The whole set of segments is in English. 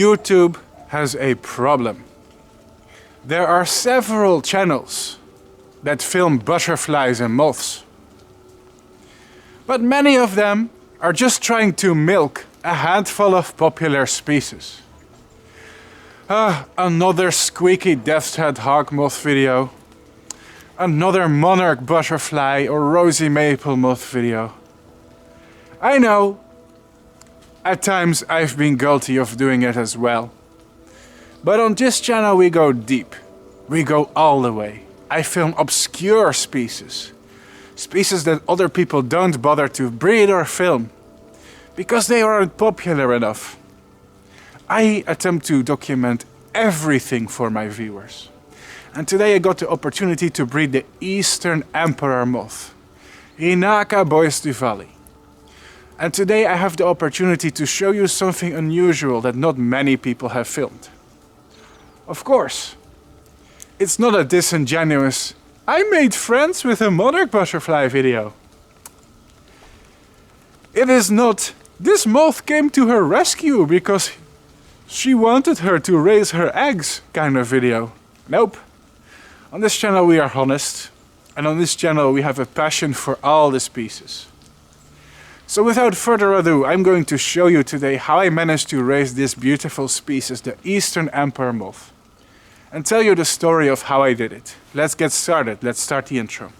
YouTube has a problem. There are several channels that film butterflies and moths. But many of them are just trying to milk a handful of popular species. Another squeaky death's head hawk moth video. Another monarch butterfly or rosy maple moth video. I know, at times I've been guilty of doing it as well. But on this channel we go deep. We go all the way. I film obscure species. Species that other people don't bother to breed or film. Because they aren't popular enough. I attempt to document everything for my viewers. And today I got the opportunity to breed the Eastern Emperor Moth. Rinaca boisduvalii. And today I have the opportunity to show you something unusual that not many people have filmed. Of course, it's not a disingenuous "I made friends with a monarch butterfly" video. It is not "this moth came to her rescue because she wanted her to raise her eggs" kind of video. Nope. On this channel we are honest, and on this channel we have a passion for all the species. So without further ado, I'm going to show you today how I managed to raise this beautiful species, the Eastern Emperor Moth. And tell you the story of how I did it. Let's get started. Let's start the intro.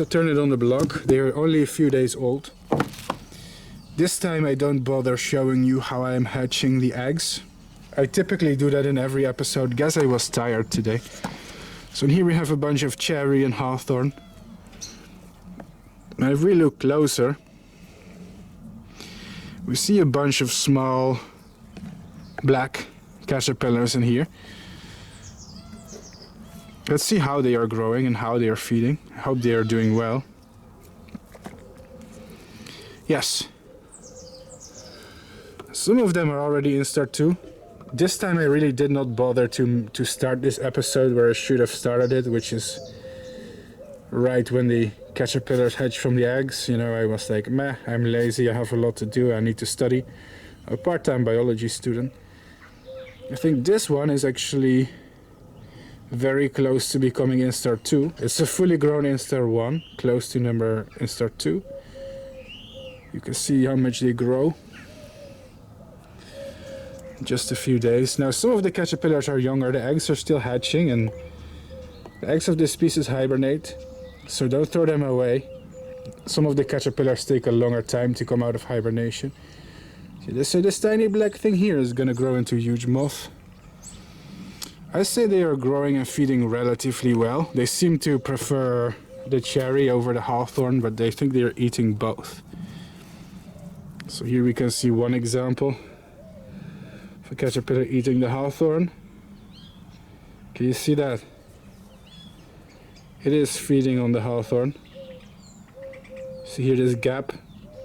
Turn it on the blog. They are only a few days old. This time I don't bother showing you how I am hatching the eggs. I typically do that in every episode. Guess I was tired today. So here we have a bunch of cherry and hawthorn. And if we look closer, we see a bunch of small black caterpillars in here. Let's see how they are growing and how they are feeding. I hope they are doing well. Yes. Some of them are already in start 2. This time I really did not bother to start this episode where I should have started it, which is right when the caterpillars hatch from the eggs. You know, I was like, meh, I'm lazy, I have a lot to do, I need to study. A part-time biology student. I think this one is actually very close to becoming instar 2. It's a fully grown instar 1, close to number instar 2. You can see how much they grow. Just a few days. Now some of the caterpillars are younger, the eggs are still hatching, and the eggs of this species hibernate, so don't throw them away. Some of the caterpillars take a longer time to come out of hibernation. So this tiny black thing here is gonna grow into a huge moth. I say they are growing and feeding relatively well. They seem to prefer the cherry over the hawthorn, but they think they are eating both. So here we can see one example of a caterpillar eating the hawthorn. Can you see that? It is feeding on the hawthorn. See here this gap?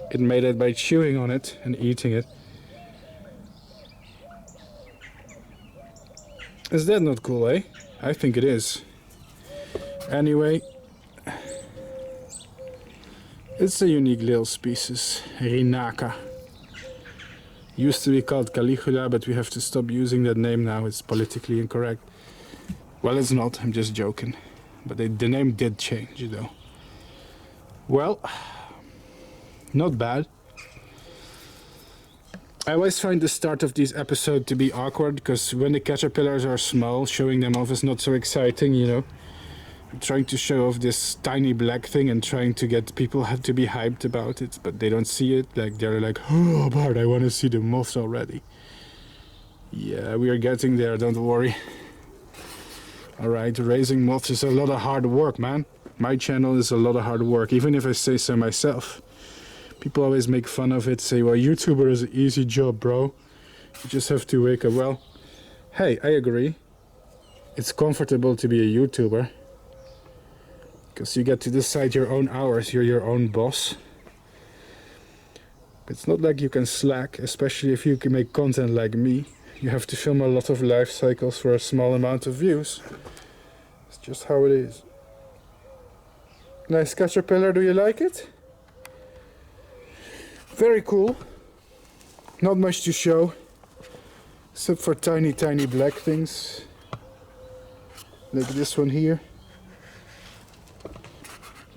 It made it by chewing on it and eating it. Is that not cool, eh? I think it is. Anyway, it's a unique little species, Rinaca. Used to be called Caligula, but we have to stop using that name now. It's politically incorrect. Well, it's not, I'm just joking. But the name did change, though. Well, not bad. I always find the start of these episodes to be awkward, because when the caterpillars are small, showing them off is not so exciting, you know. I'm trying to show off this tiny black thing and trying to get people to be hyped about it, but they don't see it. Like, they're like, oh, Bart, I want to see the moths already. Yeah, we are getting there, don't worry. Alright, raising moths is a lot of hard work, man. My channel is a lot of hard work, even if I say so myself. People always make fun of it, say, well, YouTuber is an easy job, bro. You just have to wake up. Well, hey, I agree. It's comfortable to be a YouTuber. Because you get to decide your own hours, you're your own boss. But it's not like you can slack, especially if you can make content like me. You have to film a lot of life cycles for a small amount of views. It's just how it is. Nice caterpillar, do you like it? Very cool. Not much to show, except for tiny black things. Like this one here.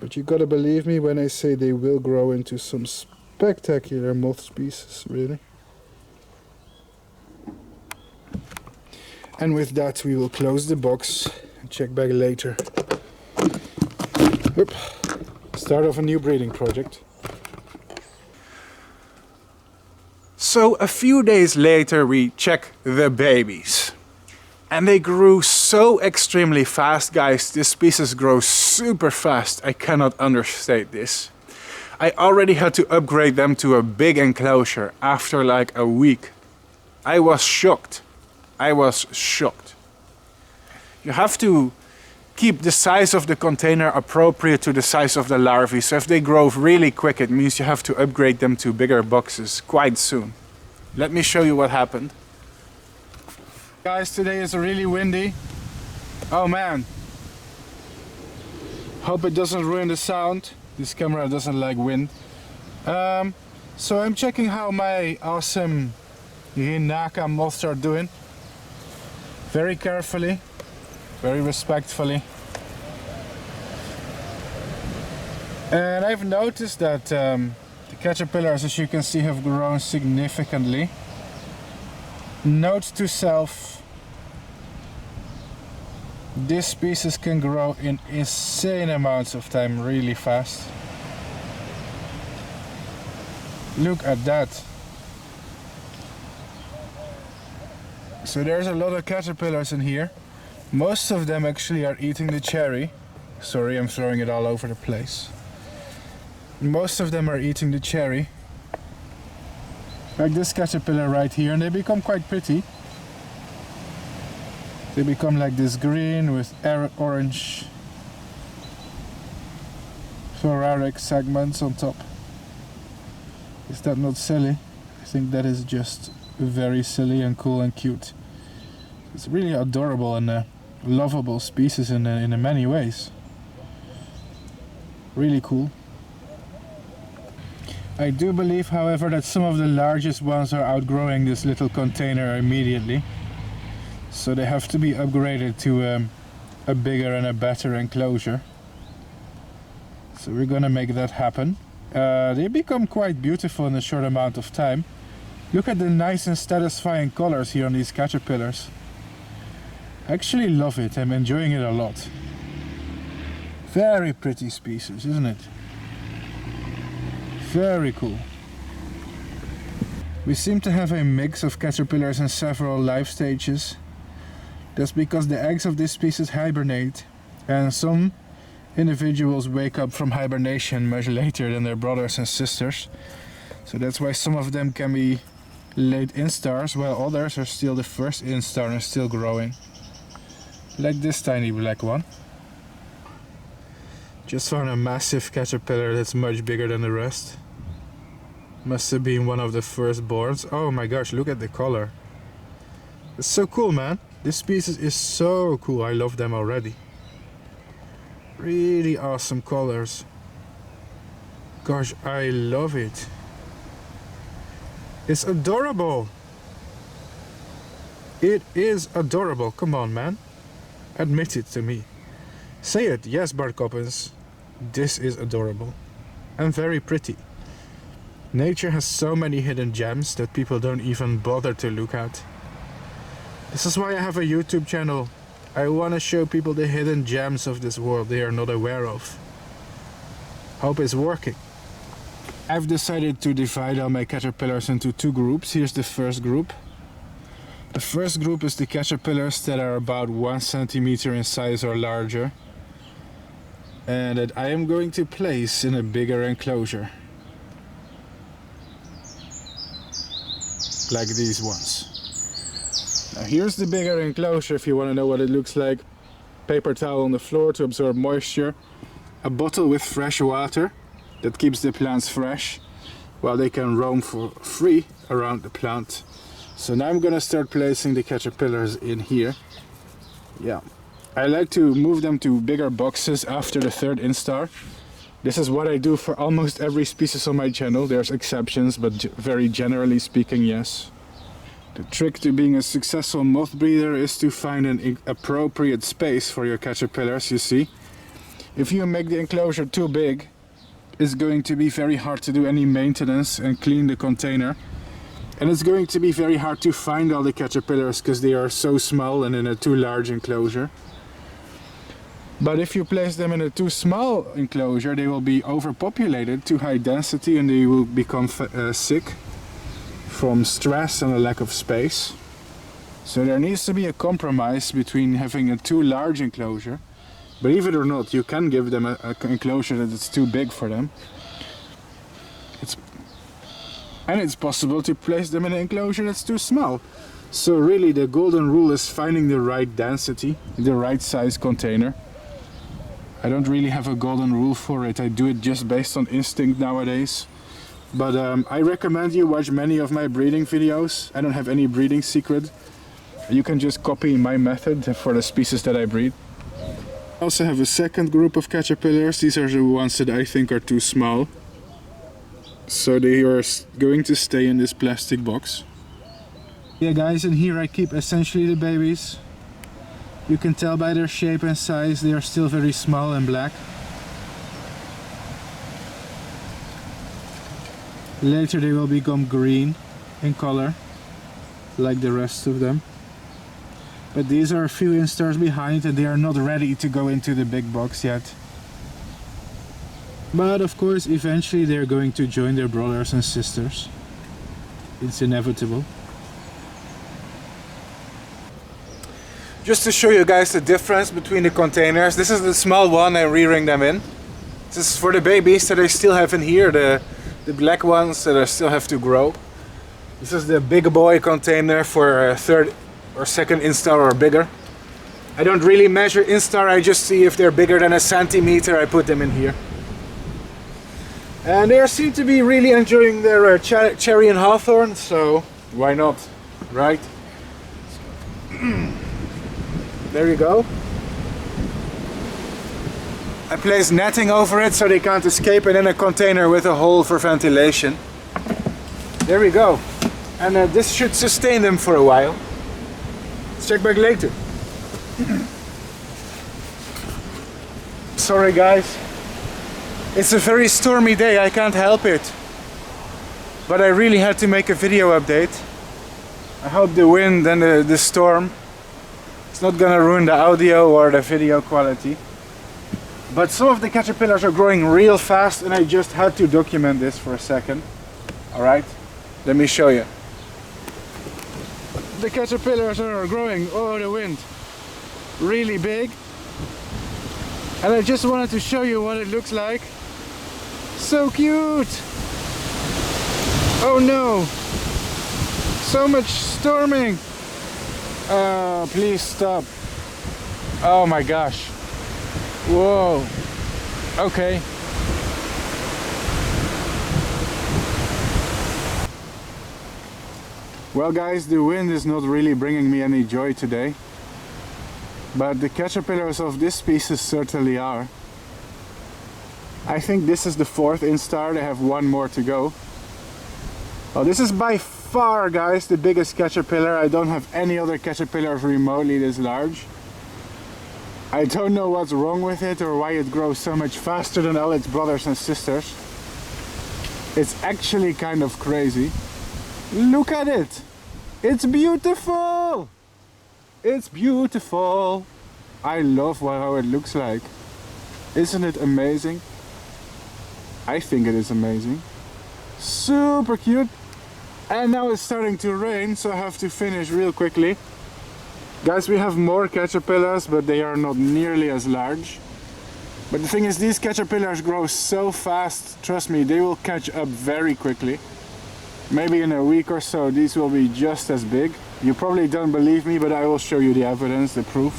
But you gotta believe me when I say they will grow into some spectacular moth species, really. And with that we will close the box and check back later. Oop. Start of a new breeding project. So a few days later we check the babies. And they grew so extremely fast, guys. This species grows super fast. I cannot understate this. I already had to upgrade them to a big enclosure after like a week. I was shocked. I was shocked. You have to keep the size of the container appropriate to the size of the larvae. So if they grow really quick, it means you have to upgrade them to bigger boxes quite soon. Let me show you what happened. Guys, today is really windy. Oh man. Hope it doesn't ruin the sound. This camera doesn't like wind. So I'm checking how my awesome Rinaca moths are doing. Very carefully, very respectfully. And I've noticed that the caterpillars, as you can see, have grown significantly. Note to self, this species can grow in insane amounts of time really fast. Look at that. So there's a lot of caterpillars in here. Most of them actually are eating the cherry. Sorry, I'm throwing it all over the place. Most of them are eating the cherry. Like this caterpillar right here, and they become quite pretty. They become like this green with orange floraric segments on top. Is that not silly? I think that is just very silly and cool and cute. It's really adorable and a lovable species in many ways. Really cool. I do believe, however, that some of the largest ones are outgrowing this little container immediately. So they have to be upgraded to a bigger and a better enclosure. So we're gonna make that happen. They become quite beautiful in a short amount of time. Look at the nice and satisfying colors here on these caterpillars. I actually love it. I'm enjoying it a lot. Very pretty species, isn't it? Very cool. We seem to have a mix of caterpillars in several life stages. That's because the eggs of this species hibernate, and some individuals wake up from hibernation much later than their brothers and sisters. So that's why some of them can be late instars, while others are still the first instar and still growing. Like this tiny black one. Just found a massive caterpillar that's much bigger than the rest. Must have been one of the first borns. Oh my gosh, look at the color. It's so cool, man. This species is so cool. I love them already. Really awesome colors. Gosh, I love it. It's adorable. It is adorable. Come on, man. Admit it to me. Say it. Yes, Bart Coppens. This is adorable. And very pretty. Nature has so many hidden gems that people don't even bother to look at. This is why I have a YouTube channel. I want to show people the hidden gems of this world they are not aware of. Hope it's working. I've decided to divide all my caterpillars into two groups. Here's the first group. The first group is the caterpillars that are about 1 centimeter in size or larger, and that I am going to place in a bigger enclosure. Like these ones. Now here's the bigger enclosure if you want to know what it looks like. Paper towel on the floor to absorb moisture. A bottle with fresh water that keeps the plants fresh while they can roam for free around the plant. So now I'm gonna start placing the caterpillars in here. Yeah, I like to move them to bigger boxes after the third instar. This is what I do for almost every species on my channel. There's exceptions, but very generally speaking, yes. The trick to being a successful moth breeder is to find an appropriate space for your caterpillars, you see. If you make the enclosure too big, it's going to be very hard to do any maintenance and clean the container. And it's going to be very hard to find all the caterpillars because they are so small and in a too large enclosure. But if you place them in a too small enclosure, they will be overpopulated, too high density, and they will become sick from stress and a lack of space. So there needs to be a compromise between having a too large enclosure. Believe it or not, you can give them an enclosure that is too big for them. And it's possible to place them in an enclosure that's too small. So really the golden rule is finding the right density, the right size container. I don't really have a golden rule for it. I do it just based on instinct nowadays. But I recommend you watch many of my breeding videos. I don't have any breeding secret. You can just copy my method for the species that I breed. I also have a second group of caterpillars. These are the ones that I think are too small. So they are going to stay in this plastic box. Yeah guys, and here I keep essentially the babies. You can tell by their shape and size they are still very small and black. Later they will become green in color, like the rest of them. But these are a few instars behind and they are not ready to go into the big box yet. But of course, eventually they're going to join their brothers and sisters. It's inevitable. Just to show you guys the difference between the containers. This is the small one I'm rearing them in. This is for the babies that I still have in here, the black ones that I still have to grow. This is the big boy container for third or second instar or bigger. I don't really measure instar, I just see if they're bigger than a centimeter, I put them in here. And they seem to be really enjoying their cherry and hawthorn, so why not, right? There you go. I place netting over it so they can't escape, and then a container with a hole for ventilation. There we go. And this should sustain them for a while. Let's check back later. Sorry guys. It's a very stormy day, I can't help it. But I really had to make a video update. I hope the wind and the storm, it's not gonna ruin the audio or the video quality. But some of the caterpillars are growing real fast and I just had to document this for a second. Alright, let me show you. The caterpillars are growing, oh the wind, really big. And I just wanted to show you what it looks like. So cute! Oh no! So much storming! Oh, please stop. Oh my gosh. Whoa. Okay. Well guys, the wind is not really bringing me any joy today. But the caterpillars of this species certainly are. I think this is the 4th instar, they have one more to go. Well, this is by far, guys, the biggest caterpillar. I don't have any other caterpillars remotely this large. I don't know what's wrong with it or why it grows so much faster than all its brothers and sisters. It's actually kind of crazy. Look at it! It's beautiful! It's beautiful! I love how it looks like. Isn't it amazing? I think it is amazing. Super cute. And now it's starting to rain, so I have to finish real quickly. Guys, we have more caterpillars, but they are not nearly as large. But the thing is, these caterpillars grow so fast, trust me, they will catch up very quickly. Maybe in a week or so, these will be just as big. You probably don't believe me, but I will show you the evidence, the proof.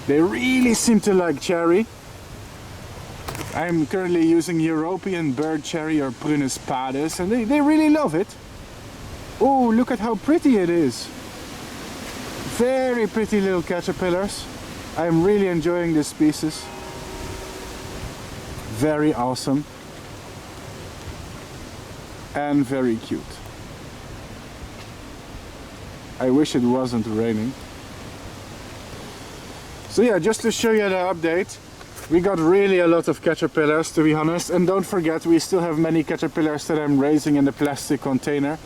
They really seem to like cherry. I'm currently using European bird cherry or Prunus pades, and they really love it. Oh, look at how pretty it is. Very pretty little caterpillars. I'm really enjoying this species. Very awesome. And very cute. I wish it wasn't raining. So yeah, just to show you the update. We got really a lot of caterpillars, to be honest, and don't forget we still have many caterpillars that I'm raising in the plastic container,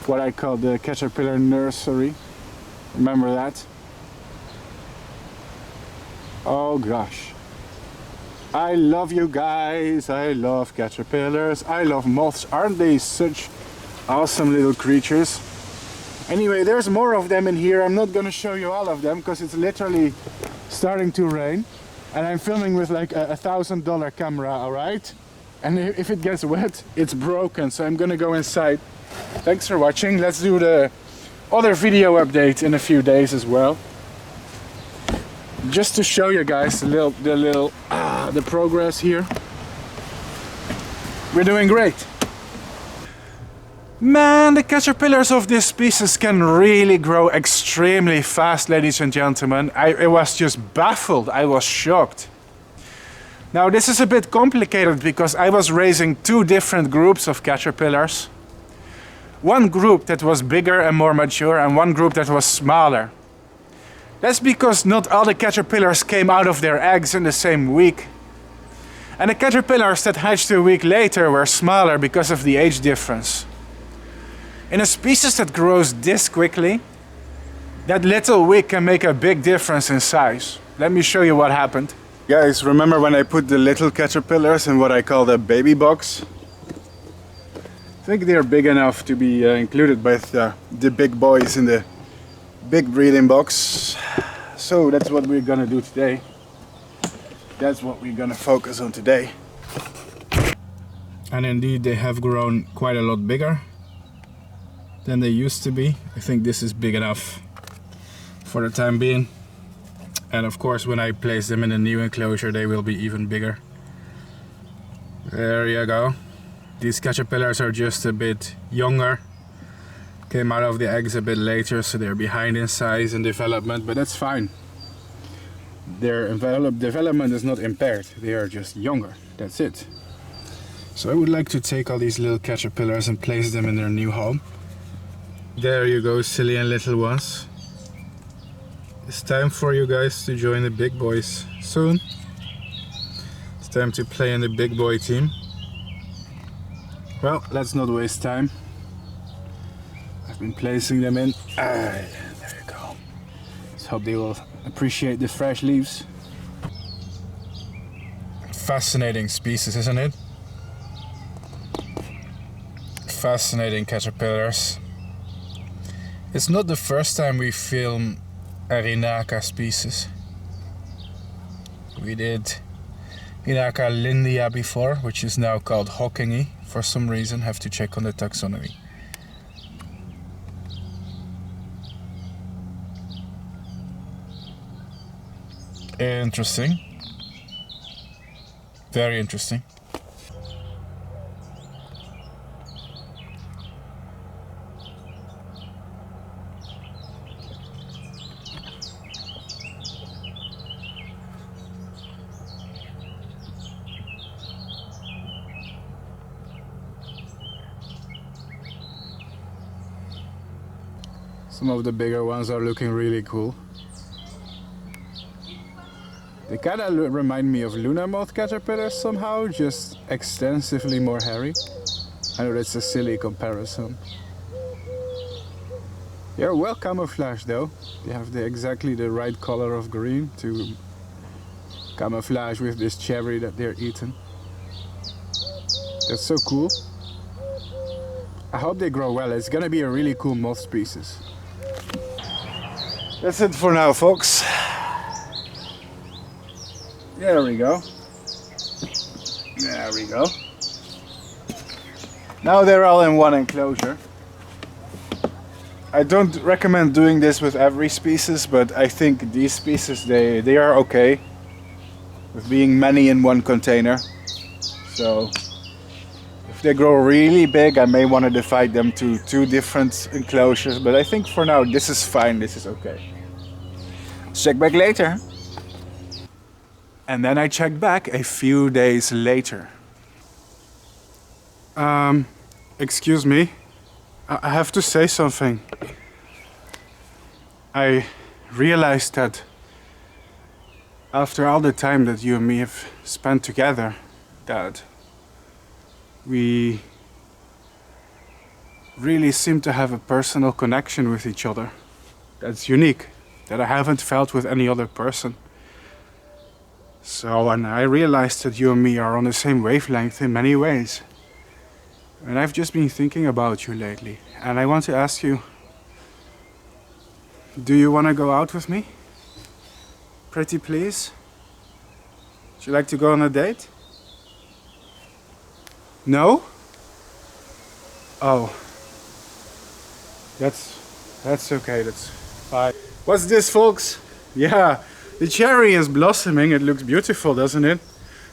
what I call the caterpillar nursery. Remember that? Oh gosh, I love you guys. I love caterpillars, I love moths. Aren't they such awesome little creatures? Anyway, there's more of them in here. I'm not gonna show you all of them because it's literally starting to rain. And I'm filming with like a $1,000 camera, alright? And if it gets wet, it's broken, so I'm gonna go inside. Thanks for watching. Let's do the other video update in a few days as well. Just to show you guys the progress here. We're doing great. Man, the caterpillars of this species can really grow extremely fast, ladies and gentlemen. I was just baffled, I was shocked. Now this is a bit complicated because I was raising two different groups of caterpillars. One group that was bigger and more mature and one group that was smaller. That's because not all the caterpillars came out of their eggs in the same week. And the caterpillars that hatched a week later were smaller because of the age difference. In a species that grows this quickly, that little week can make a big difference in size. Let me show you what happened. Guys, remember when I put the little caterpillars in what I call the baby box? I think they're big enough to be included with the big boys in the big breeding box. So that's what we're gonna do today. That's what we're gonna focus on today. And indeed they have grown quite a lot bigger than they used to be. I think this is big enough for the time being. And of course when I place them in a new enclosure they will be even bigger. There you go. These caterpillars are just a bit younger. Came out of the eggs a bit later, so they're behind in size and development, but that's fine. Their development is not impaired, they are just younger, that's it. So I would like to take all these little caterpillars and place them in their new home. There you go, silly and little ones. It's time for you guys to join the big boys soon. It's time to play in the big boy team. Well, let's not waste time. I've been placing them in. There you go. Let's hope they will appreciate the fresh leaves. Fascinating species, isn't it? Fascinating caterpillars. It's not the first time we film a Rinaca species. We did Rinaca lindia before, which is now called Hawkingi. For some reason, have to check on the taxonomy. Interesting. Very interesting. Some of the bigger ones are looking really cool. They kind of remind me of lunar moth caterpillars somehow, just extensively more hairy. I know that's a silly comparison. They're well camouflaged though. They have exactly the right color of green to camouflage with this cherry that they're eating. That's so cool. I hope they grow well. It's gonna be a really cool moth species. That's it for now, folks. There we go. There we go. Now they're all in one enclosure. I don't recommend doing this with every species, but I think these species, they are okay with being many in one container. So if they grow really big, I may want to divide them to 2 different enclosures, but I think for now this is fine, this is okay. Check back later. And then I checked back a few days later. Excuse me, I have to say something. I realized that after all the time that you and me have spent together, that we really seem to have a personal connection with each other. That's unique, that I haven't felt with any other person. So, and I realized that you and me are on the same wavelength in many ways. And I've just been thinking about you lately, and I want to ask you, do you want to go out with me? Pretty please? Would you like to go on a date? No? Oh. That's okay, that's fine. What's this, folks? Yeah, the cherry is blossoming. It looks beautiful, doesn't it?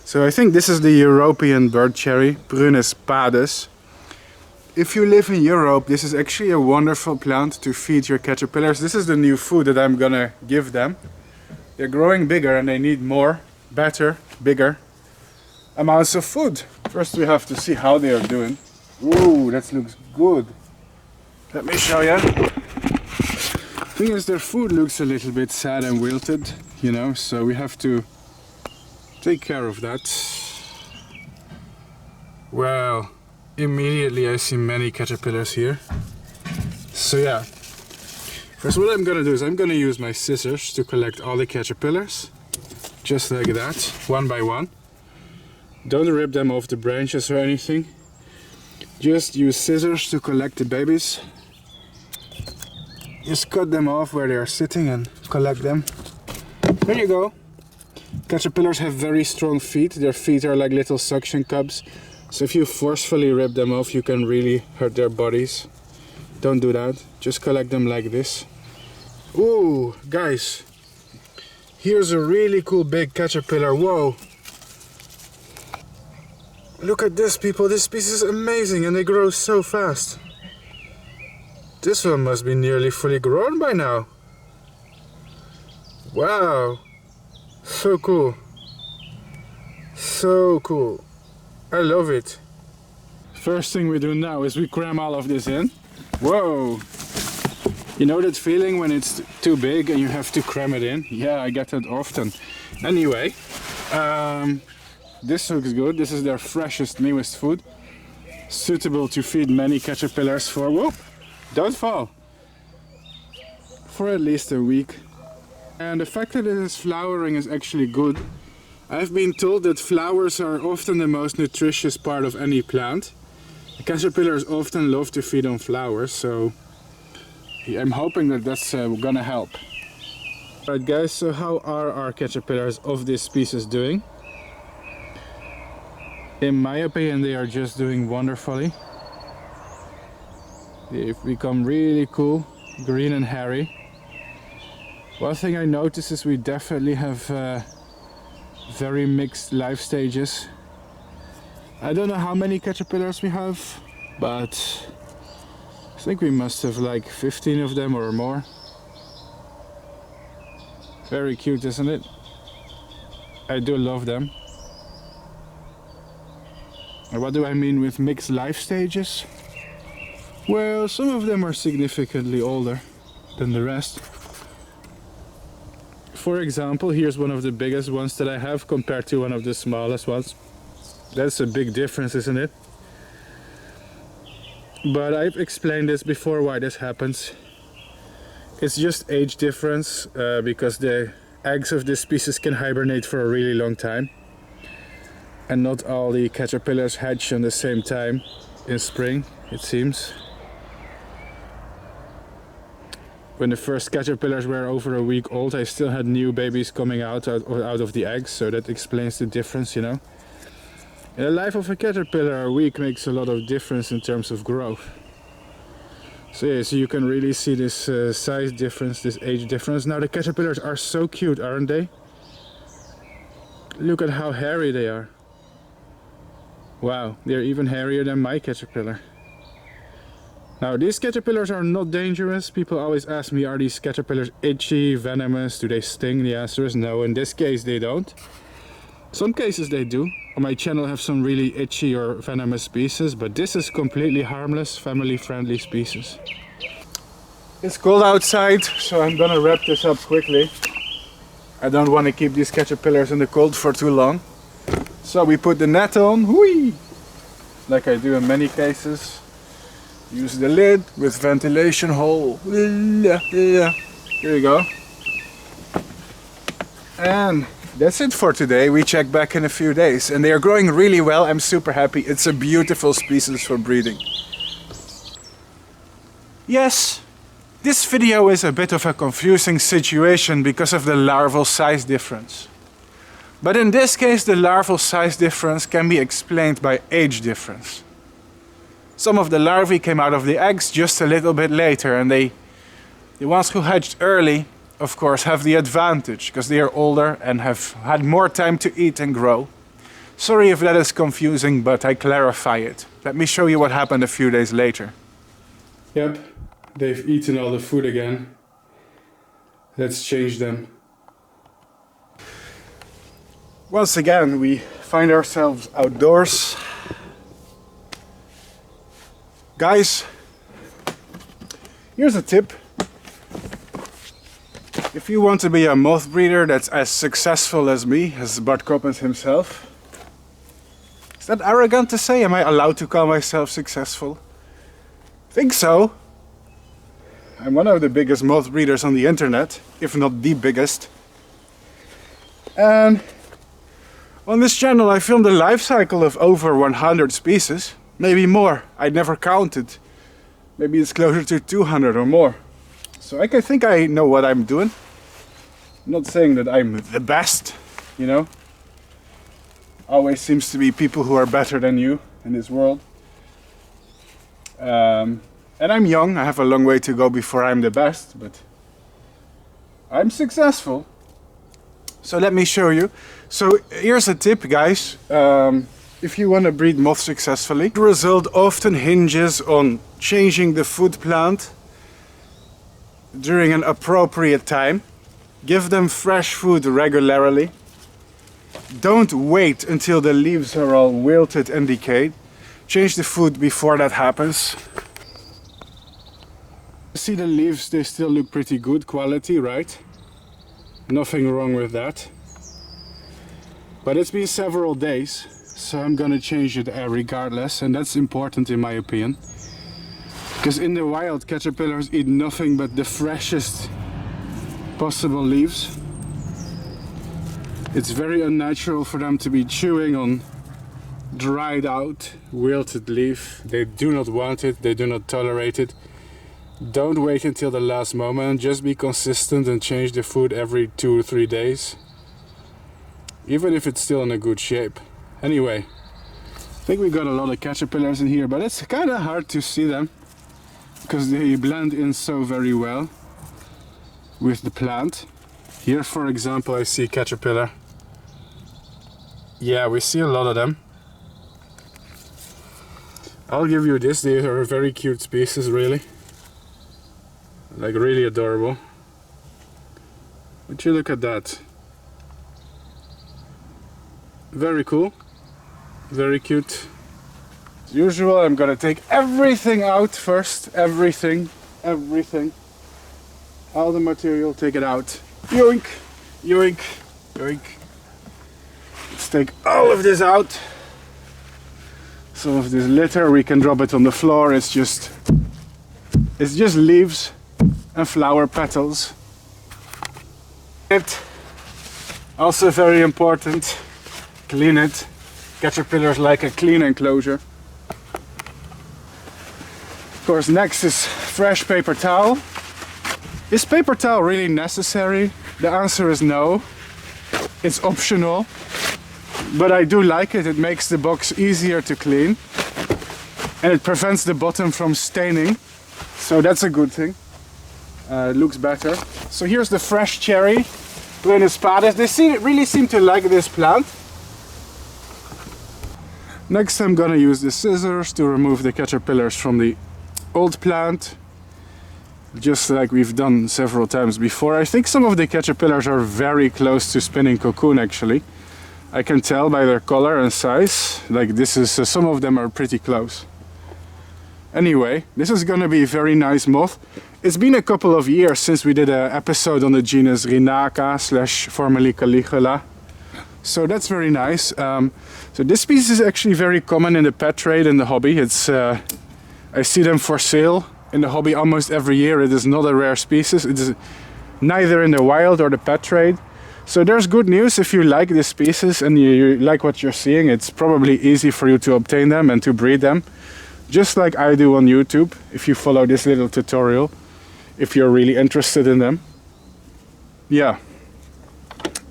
So I think this is the European bird cherry, Prunus pades. If you live in Europe, this is actually a wonderful plant to feed your caterpillars. This is the new food that I'm gonna give them. They're growing bigger and they need more, better, bigger amounts of food. First we have to see how they are doing. Ooh, that looks good. Let me show you. Thing is, their food looks a little bit sad and wilted, you know, so we have to take care of that. Well, immediately I see many caterpillars here. So yeah, first what I'm gonna do is I'm gonna use my scissors to collect all the caterpillars. Just like that, one by one. Don't rip them off the branches or anything. Just use scissors to collect the babies. Just cut them off where they are sitting and collect them. There you go. Caterpillars have very strong feet. Their feet are like little suction cups. So if you forcefully rip them off, you can really hurt their bodies. Don't do that. Just collect them like this. Ooh, guys. Here's a really cool big caterpillar. Whoa. Look at this, people. This species is amazing and they grow so fast. This one must be nearly fully grown by now. Wow. So cool. So cool. I love it. First thing we do now is we cram all of this in. Whoa! You know that feeling when it's too big and you have to cram it in? Yeah, I get that often. Anyway, this looks good. This is their freshest, newest food. Suitable to feed many caterpillars for, whoop, don't fall, for at least a week. And the fact that it is flowering is actually good. I've been told that flowers are often the most nutritious part of any plant. The caterpillars often love to feed on flowers, so I'm hoping that that's gonna help. Alright guys, so how are our caterpillars of this species doing? In my opinion, they are just doing wonderfully. They've become really cool, green and hairy. One thing I noticed is we definitely have very mixed life stages. I don't know how many caterpillars we have, but I think we must have like 15 of them or more. Very cute, isn't it? I do love them. And what do I mean with mixed life stages? Well, some of them are significantly older than the rest. For example, here's one of the biggest ones that I have compared to one of the smallest ones. That's a big difference, isn't it? But I've explained this before why this happens. It's just age difference, because the eggs of this species can hibernate for a really long time. And not all the caterpillars hatch on the same time in spring, it seems. When the first caterpillars were over a week old, I still had new babies coming out of the eggs, so that explains the difference, you know. In the life of a caterpillar, a week makes a lot of difference in terms of growth. So yeah, so you can really see this size difference, this age difference. Now the caterpillars are so cute, aren't they? Look at how hairy they are. Wow, they're even hairier than my caterpillar. Now these caterpillars are not dangerous. People always ask me, are these caterpillars itchy, venomous, do they sting? The answer is no, in this case they don't. Some cases they do. On my channel I have some really itchy or venomous species, but this is completely harmless, family-friendly species. It's cold outside, so I'm gonna wrap this up quickly. I don't want to keep these caterpillars in the cold for too long. So we put the net on, whee! Like I do in many cases. Use the lid with ventilation hole. Here you go. And that's it for today. We check back in a few days. And they are growing really well. I'm super happy. It's a beautiful species for breeding. Yes, this video is a bit of a confusing situation because of the larval size difference. But in this case, the larval size difference can be explained by age difference. Some of the larvae came out of the eggs just a little bit later, and the ones who hatched early, of course, have the advantage because they are older and have had more time to eat and grow. Sorry if that is confusing, but I clarify it. Let me show you what happened a few days later. Yep, they've eaten all the food again. Let's change them. Once again, we find ourselves outdoors. Guys, here's a tip. If you want to be a moth breeder that's as successful as me, as Bart Coppens himself. Is that arrogant to say? Am I allowed to call myself successful? Think so. I'm one of the biggest moth breeders on the internet, if not the biggest. And on this channel I filmed a life cycle of over 100 species. Maybe more, I never counted. Maybe it's closer to 200 or more. So I think I know what I'm doing. I'm not saying that I'm the best, you know. Always seems to be people who are better than you in this world. And I'm young, I have a long way to go before I'm the best, but I'm successful. So let me show you. So here's a tip, guys. If you want to breed moths successfully, the result often hinges on changing the food plant during an appropriate time. Give them fresh food regularly. Don't wait until the leaves are all wilted and decayed. Change the food before that happens. See the leaves, they still look pretty good quality, right? Nothing wrong with that. But it's been several days. So I'm gonna change it regardless, and that's important in my opinion. Because in the wild, caterpillars eat nothing but the freshest possible leaves. It's very unnatural for them to be chewing on dried out, wilted leaf. They do not want it, they do not tolerate it. Don't wait until the last moment, just be consistent and change the food every 2 or 3 days. Even if it's still in a good shape. Anyway, I think we got a lot of caterpillars in here, but it's kind of hard to see them because they blend in so very well. with the plant. Here, for example, I see caterpillar. Yeah, we see a lot of them. I'll give you this, they are a very cute species, really. Like, really adorable. Would you look at that? Very cool. Very cute. As usual, I'm gonna take everything out first. Everything. All the material, take it out. Yoink! Yoink! Yoink! Let's take all of this out. Some of this litter, we can drop it on the floor. It's just leaves and flower petals. It also very important. Clean it. Caterpillars like a clean enclosure. Of course, next is fresh paper towel. Is paper towel really necessary? The answer is no. It's optional. But I do like it. It makes the box easier to clean. And it prevents the bottom from staining. So that's a good thing. It looks better. So here's the fresh cherry. They really seem to like this plant. Next I'm gonna use the scissors to remove the caterpillars from the old plant. Just like we've done several times before. I think some of the caterpillars are very close to spinning cocoon actually. I can tell by their color and size. Like this is, some of them are pretty close. Anyway, this is gonna be a very nice moth. It's been a couple of years since we did an episode on the genus Rinaca / formerly Caligula. So that's very nice. So this species is actually very common in the pet trade, in the hobby. It's I see them for sale in the hobby almost every year. It is not a rare species. It is neither in the wild or the pet trade. So there's good news. If you like this species and you like what you're seeing, it's probably easy for you to obtain them and to breed them. Just like I do on YouTube, if you follow this little tutorial, if you're really interested in them. Yeah.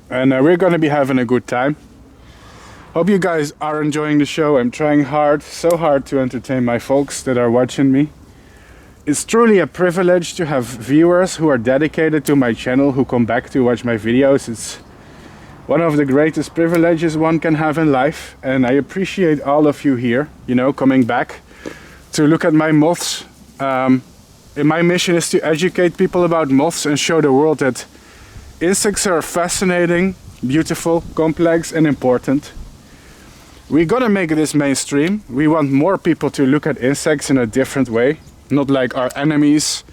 And we're gonna be having a good time. Hope you guys are enjoying the show. I'm trying hard, so hard to entertain my folks that are watching me. It's truly a privilege to have viewers who are dedicated to my channel, who come back to watch my videos. It's one of the greatest privileges one can have in life. And I appreciate all of you here, you know, coming back to look at my moths. And my mission is to educate people about moths and show the world that insects are fascinating, beautiful, complex and important. We gotta make this mainstream. We want more people to look at insects in a different way. Not like our enemies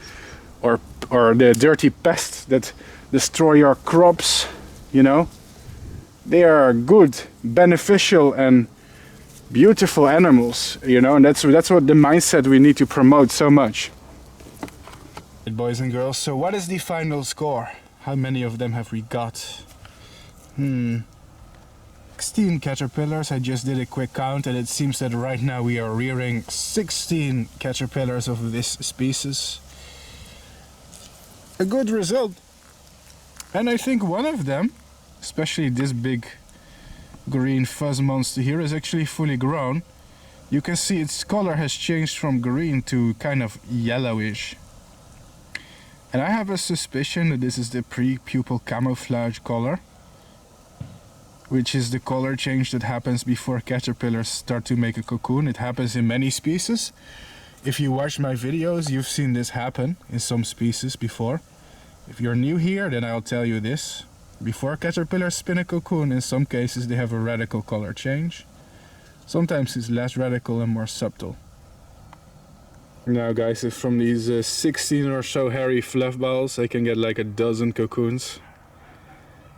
or the dirty pests that destroy your crops, you know. They are good, beneficial and beautiful animals, you know, and that's what the mindset we need to promote so much. Boys and girls, so what is the final score? How many of them have we got? 16 caterpillars. I just did a quick count and it seems that right now we are rearing 16 caterpillars of this species. A good result. And I think one of them, especially this big green fuzz monster here, is actually fully grown. You can see its color has changed from green to kind of yellowish. And I have a suspicion that this is the pre-pupal camouflage color, which is the color change that happens before caterpillars start to make a cocoon. It happens in many species. If you watch my videos, you've seen this happen in some species before. If you're new here, then I'll tell you this. Before caterpillars spin a cocoon, in some cases they have a radical color change. Sometimes it's less radical and more subtle. Now guys, if from these 16 or so hairy fluff balls I can get like a dozen cocoons,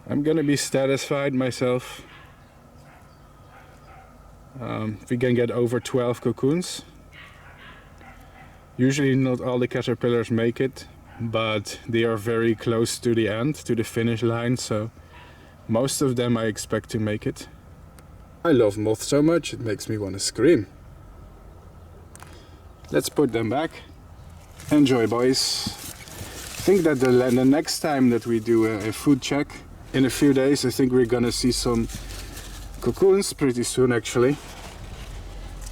I'm gonna be satisfied myself. If we can get over 12 cocoons. Usually not all the caterpillars make it, but they are very close to the end, to the finish line, so most of them I expect to make it. I love moths so much, it makes me want to scream. Let's put them back. Enjoy, boys. I think that the next time that we do a food check, in a few days, I think we're gonna see some cocoons pretty soon actually.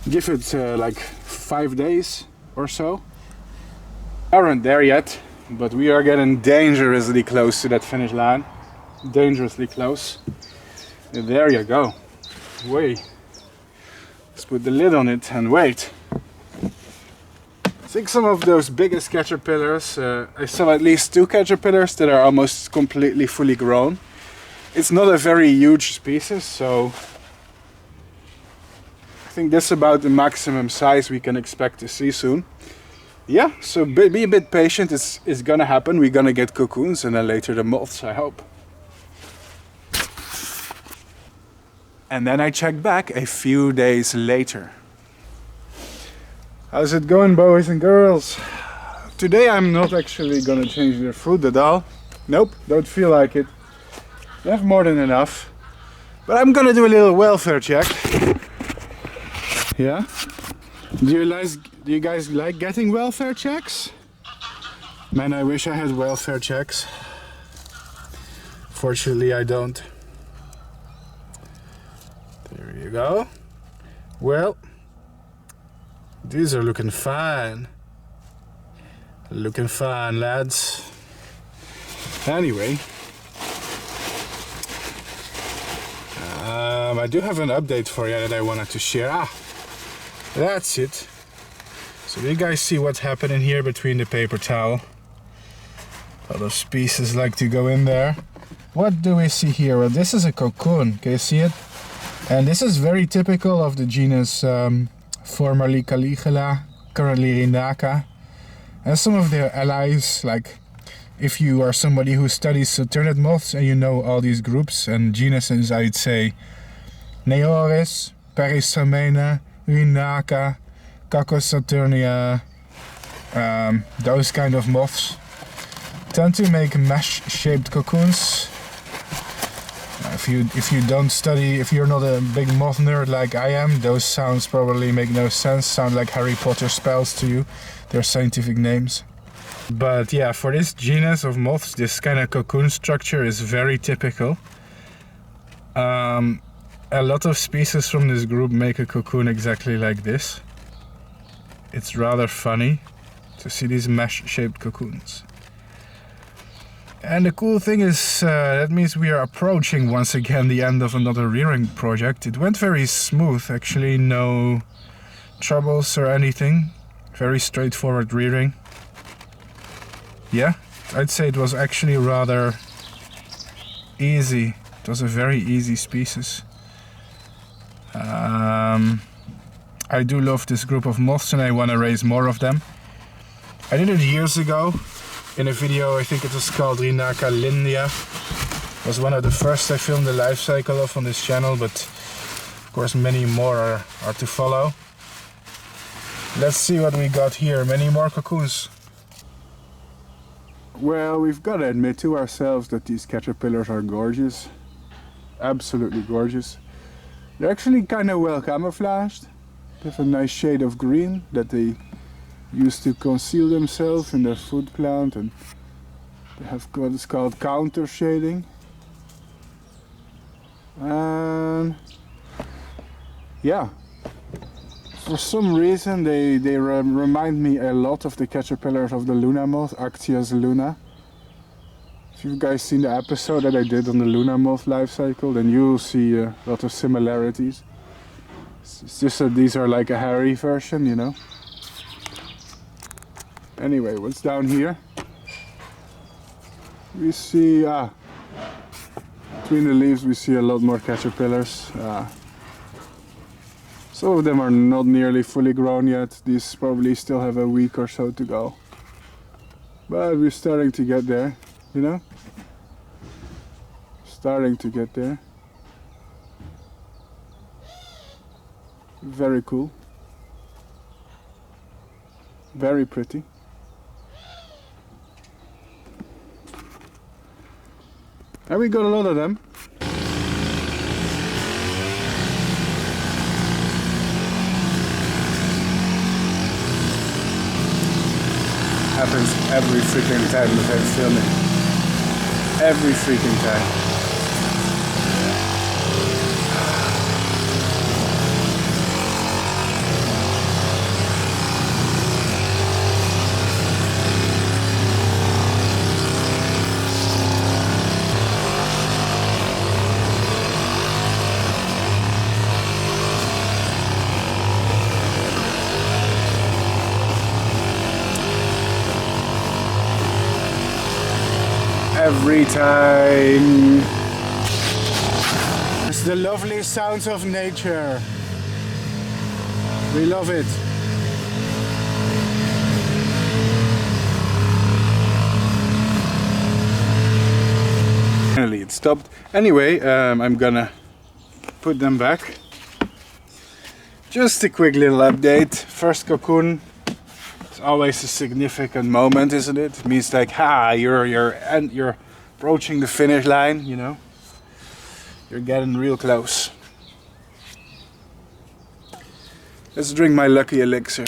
Give it like 5 days or so. Aren't there yet, but we are getting dangerously close to that finish line. Dangerously close. And there you go. Wait. Let's put the lid on it and wait. I think some of those biggest caterpillars, I saw at least 2 caterpillars that are almost completely fully grown. It's not a very huge species, so I think that's about the maximum size we can expect to see soon. Yeah, so be a bit patient, it's gonna happen. We're gonna get cocoons and then later the moths, I hope. And then I checked back a few days later. How's it going, boys and girls? Today I'm not actually gonna change their food at all. Nope, don't feel like it. They have more than enough. But I'm gonna do a little welfare check. Yeah? Do you guys like getting welfare checks? Man, I wish I had welfare checks. Fortunately, I don't. There you go. Well, these are looking fine. Looking fine, lads. Anyway, I do have an update for you that I wanted to share. That's it. So you guys see what's happening here between the paper towel. A lot of species like to go in there. What do we see here? Well, this is a cocoon. Can you see it? And this is very typical of the genus formerly Caligula, currently Rinaca. And some of their allies, like if you are somebody who studies alternate moths and you know all these groups and genuses, I'd say Neoris, Perisamena, Rinaca, Cacosaturnia, those kind of moths tend to make mesh-shaped cocoons. If you don't study, if you're not a big moth nerd like I am, those sounds probably make no sense, sound like Harry Potter spells to you, their scientific names. But yeah, for this genus of moths, this kind of cocoon structure is very typical. A lot of species from this group make a cocoon exactly like this. It's rather funny to see these mesh-shaped cocoons. And the cool thing is, that means we are approaching once again the end of another rearing project. It went very smooth, actually, no troubles or anything. Very straightforward rearing. Yeah, I'd say it was actually rather easy. It was a very easy species. I do love this group of moths and I want to raise more of them. I did it years ago in a video, I think it was called Rinaca Lindia. It was one of the first I filmed the life cycle of on this channel, but of course many more are to follow. Let's see what we got here. Many more cocoons. Well, we've got to admit to ourselves that these caterpillars are gorgeous. Absolutely gorgeous. They're actually kind of well camouflaged. They have a nice shade of green that they use to conceal themselves in their food plant, and they have what is called counter shading. And yeah, for some reason they remind me a lot of the caterpillars of the Luna moth, Actias luna. If you guys seen the episode that I did on the Luna moth life cycle, then you'll see a lot of similarities. It's just that these are like a hairy version, you know. Anyway, what's down here? We see, between the leaves we see a lot more caterpillars. Some of them are not nearly fully grown yet. These probably still have a week or so to go. But we're starting to get there, you know? Starting to get there. Very cool. Very pretty. And we got a lot of them. Happens every freaking time that I'm filming. Every freaking time. every time. It's the lovely sounds of nature. We love it. Finally it stopped. Anyway, I'm gonna put them back. Just a quick little update. First cocoon. It's always a significant moment, isn't it? It means like, you're approaching the finish line, you know. You're getting real close. Let's drink my lucky elixir.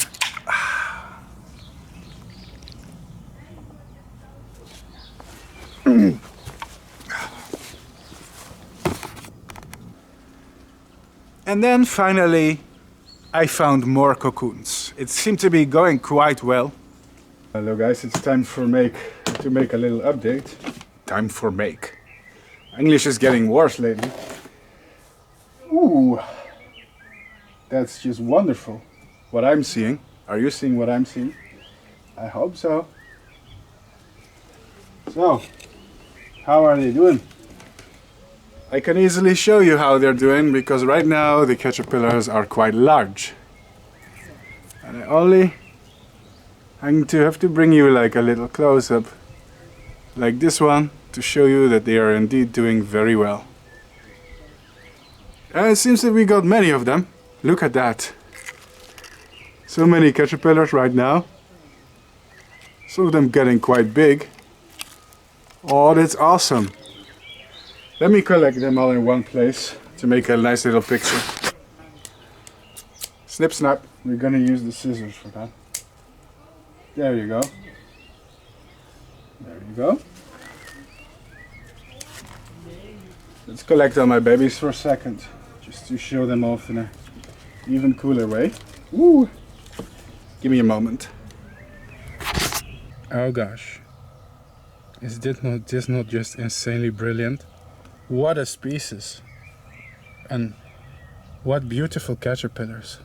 And then finally I found more cocoons. It seemed to be going quite well. Hello guys, it's time to make a little update. Time for make. English is getting worse lately. Ooh, that's just wonderful. What I'm seeing. Are you seeing what I'm seeing? I hope so. So, how are they doing? I can easily show you how they're doing because right now the caterpillars are quite large. And I'm going to have to bring you like a little close-up, like this one, to show you that they are indeed doing very well. And it seems that we got many of them. Look at that. So many caterpillars right now. Some of them getting quite big. Oh, that's awesome. Let me collect them all in one place to make a nice little picture. Snip snap. We're gonna use the scissors for that. There you go. There you go. Let's collect all my babies for a second, just to show them off in an even cooler way. Woo! Give me a moment. Oh gosh. Is this not just insanely brilliant? What a species. And what beautiful caterpillars.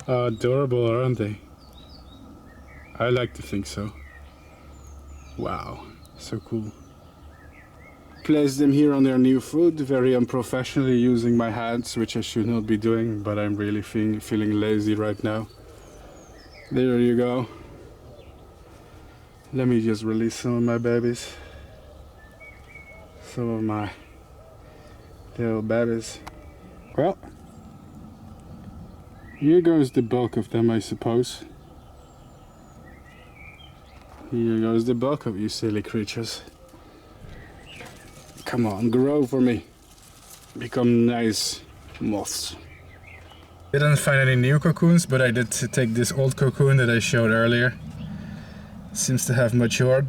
Adorable, aren't they? I like to think so. Wow, so cool. Place them here on their new food, very unprofessionally using my hands, which I should not be doing, but I'm really feeling lazy right now. There you go. Let me just release some of my babies. Some of my little babies. Well, here goes the bulk of them, I suppose. Here goes the bulk of you silly creatures. Come on, grow for me. Become nice moths. Didn't find any new cocoons, but I did take this old cocoon that I showed earlier. Seems to have matured,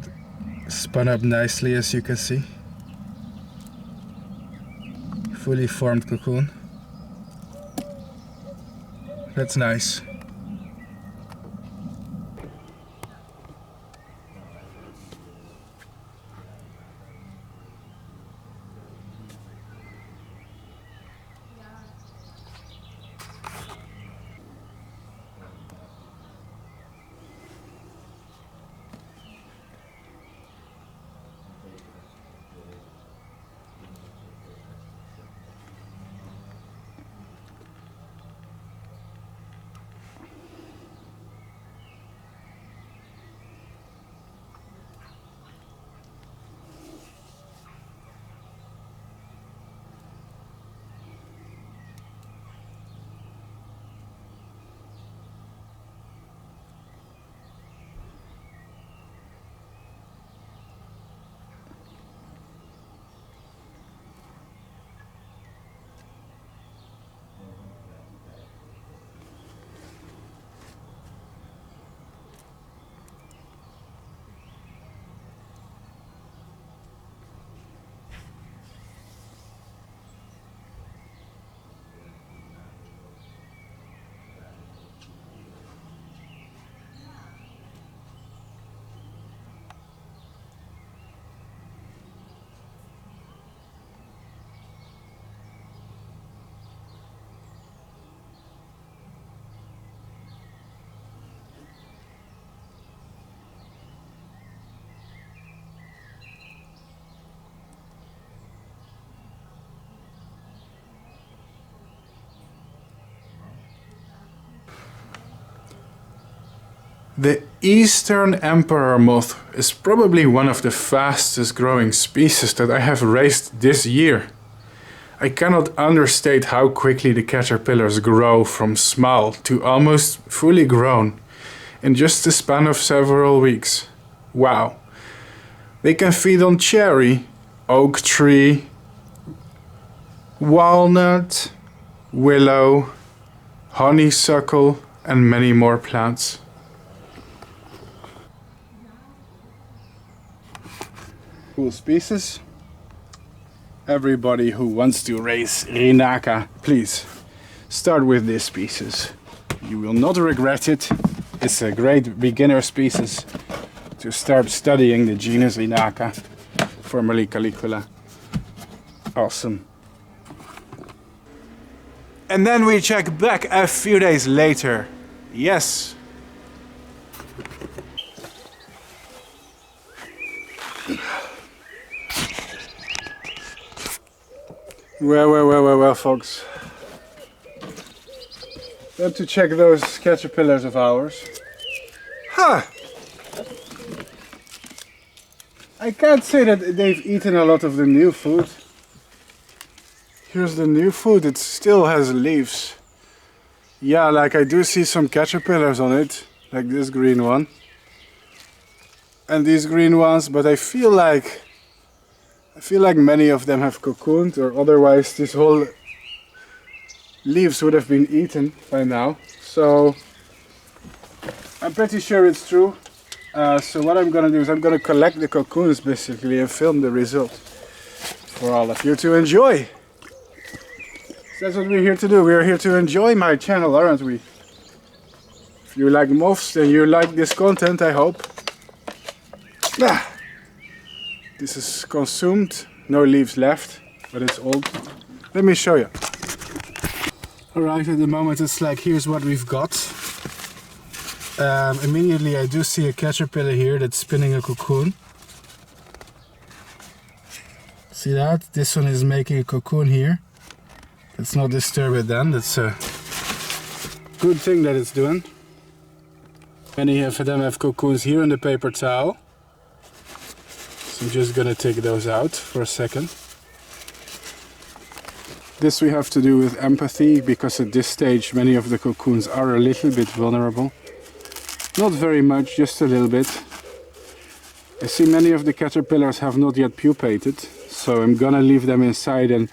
spun up nicely, as you can see. Fully formed cocoon. That's nice. The Eastern Emperor Moth is probably one of the fastest growing species that I have raised this year. I cannot understate how quickly the caterpillars grow from small to almost fully grown in just the span of several weeks. Wow. They can feed on cherry, oak tree, walnut, willow, honeysuckle, and many more plants. Cool species. Everybody who wants to raise Rinaca, please start with this species. You will not regret it. It's a great beginner species to start studying the genus Rinaca, formerly Caligula. Awesome. And then we check back a few days later. Yes. Well, folks. Time to check those caterpillars of ours. Ha! I can't say that they've eaten a lot of the new food. Here's the new food, it still has leaves. Yeah, like I do see some caterpillars on it, like this green one. And these green ones, but I feel like many of them have cocooned, or otherwise this whole leaves would have been eaten by now. So I'm pretty sure it's true. So what I'm gonna do is I'm gonna collect the cocoons basically and film the result for all of you to enjoy. So that's what we're here to do. We're here to enjoy my channel, aren't we? If you like moths, then you like this content, I hope. Ah. This is consumed, no leaves left, but it's old. Let me show you. Alright, at the moment it's like, here's what we've got. Immediately I do see a caterpillar here that's spinning a cocoon. See that? This one is making a cocoon here. Let's not disturb it then, that's a good thing that it's doing. Many of them have cocoons here in the paper towel. So I'm just gonna take those out for a second. This we have to do with empathy, because at this stage many of the cocoons are a little bit vulnerable. Not very much, just a little bit. I see many of the caterpillars have not yet pupated, so I'm gonna leave them inside and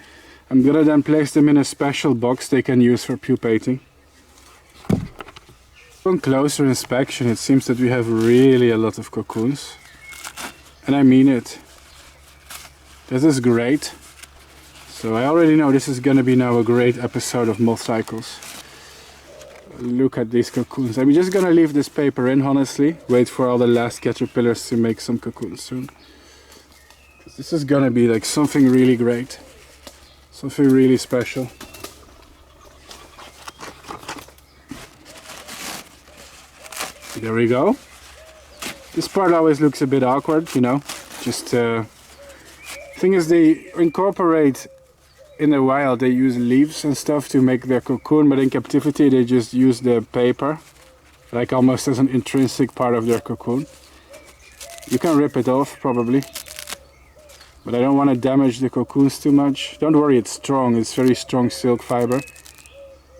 I'm gonna then place them in a special box they can use for pupating. On closer inspection it seems that we have really a lot of cocoons. And I mean it. This is great. So I already know this is gonna be now a great episode of MothCycles. Look at these cocoons. I'm just gonna leave this paper in, honestly. Wait for all the last caterpillars to make some cocoons soon. This is gonna be like something really great. Something really special. There we go. This part always looks a bit awkward, you know. Just thing is, they incorporate in the wild. They use leaves and stuff to make their cocoon, but in captivity they just use the paper, like almost as an intrinsic part of their cocoon. You can rip it off probably, but I don't want to damage the cocoons too much. Don't worry, it's strong. It's very strong silk fiber.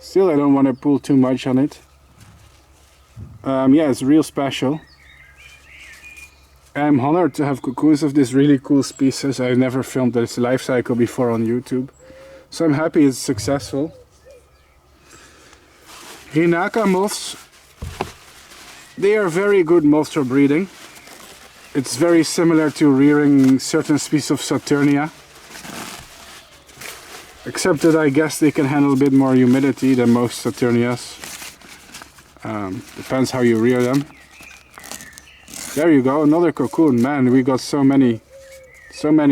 Still, I don't want to pull too much on it. Yeah, it's real special. I'm honored to have cocoons of this really cool species. I've never filmed this life cycle before on YouTube, so I'm happy it's successful. Rinaca moths, they are very good moths for breeding. It's very similar to rearing certain species of Saturnia, except that I guess they can handle a bit more humidity than most Saturnias. Depends how you rear them. There you go, another cocoon. Man, we got so many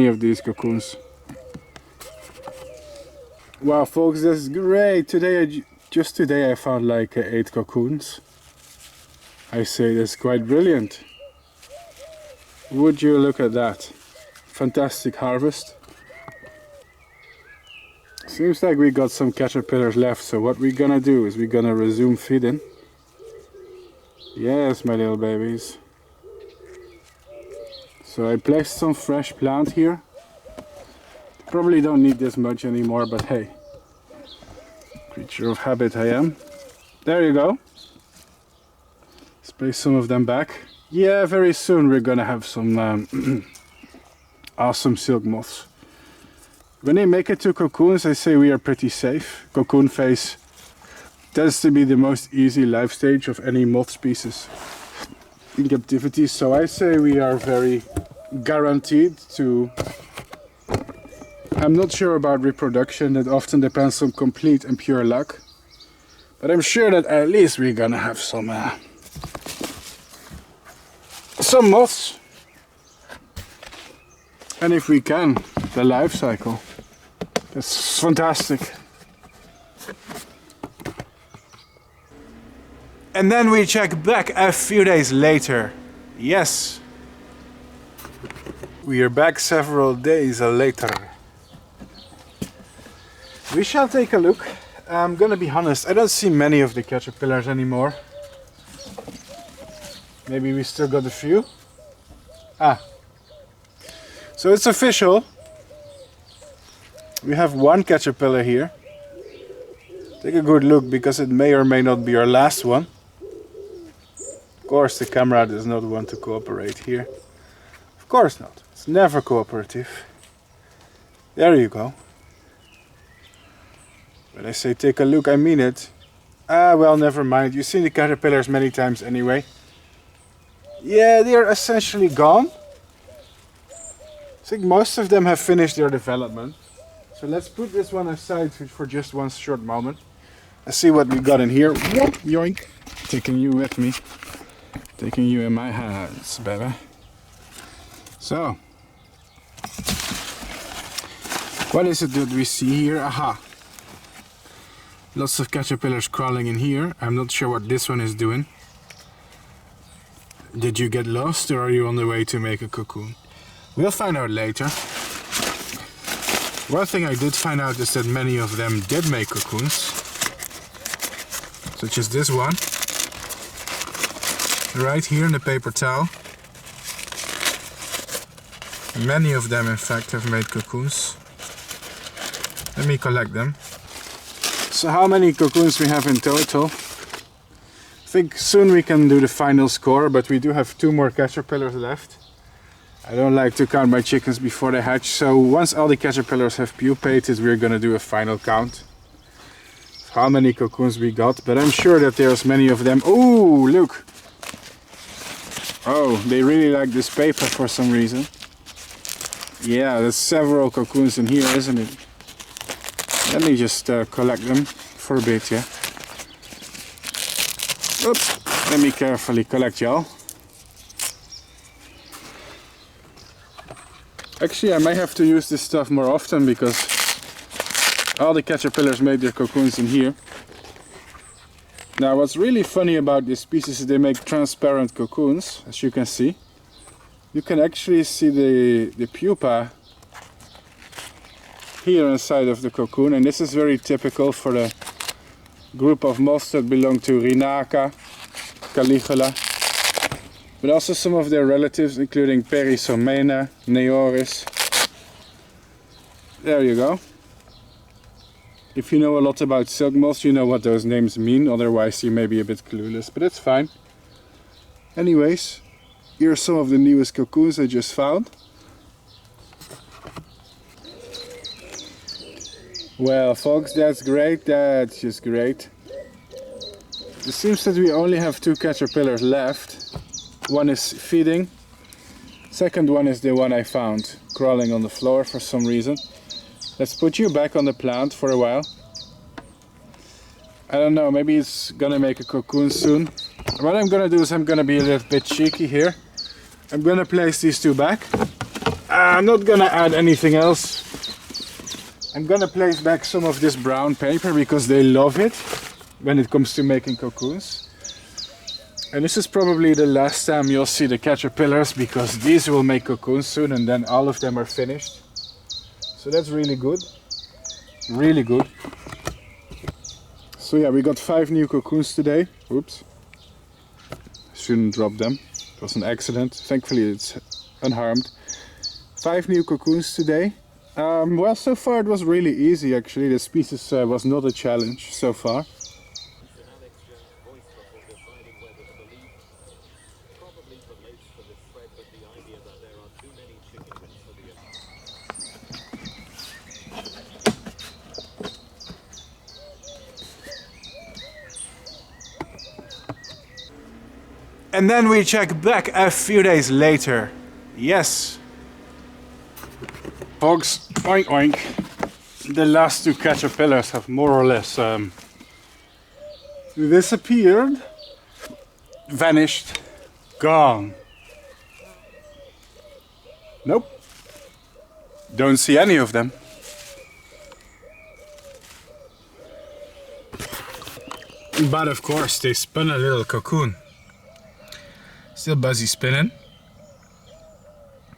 of these cocoons. Wow, folks, this is great. Just today I found like 8 cocoons. I say that's quite brilliant. Would you look at that? Fantastic harvest. Seems like we got some caterpillars left, so what we're gonna do is we're gonna resume feeding. Yes, my little babies. So I placed some fresh plant here. Probably don't need this much anymore, but hey, creature of habit I am. There you go. Let's place some of them back. Yeah, very soon we're gonna have some awesome silk moths. When they make it to cocoons, I say we are pretty safe. Cocoon phase tends to be the most easy life stage of any moth species in captivity, so I say we are very guaranteed to. I'm not sure about reproduction, that often depends on complete and pure luck, but I'm sure that at least we're gonna have some moths, and if we can, the life cycle. That's fantastic. And then we check back a few days later. Yes, we are back several days later. We shall take a look. I'm gonna be honest, I don't see many of the caterpillars anymore. Maybe we still got a few. So it's official. We have one caterpillar here. Take a good look, because it may or may not be our last one. Of course the camera does not want to cooperate here. Of course not. It's never cooperative. There you go. When I say take a look, I mean it. Well, never mind. You've seen the caterpillars many times anyway. Yeah, they are essentially gone. I think most of them have finished their development. So let's put this one aside for just one short moment. Let's see what we got in here. Yoink! Taking you with me. Taking you in my hands, baby. So, what is it that we see here? Aha! Lots of caterpillars crawling in here. I'm not sure what this one is doing. Did you get lost, or are you on the way to make a cocoon? We'll find out later. One thing I did find out is that many of them did make cocoons. Such as this one. Right here in the paper towel. Many of them in fact have made cocoons. Let me collect them. So how many cocoons we have in total? I think soon we can do the final score, but we do have 2 more caterpillars left. I don't like to count my chickens before they hatch, so once all the caterpillars have pupated, we're gonna do a final count of how many cocoons we got, but I'm sure that there's many of them. Oh, look! Oh, they really like this paper for some reason. Yeah, there's several cocoons in here, isn't it? Let me just collect them for a bit, yeah? Oops, let me carefully collect y'all. Actually, I might have to use this stuff more often, because all the caterpillars made their cocoons in here. Now, what's really funny about this species is they make transparent cocoons, as you can see. You can actually see the pupa here inside of the cocoon, and this is very typical for the group of moths that belong to Rinaca, Caligula, but also some of their relatives, including Perisomena, Neoris. There you go. If you know a lot about silk moths, you know what those names mean, otherwise you may be a bit clueless, but it's fine. Anyways, here are some of the newest cocoons I just found. Well, folks, that's great. That's just great. It seems that we only have 2 caterpillars left. One is feeding. Second one is the one I found crawling on the floor for some reason. Let's put you back on the plant for a while. I don't know, maybe it's gonna make a cocoon soon. What I'm gonna do is I'm gonna be a little bit cheeky here. I'm gonna place these 2 back. I'm not gonna add anything else. I'm gonna place back some of this brown paper because they love it when it comes to making cocoons. And this is probably the last time you'll see the caterpillars, because these will make cocoons soon and then all of them are finished. So that's really good. Really good. So yeah, we got 5 new cocoons today. Oops. shouldn't drop them. It was an accident. Thankfully it's unharmed. 5 new cocoons today. Well, so far it was really easy actually. The species was not a challenge so far. And then we check back a few days later. Yes. Folks, oink oink. The last 2 caterpillars have more or less disappeared, vanished, gone. Nope. Don't see any of them. But of course they spun a little cocoon. Still busy spinning.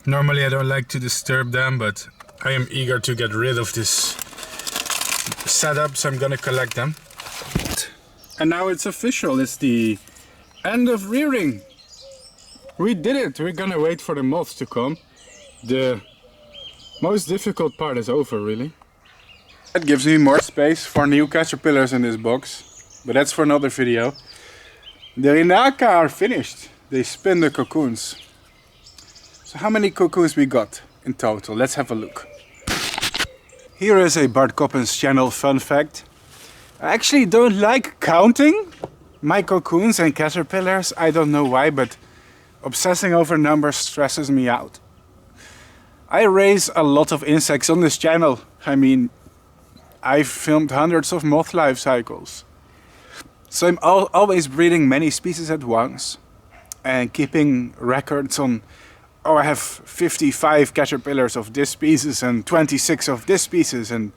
Normally I don't like to disturb them, but I am eager to get rid of this setup, so I'm gonna collect them. And now it's official, it's the end of rearing. We did it, we're gonna wait for the moths to come. The most difficult part is over, really. That gives me more space for new caterpillars in this box, but that's for another video. The Rinaca are finished. They spin the cocoons. So how many cocoons we got in total? Let's have a look. Here is a Bart Coppens channel fun fact. I actually don't like counting my cocoons and caterpillars. I don't know why, but obsessing over numbers stresses me out. I raise a lot of insects on this channel. I mean, I've filmed hundreds of moth life cycles. So I'm always breeding many species at once and keeping records on, oh, I have 55 caterpillars of this species and 26 of this species and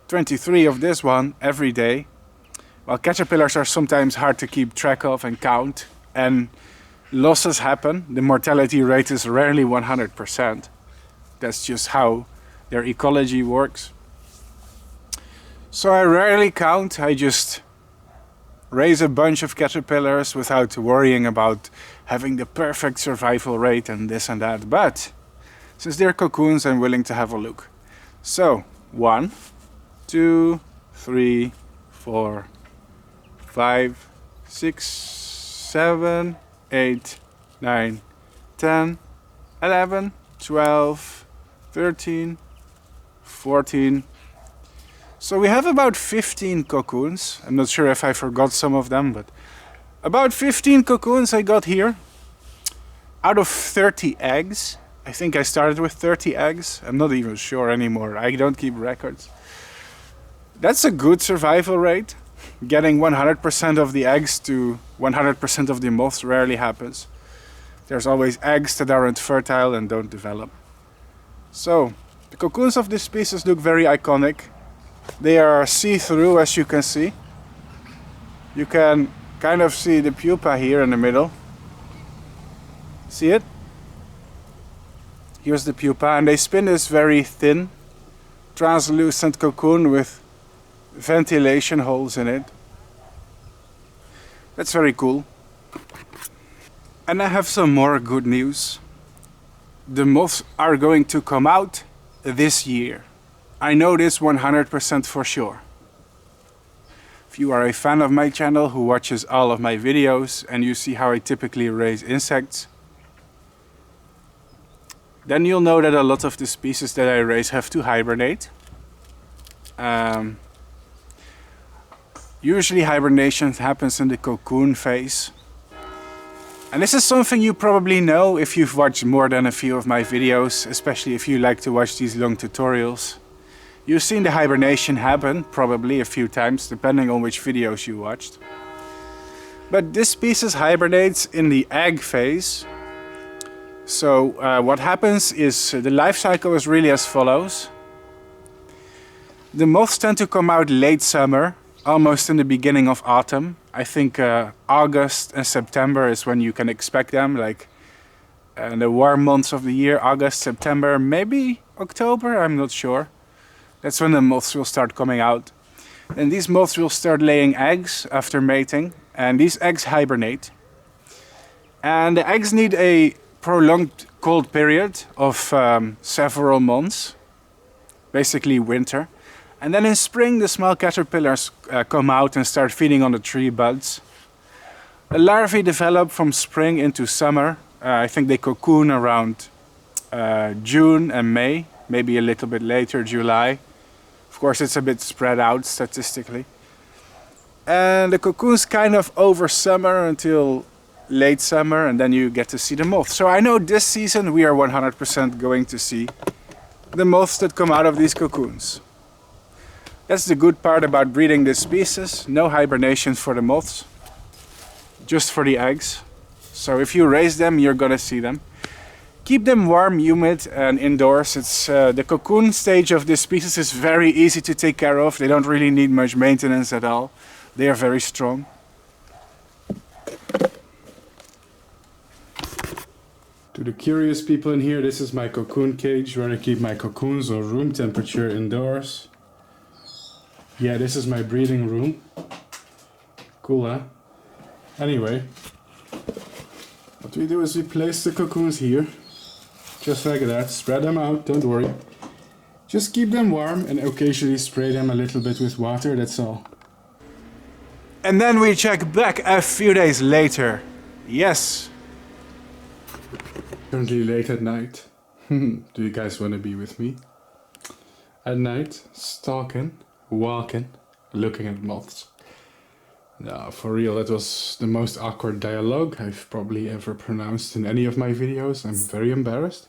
23 of this one every day. Well, caterpillars are sometimes hard to keep track of and count, and losses happen. The mortality rate is rarely 100%. That's just how their ecology works. So I rarely count, I just raise a bunch of caterpillars without worrying about having the perfect survival rate and this and that. But since they're cocoons, I'm willing to have a look. So 1, 2, 3, 4, 5, 6, 7, 8, 9, 10, 11, 12, 13, 14. So we have about 15 cocoons. I'm not sure if I forgot some of them, but about 15 cocoons I got here. Out of 30 eggs. I think I started with 30 eggs. I'm not even sure anymore. I don't keep records. That's a good survival rate. Getting 100% of the eggs to 100% of the moths rarely happens. There's always eggs that aren't fertile and don't develop. So, the cocoons of this species look very iconic. They are see-through, as you can see. You can kind of see the pupa here in the middle. See it? Here's the pupa, and they spin this very thin, translucent cocoon with ventilation holes in it. That's very cool. And I have some more good news. The moths are going to come out this year. I know this 100% for sure. If you are a fan of my channel who watches all of my videos and you see how I typically raise insects, then you'll know that a lot of the species that I raise have to hibernate. Usually hibernation happens in the cocoon phase. And this is something you probably know if you've watched more than a few of my videos, especially if you like to watch these long tutorials. You've seen the hibernation happen, probably a few times, depending on which videos you watched. But this species hibernates in the egg phase. So what happens is the life cycle is really as follows. The moths tend to come out late summer, almost in the beginning of autumn. I think August and September is when you can expect them, like the warm months of the year, August, September, maybe October, I'm not sure. That's when the moths will start coming out. And these moths will start laying eggs after mating, and these eggs hibernate. And the eggs need a prolonged cold period of several months, basically winter. And then in spring the small caterpillars come out and start feeding on the tree buds. The larvae develop from spring into summer. I think they cocoon around June and May, maybe a little bit later, July. Of course it's a bit spread out statistically. And the cocoons kind of over summer until late summer, and then you get to see the moths. So I know this season we are 100% going to see the moths that come out of these cocoons. That's the good part about breeding this species. No hibernation for the moths, just for the eggs. So if you raise them, you're gonna see them. Keep them warm, humid and indoors. It's the cocoon stage of this species is very easy to take care of. They don't really need much maintenance at all. They are very strong. To the curious people in here, this is my cocoon cage where I keep my cocoons on room temperature indoors. Yeah, this is my breeding room. Cool, huh? Anyway, what we do is we place the cocoons here. Just like that. Spread them out, don't worry. Just keep them warm and occasionally spray them a little bit with water, that's all. And then we check back a few days later. Yes. Currently late at night. Do you guys want to be with me? At night, stalking, walking, looking at moths. No, for real, that was the most awkward dialogue I've probably ever pronounced in any of my videos. I'm very embarrassed.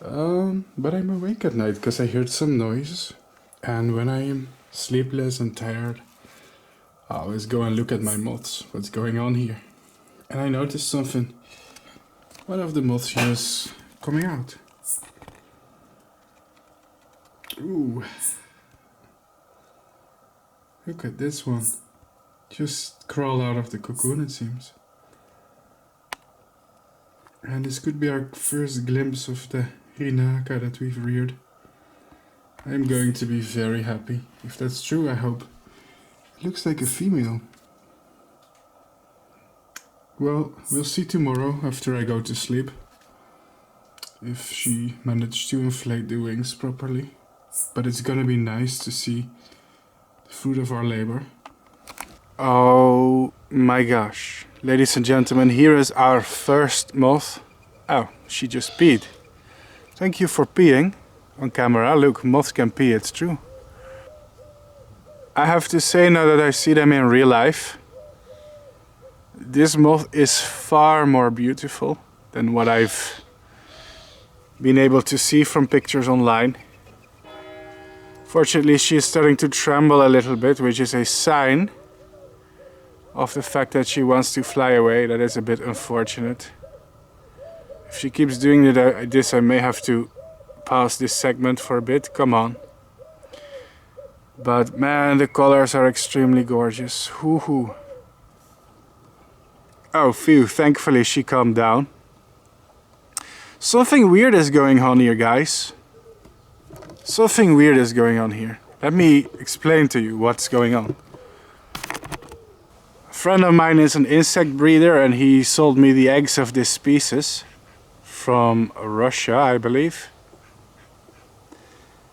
But I'm awake at night because I heard some noise. And when I am sleepless and tired, I always go and look at my moths. What's going on here? And I noticed something. One of the moths is coming out. Ooh. Look at this one. Just crawled out of the cocoon, it seems. And this could be our first glimpse of the Rinaca that we've reared. I'm going to be very happy. If that's true, I hope. It looks like a female. Well, we'll see tomorrow after I go to sleep. If she managed to inflate the wings properly. But it's gonna be nice to see the fruit of our labor. Oh my gosh. Ladies and gentlemen, here is our first moth. Oh, she just peed. Thank you for peeing on camera. Look, moths can pee, it's true. I have to say, now that I see them in real life, this moth is far more beautiful than what I've been able to see from pictures online. Fortunately, she is starting to tremble a little bit, which is a sign of the fact that she wants to fly away. That is a bit unfortunate. If she keeps doing this, I may have to pause this segment for a bit. Come on. But man, the colors are extremely gorgeous. Hoo-hoo. Oh, phew, thankfully she calmed down. Something weird is going on here, guys. Something weird is going on here. Let me explain to you what's going on. A friend of mine is an insect breeder and he sold me the eggs of this species from Russia, I believe.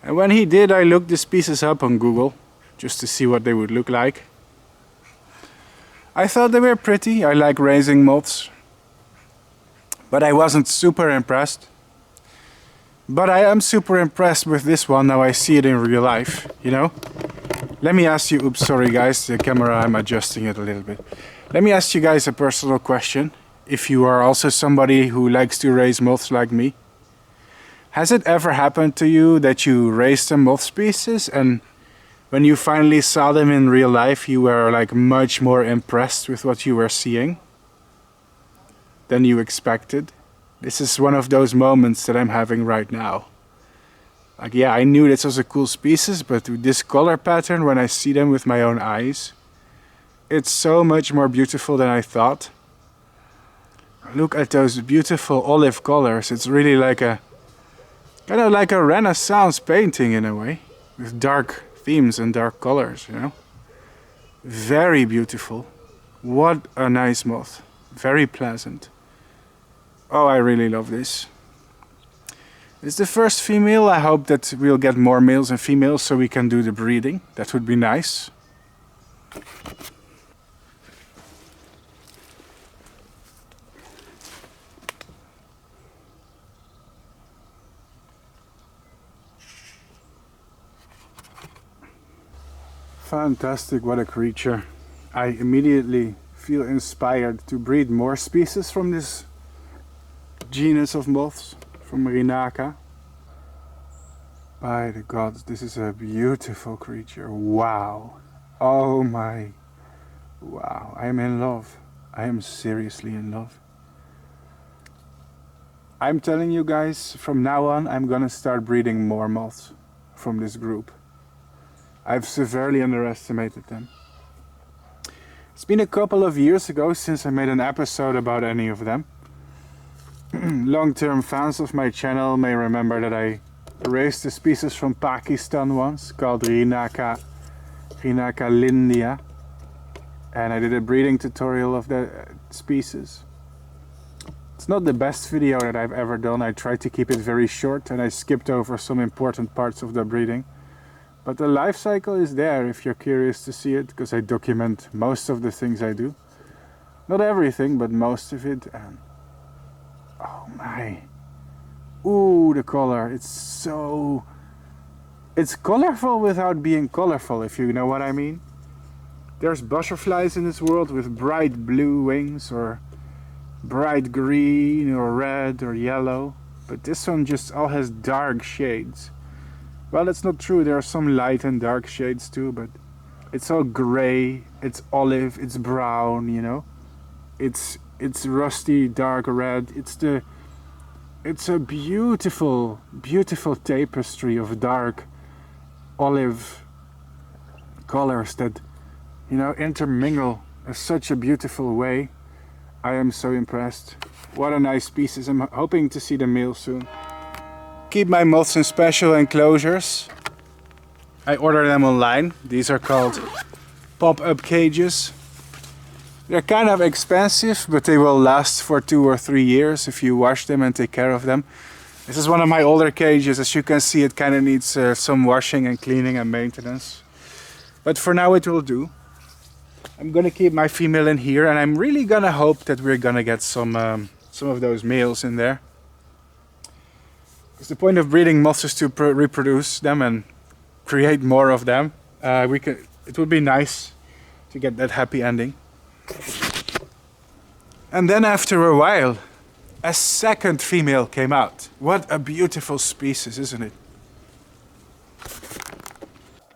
And when he did, I looked the species up on Google just to see what they would look like. I thought they were pretty. I like raising moths. But I wasn't super impressed. But I am super impressed with this one. Now I see it in real life, you know. Let me ask you, oops, sorry guys, the camera, I'm adjusting it a little bit. Let me ask you guys a personal question. If you are also somebody who likes to raise moths like me. Has it ever happened to you that you raised a moth species and when you finally saw them in real life, you were like much more impressed with what you were seeing than you expected? This is one of those moments that I'm having right now. Like, yeah, I knew this was a cool species, but with this color pattern, when I see them with my own eyes, it's so much more beautiful than I thought. Look at those beautiful olive colors. It's really like a kind of like a Renaissance painting in a way, with dark themes and dark colors, you know. Very beautiful. What a nice moth. Very pleasant. Oh, I really love this. It's the first female. I hope that we'll get more males and females so we can do the breeding. That would be nice. Fantastic, what a creature. I immediately feel inspired to breed more species from this genus of moths, from Rinaca. By the gods, this is a beautiful creature. Wow. Oh my. Wow, I am in love. I am seriously in love. I'm telling you guys, from now on I'm gonna start breeding more moths from this group. I've severely underestimated them. It's been a couple of years ago since I made an episode about any of them. Long-term fans of my channel may remember that I raised a species from Pakistan once called Rinaca lindia, and I did a breeding tutorial of the species. It's not the best video that I've ever done. I tried to keep it very short and I skipped over some important parts of the breeding. But the life cycle is there if you're curious to see it, because I document most of the things I do. Not everything, but most of it. And oh my. Ooh, the color. It's colorful without being colorful, if you know what I mean. There's butterflies in this world with bright blue wings, or bright green, or red, or yellow. But this one just all has dark shades. Well, that's not true. There are some light and dark shades too, but it's all gray, it's olive, it's brown, you know. It's rusty, dark red. It's a beautiful, beautiful tapestry of dark olive colors that, you know, intermingle in such a beautiful way. I am so impressed. What a nice species. I'm hoping to see the male soon. Keep my moths in special enclosures. I order them online. These are called pop-up cages. They're kind of expensive, but they will last for 2 or 3 years if you wash them and take care of them. This is one of my older cages. As you can see, it kind of needs some washing and cleaning and maintenance. But for now it will do. I'm gonna keep my female in here, and I'm really gonna hope that we're gonna get some of those males in there. Because the point of breeding moths is to reproduce them and create more of them. It would be nice to get that happy ending. And then after a while, a second female came out. What a beautiful species, isn't it?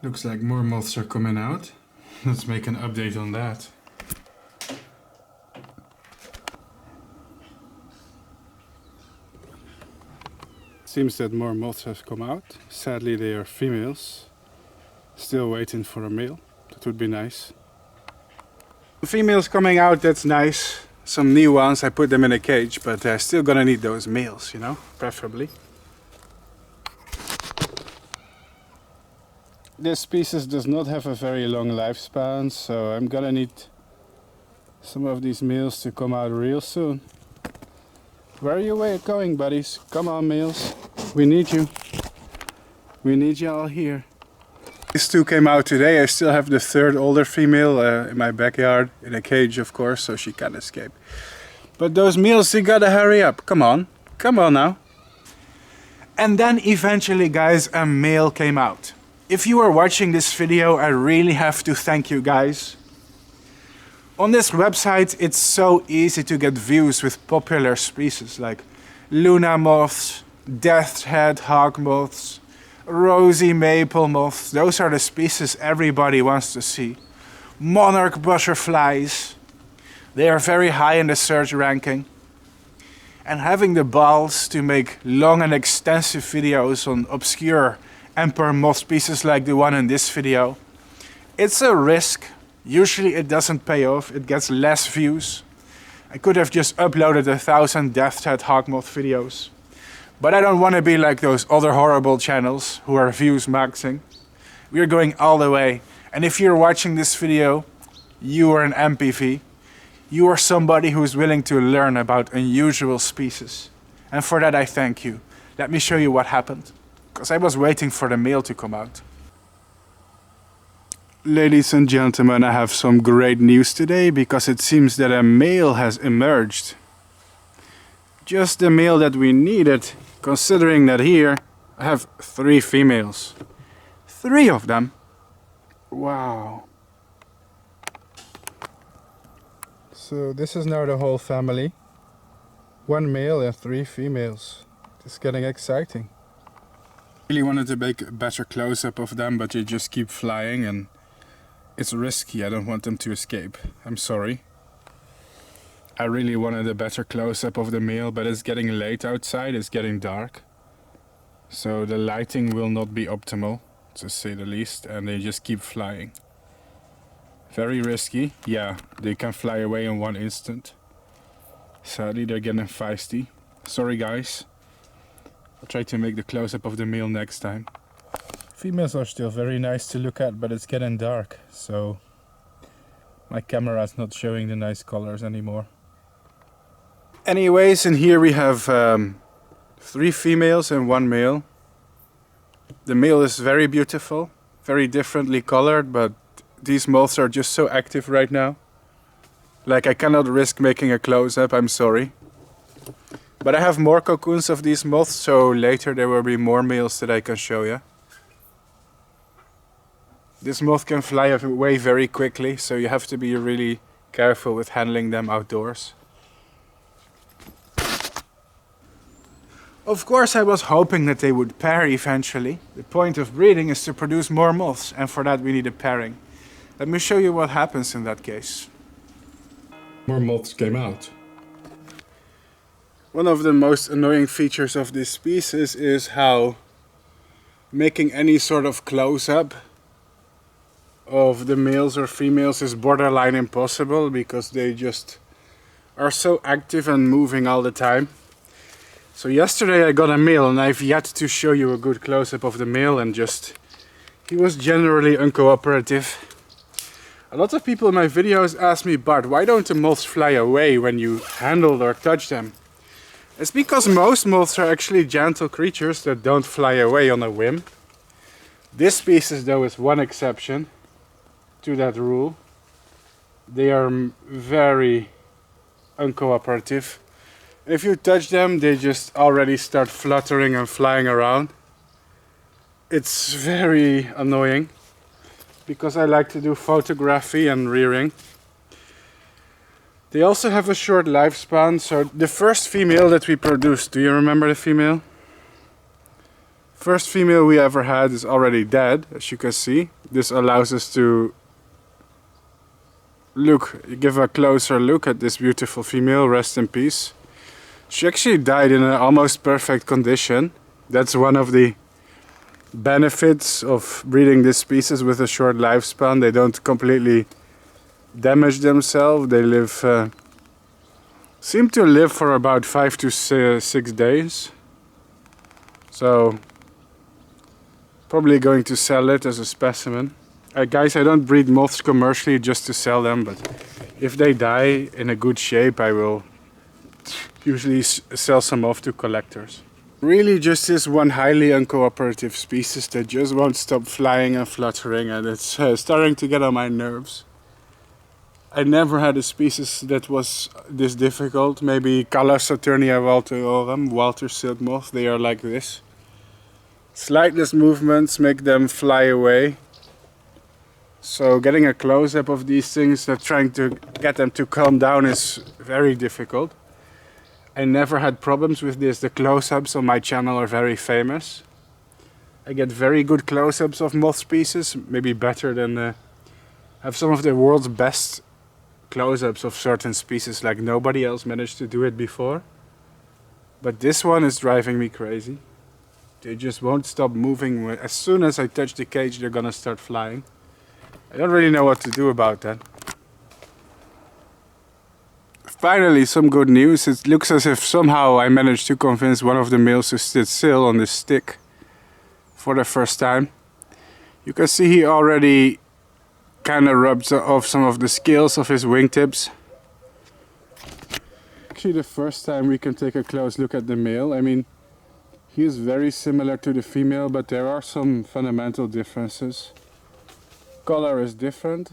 Looks like more moths are coming out. Let's make an update on that. Seems that more moths have come out. Sadly, they are females. Still waiting for a male. That would be nice. Females coming out, that's nice. Some new ones, I put them in a cage, but they're still gonna need those males, you know, preferably. This species does not have a very long lifespan, so I'm gonna need some of these males to come out real soon. Where are you going, buddies? Come on, males. We need you. We need you all here. These two came out today. I still have the third older female in my backyard, in a cage of course, so she can't escape. But those males, you gotta hurry up. Come on. Come on now. And then eventually, guys, a male came out. If you are watching this video, I really have to thank you guys. On this website, it's so easy to get views with popular species like Luna moths, death's head hawk moths, rosy maple moths. Those are the species everybody wants to see. Monarch butterflies. They are very high in the search ranking. And having the balls to make long and extensive videos on obscure Emperor Moth species like the one in this video, it's a risk. Usually it doesn't pay off, it gets less views. I could have just uploaded 1,000 death's head hawk moth videos. But I don't want to be like those other horrible channels who are views maxing. We are going all the way. And if you're watching this video, you are an MPV. You are somebody who is willing to learn about unusual species. And for that I thank you. Let me show you what happened. Because I was waiting for the male to come out. Ladies and gentlemen, I have some great news today because it seems that a male has emerged. Just the male that we needed, considering that here I have 3 females. 3 of them. Wow. So this is now the whole family. 1 male and 3 females. It's getting exciting. I really wanted to make a better close-up of them, but they just keep flying and it's risky. I don't want them to escape. I'm sorry. I really wanted a better close-up of the male, but it's getting late outside, it's getting dark. So the lighting will not be optimal, to say the least, and they just keep flying. Very risky. Yeah, they can fly away in 1 instant. Sadly, they're getting feisty. Sorry guys. I'll try to make the close-up of the male next time. Females are still very nice to look at, but it's getting dark, so my camera's not showing the nice colors anymore. Anyways, in here we have 3 females and 1 male. The male is very beautiful, very differently colored, but these moths are just so active right now. Like, I cannot risk making a close-up, I'm sorry. But I have more cocoons of these moths, so later there will be more males that I can show you. This moth can fly away very quickly, so you have to be really careful with handling them outdoors. Of course, I was hoping that they would pair eventually. The point of breeding is to produce more moths, and for that we need a pairing. Let me show you what happens in that case. More moths came out. One of the most annoying features of this species is how making any sort of close-up of the males or females is borderline impossible because they just are so active and moving all the time. So yesterday I got a male and I've yet to show you a good close-up of the male, and he was generally uncooperative. A lot of people in my videos ask me, Bart, why don't the moths fly away when you handle or touch them? It's because most moths are actually gentle creatures that don't fly away on a whim. This species though is one exception to that rule. They are very uncooperative. If you touch them, they just already start fluttering and flying around. It's very annoying because I like to do photography and rearing. They also have a short lifespan, so the first female that we produced, do you remember the female? First female we ever had is already dead, as you can see. This allows us to give a closer look at this beautiful female, rest in peace. She actually died in an almost perfect condition. That's one of the benefits of breeding this species with a short lifespan. They don't completely damage themselves. They seem to live for about 5 to 6 days. So probably going to sell it as a specimen. Guys, I don't breed moths commercially just to sell them, but if they die in a good shape, I will usually sell some off to collectors. Really just this one highly uncooperative species that just won't stop flying and fluttering, and it's starting to get on my nerves. I never had a species that was this difficult. Maybe Saturnia walterorum, Walter silk moth, they are like this. Slightest movements make them fly away. So getting a close-up of these things, trying to get them to calm down is very difficult. I never had problems with this. The close-ups on my channel are very famous. I get very good close-ups of moth species, maybe better than have some of the world's best close-ups of certain species, like nobody else managed to do it before. But this one is driving me crazy. They just won't stop moving. As soon as I touch the cage, they're gonna start flying. I don't really know what to do about that. Finally, some good news. It looks as if somehow I managed to convince one of the males to sit still on this stick for the first time. You can see he already kind of rubbed off some of the scales of his wingtips. actually the first time we can take a close look at the male. I mean, he is very similar to the female, but there are some fundamental differences. Color is different.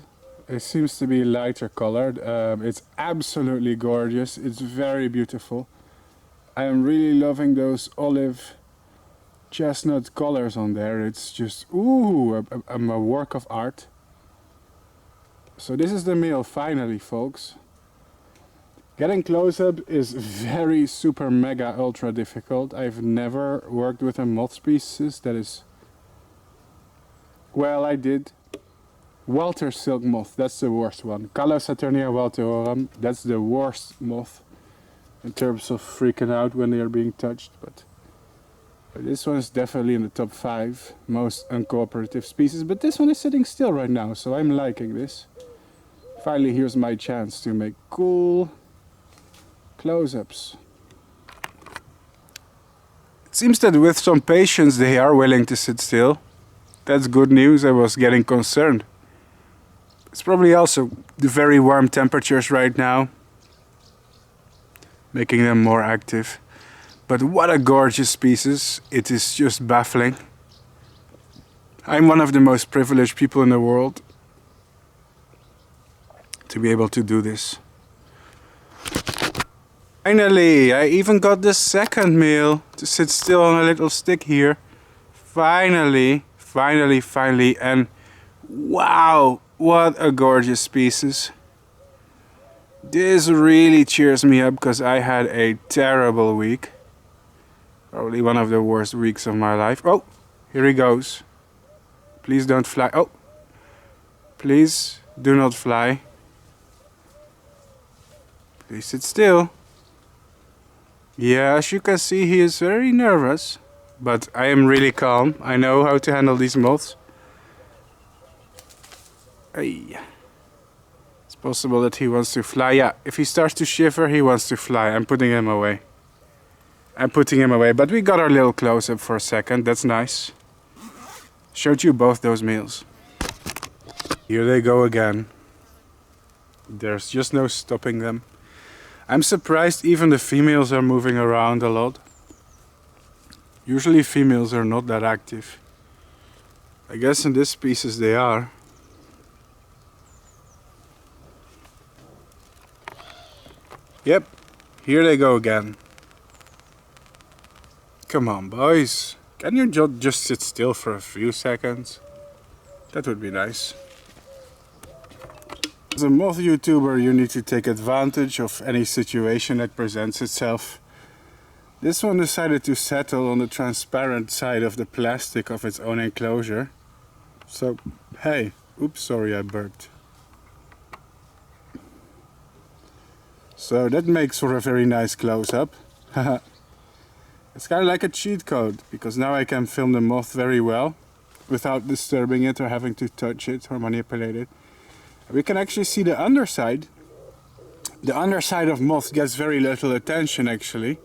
It seems to be lighter colored. It's absolutely gorgeous. It's very beautiful. I am really loving those olive chestnut colors on there. It's just, ooh, a work of art. So this is the male finally, folks. Getting close up is very super mega ultra difficult. I've never worked with a moth species that is... Well, I did. Walter silk moth, that's the worst one. Calosaturnia walteorum, that's the worst moth in terms of freaking out when they are being touched. But this one is definitely in the top 5 most uncooperative species. But this one is sitting still right now, so I'm liking this. Finally, here's my chance to make cool close-ups. It seems that with some patience they are willing to sit still. That's good news. I was getting concerned. It's probably also the very warm temperatures right now, making them more active. But what a gorgeous species. It is just baffling. I'm one of the most privileged people in the world to be able to do this. Finally, I even got the second male to sit still on a little stick here. Finally, and wow, what a gorgeous species. This really cheers me up because I had a terrible week. Probably one of the worst weeks of my life. Oh, here he goes. Please don't fly. Oh, please do not fly. Please sit still. Yeah, as you can see, he is very nervous. But I am really calm. I know how to handle these moths. Hey. It's possible that he wants to fly. Yeah, if he starts to shiver, he wants to fly. I'm putting him away. But we got our little close-up for a second. That's nice. Showed you both those males. Here they go again. There's just no stopping them. I'm surprised even the females are moving around a lot. Usually females are not that active. I guess in this species they are. Yep, here they go again. Come on, boys. Can you just sit still for a few seconds? That would be nice. As a moth YouTuber, you need to take advantage of any situation that presents itself. This one decided to settle on the transparent side of the plastic of its own enclosure. So, hey, oops, sorry I burped. So that makes for a very nice close-up. It's kind of like a cheat code, because now I can film the moth very well without disturbing it or having to touch it or manipulate it. We can actually see the underside. The underside of moths gets very little attention actually.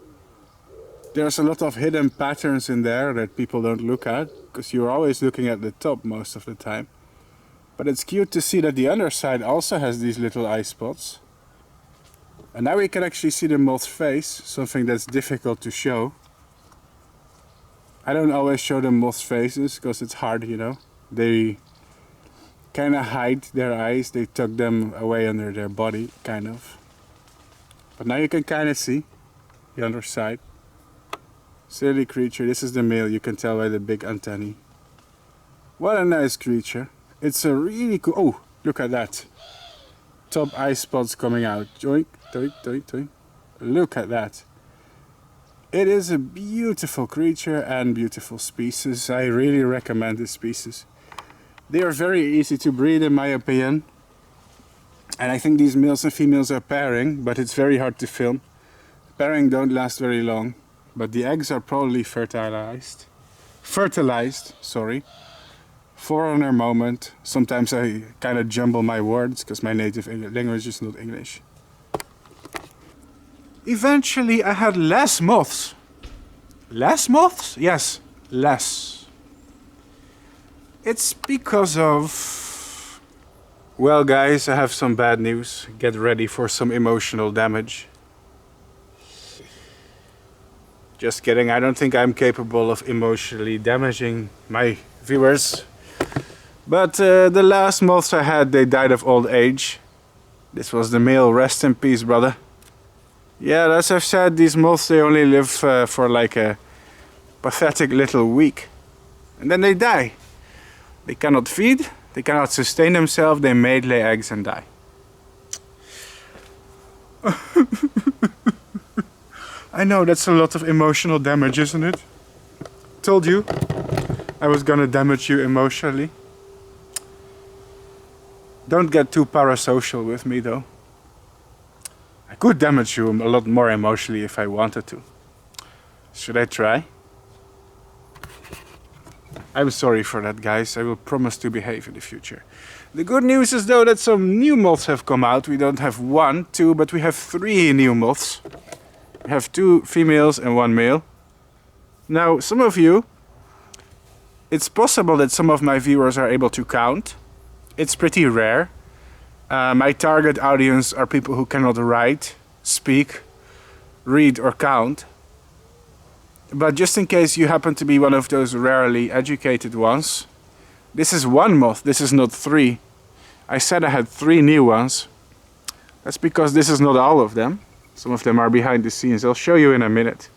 There's a lot of hidden patterns in there that people don't look at, because you're always looking at the top most of the time. But it's cute to see that the underside also has these little eye spots. And now we can actually see the moth's face, something that's difficult to show. I don't always show the moth's faces, because it's hard, you know. They kind of hide their eyes, they tuck them away under their body, kind of. But now you can kind of see the underside. Silly creature, this is the male, you can tell by the big antennae. What a nice creature. It's a really cool... Oh, look at that. Top eye spots coming out. Joink, doink, doink, doink. Look at that. It is a beautiful creature and beautiful species. I really recommend this species. They are very easy to breed in my opinion. And I think these males and females are pairing, but it's very hard to film. Pairing don't last very long, but the eggs are probably fertilized, sorry. Foreigner moment. Sometimes I kind of jumble my words because my native language is not English. Eventually I had less moths. Less moths? Yes, less. It's because of... Well guys, I have some bad news. Get ready for some emotional damage. Just kidding, I don't think I'm capable of emotionally damaging my viewers. But the last moths I had, they died of old age. This was the male, rest in peace, brother. Yeah, as I've said, these moths, they only live for like a pathetic little week. And then they die. They cannot feed, they cannot sustain themselves, they mate, lay eggs and die. I know, that's a lot of emotional damage, isn't it? Told you I was gonna damage you emotionally. Don't get too parasocial with me though. I could damage you a lot more emotionally if I wanted to. Should I try? I'm sorry for that, guys. I will promise to behave in the future. The good news is though that some new moths have come out. We don't have 1, 2, but we have 3 new moths. We have 2 females and 1 male. Now, some of you, it's possible that some of my viewers are able to count. It's pretty rare. My target audience are people who cannot write, speak, read or count. But just in case you happen to be one of those rarely educated ones, this is 1 moth, this is not 3. I said I had 3 new ones. That's because this is not all of them. Some of them are behind the scenes. I'll show you in a minute.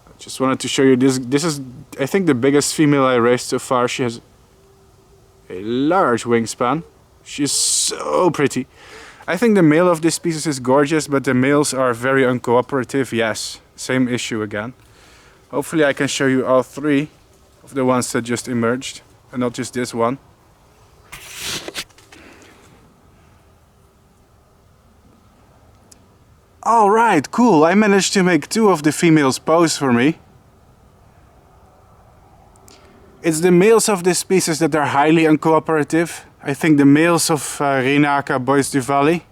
I just wanted to show you this. This is, I think, the biggest female I raised so far. She has a large wingspan. She's so pretty. I think the male of this species is gorgeous, but the males are very uncooperative. Yes, same issue again. Hopefully I can show you all 3 of the ones that just emerged, and not just this one. Alright, cool. I managed to make 2 of the females pose for me. It's the males of this species that are highly uncooperative. I think the males of Rinaca boisduvalii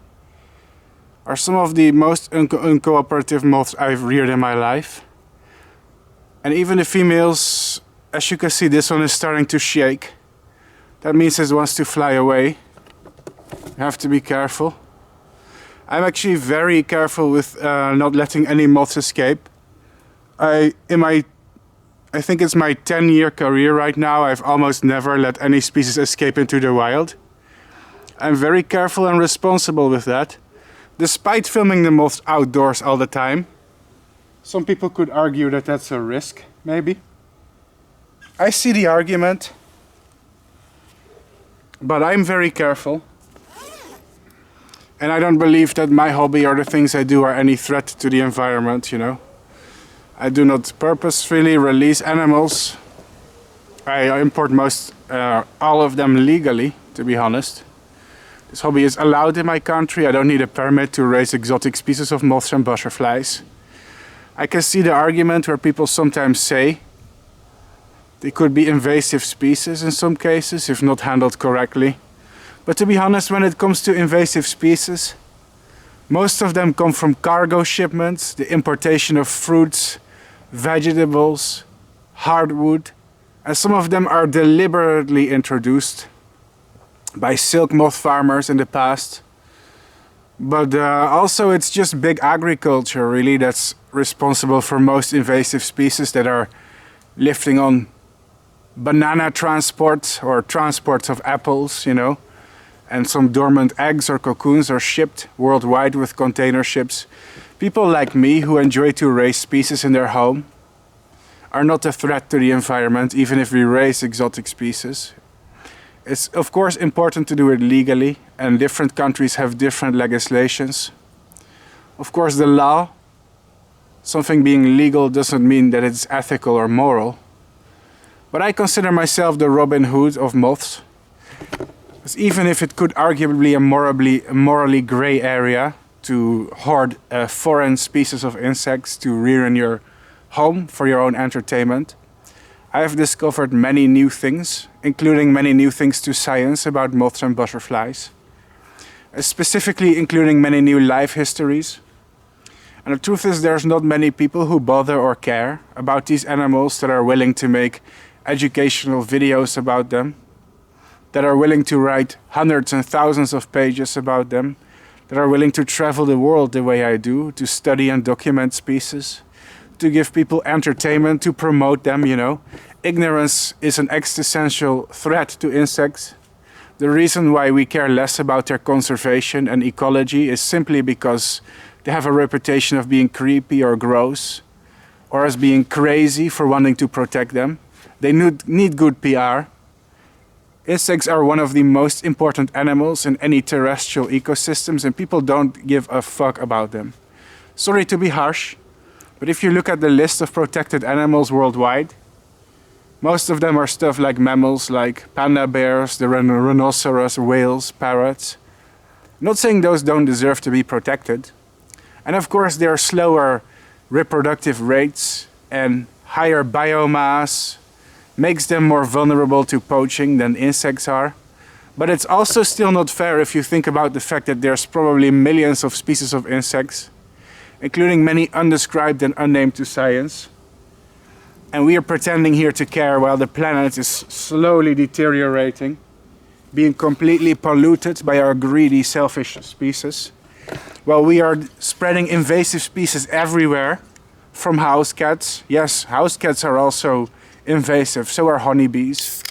are some of the most uncooperative moths I've reared in my life. And even the females, as you can see, this one is starting to shake. That means it wants to fly away. You have to be careful. I'm actually very careful with not letting any moths escape. I think it's my 10-year career right now. I've almost never let any species escape into the wild. I'm very careful and responsible with that, despite filming the moths outdoors all the time. Some people could argue that that's a risk, maybe. I see the argument, but I'm very careful. And I don't believe that my hobby or the things I do are any threat to the environment, you know. I do not purposefully release animals. I import all of them legally, to be honest. This hobby is allowed in my country. I don't need a permit to raise exotic species of moths and butterflies. I can see the argument where people sometimes say they could be invasive species in some cases if not handled correctly. But to be honest, when it comes to invasive species, most of them come from cargo shipments, the importation of fruits, vegetables, hardwood, and some of them are deliberately introduced by silk moth farmers in the past. But also it's just big agriculture really that's responsible for most invasive species that are lifting on banana transports or transports of apples, you know. And some dormant eggs or cocoons are shipped worldwide with container ships. People like me who enjoy to raise species in their home are not a threat to the environment, even if we raise exotic species. It's of course important to do it legally, and different countries have different legislations. Of course, the law, something being legal doesn't mean that it's ethical or moral. But I consider myself the Robin Hood of moths. Because even if it could arguably be a morally grey area to hoard foreign species of insects to rear in your home for your own entertainment, I have discovered many new things, including many new things to science about moths and butterflies. Specifically including many new life histories. And the truth is there's not many people who bother or care about these animals that are willing to make educational videos about them, that are willing to write hundreds and thousands of pages about them, that are willing to travel the world the way I do, to study and document species, to give people entertainment, to promote them, you know. Ignorance is an existential threat to insects. The reason why we care less about their conservation and ecology is simply because they have a reputation of being creepy or gross, or as being crazy for wanting to protect them. They need good PR. Insects are one of the most important animals in any terrestrial ecosystems, and people don't give a fuck about them. Sorry to be harsh, but if you look at the list of protected animals worldwide, most of them are stuff like mammals, like panda bears, the rhinoceros, whales, parrots. Not saying those don't deserve to be protected. And of course, their slower reproductive rates and higher biomass makes them more vulnerable to poaching than insects are. But it's also still not fair if you think about the fact that there's probably millions of species of insects, including many undescribed and unnamed to science. And we are pretending here to care while the planet is slowly deteriorating, being completely polluted by our greedy, selfish species. While we are spreading invasive species everywhere, from house cats. Yes, house cats are also invasive, so are honeybees.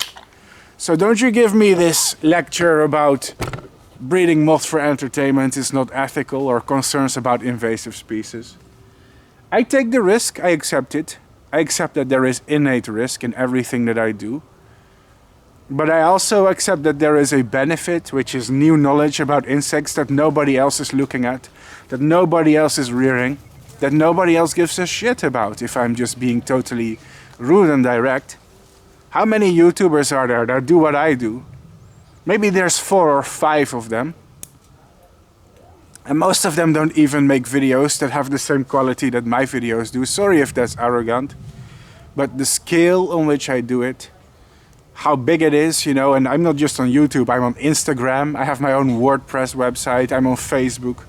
So don't you give me this lecture about breeding moths for entertainment is not ethical or concerns about invasive species. I take the risk, I accept it. I accept that there is innate risk in everything that I do. But I also accept that there is a benefit, which is new knowledge about insects that nobody else is looking at, that nobody else is rearing, that nobody else gives a shit about, if I'm just being totally rude and direct. How many YouTubers are there that do what I do? Maybe there's 4 or 5 of them. And most of them don't even make videos that have the same quality that my videos do. Sorry if that's arrogant. But the scale on which I do it, how big it is, you know, and I'm not just on YouTube, I'm on Instagram, I have my own WordPress website, I'm on Facebook.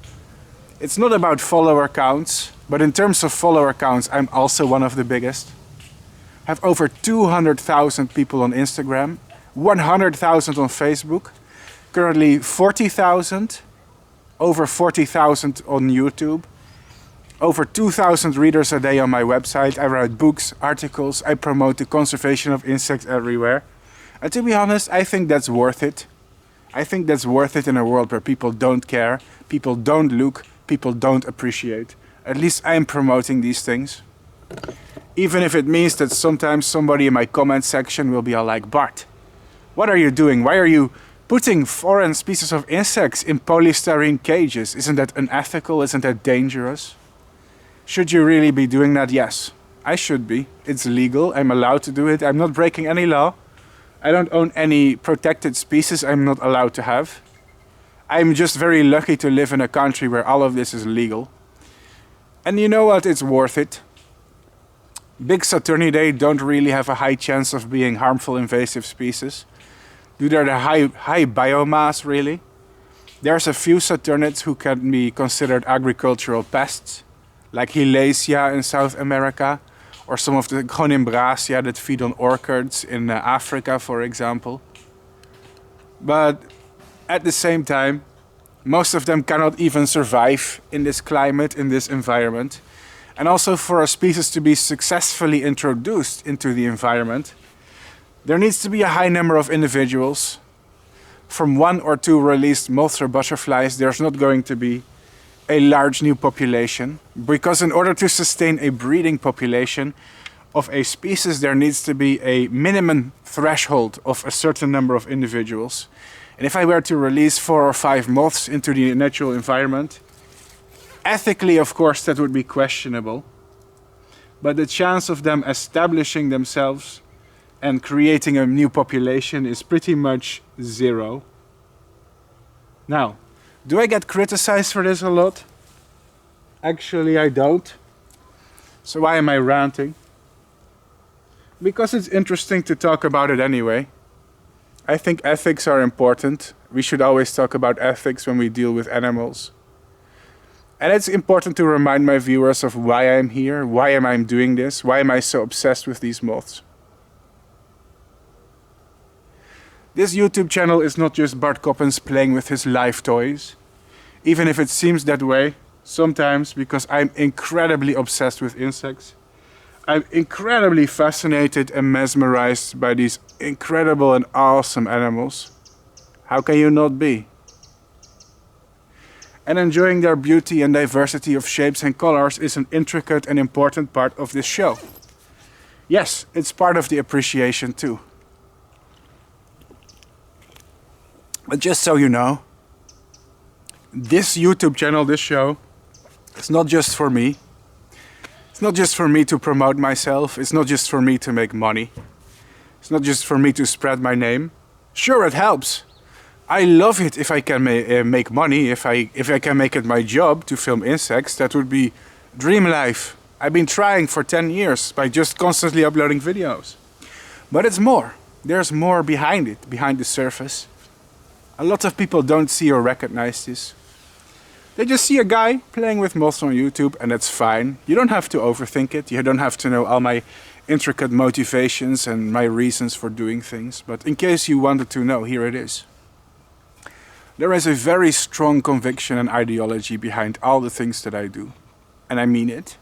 It's not about follower counts, but in terms of follower counts, I'm also one of the biggest. I have over 200,000 people on Instagram, 100,000 on Facebook, currently 40,000, over 40,000 on YouTube, over 2,000 readers a day on my website. I write books, articles, I promote the conservation of insects everywhere. And to be honest, I think that's worth it. I think that's worth it in a world where people don't care, people don't look, people don't appreciate. At least I'm promoting these things. Even if it means that sometimes somebody in my comment section will be all like, Bart, what are you doing? Why are you putting foreign species of insects in polystyrene cages? Isn't that unethical? Isn't that dangerous? Should you really be doing that? Yes, I should be. It's legal. I'm allowed to do it. I'm not breaking any law. I don't own any protected species I'm not allowed to have. I'm just very lucky to live in a country where all of this is legal. And you know what? It's worth it. Big Saturniidae don't really have a high chance of being harmful invasive species. Due to their high biomass, really. There's a few Saturniids who can be considered agricultural pests, like Hilacia in South America, or some of the Conimbracia that feed on orchids in Africa, for example. But at the same time, most of them cannot even survive in this climate, in this environment. And also for a species to be successfully introduced into the environment, there needs to be a high number of individuals. From 1 or 2 released moths or butterflies, there's not going to be a large new population. Because in order to sustain a breeding population of a species, there needs to be a minimum threshold of a certain number of individuals. And if I were to release 4 or 5 moths into the natural environment, ethically, of course, that would be questionable. But the chance of them establishing themselves and creating a new population is pretty much 0. Now, do I get criticized for this a lot? Actually, I don't. So why am I ranting? Because it's interesting to talk about it anyway. I think ethics are important. We should always talk about ethics when we deal with animals. And it's important to remind my viewers of why I'm here, why am I doing this, why am I so obsessed with these moths. This YouTube channel is not just Bart Coppens playing with his live toys, even if it seems that way sometimes because I'm incredibly obsessed with insects. I'm incredibly fascinated and mesmerized by these incredible and awesome animals. How can you not be? And enjoying their beauty and diversity of shapes and colors is an intricate and important part of this show. Yes, it's part of the appreciation too. But just so you know, this YouTube channel, this show, it's not just for me. It's not just for me to promote myself. It's not just for me to make money. It's not just for me to spread my name. Sure, it helps. I love it if I can make money, if I can make it my job to film insects. That would be dream life. I've been trying for 10 years by just constantly uploading videos. But it's more. There's more behind it, behind the surface. A lot of people don't see or recognize this. They just see a guy playing with moths on YouTube and that's fine. You don't have to overthink it. You don't have to know all my intricate motivations and my reasons for doing things. But in case you wanted to know, here it is. There is a very strong conviction and ideology behind all the things that I do. And I mean it.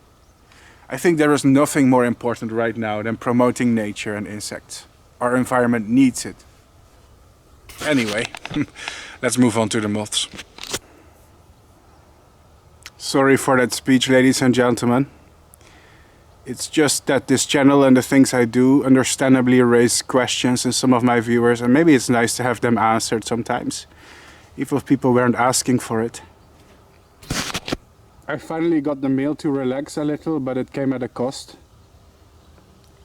I think there is nothing more important right now than promoting nature and insects. Our environment needs it. Anyway, let's move on to the moths. Sorry for that speech, ladies and gentlemen. It's just that this channel and the things I do understandably raise questions in some of my viewers, and maybe it's nice to have them answered sometimes, even if people weren't asking for it. I finally got the mail to relax a little, but it came at a cost.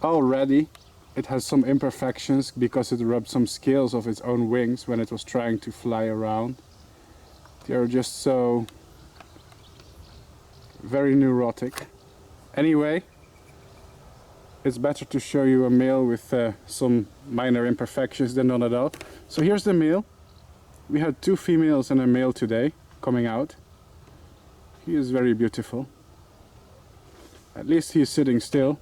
Already, it has some imperfections because it rubbed some scales of its own wings when it was trying to fly around. They're just so very neurotic. Anyway, it's better to show you a male with some minor imperfections than none at all. So here's the male. We had 2 females and a male today coming out. He is very beautiful. At least he's sitting still.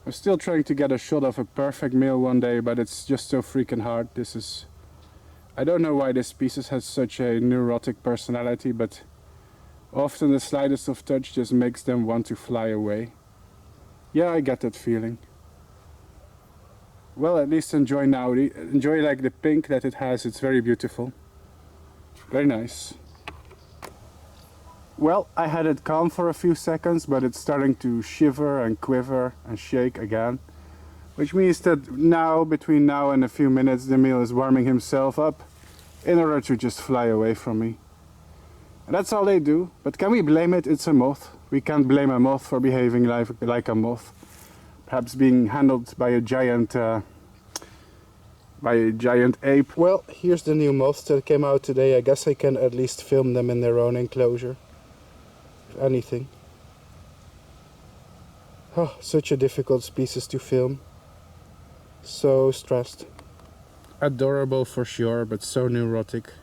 I'm still trying to get a shot of a perfect male one day, but it's just so freaking hard. I don't know why this species has such a neurotic personality, but often the slightest of touch just makes them want to fly away. Yeah, I get that feeling. Well, at least enjoy now. Enjoy like the pink that it has. It's very beautiful. Very nice. Well, I had it calm for a few seconds, but it's starting to shiver and quiver and shake again. Which means that now, between now and a few minutes, the male is warming himself up in order to just fly away from me. And that's all they do. But can we blame it? It's a moth. We can't blame a moth for behaving like a moth. Perhaps being handled by a giant ape. Well, here's the new moths that came out today. I guess I can at least film them in their own enclosure. If anything. Oh, such a difficult species to film. So stressed. Adorable for sure, but so neurotic.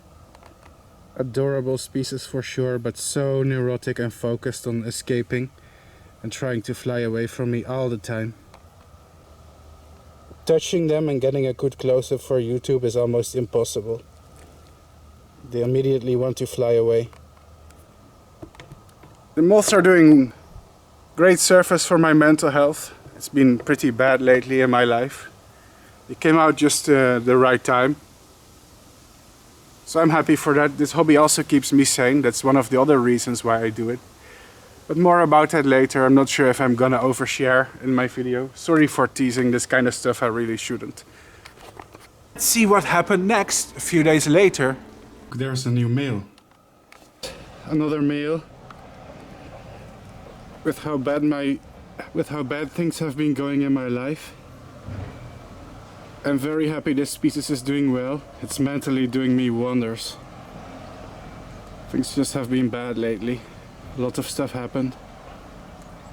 Adorable species for sure, but so neurotic and focused on escaping and trying to fly away from me all the time. Touching them and getting a good close-up for YouTube is almost impossible. They immediately want to fly away. The moths are doing great service for my mental health. It's been pretty bad lately in my life. They came out just the right time. So I'm happy for that. This hobby also keeps me sane. That's one of the other reasons why I do it. But more about that later. I'm not sure if I'm gonna overshare in my video. Sorry for teasing this kind of stuff, I really shouldn't. Let's see what happened next, a few days later. There's a new male. Another male. With how bad things have been going in my life. I'm very happy this species is doing well. It's mentally doing me wonders. Things just have been bad lately. A lot of stuff happened.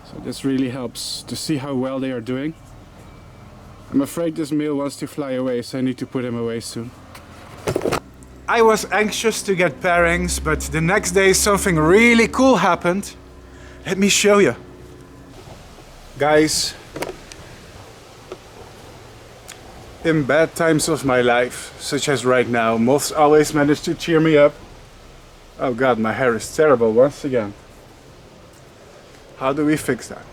So this really helps to see how well they are doing. I'm afraid this male wants to fly away, so I need to put him away soon. I was anxious to get pairings, but the next day something really cool happened. Let me show you. Guys, in bad times of my life, such as right now, moths always manage to cheer me up. Oh god, my hair is terrible once again. How do we fix that?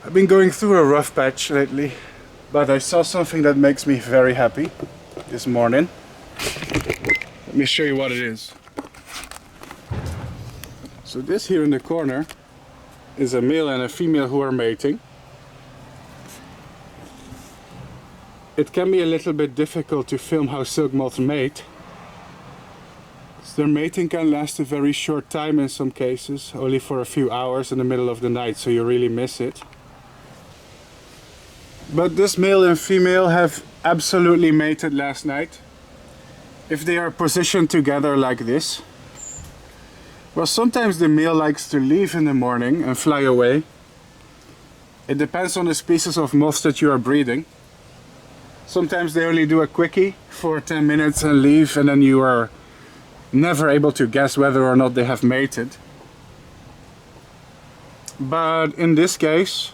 I've been going through a rough patch lately, but I saw something that makes me very happy this morning. Let me show you what it is. So this here in the corner is a male and a female who are mating. It can be a little bit difficult to film how silk moths mate. Their mating can last a very short time in some cases, only for a few hours in the middle of the night, so you really miss it. But this male and female have absolutely mated last night. If they are positioned together like this. Well, sometimes the male likes to leave in the morning and fly away. It depends on the species of moths that you are breeding. Sometimes they only do a quickie for 10 minutes and leave, and then you are never able to guess whether or not they have mated. But in this case,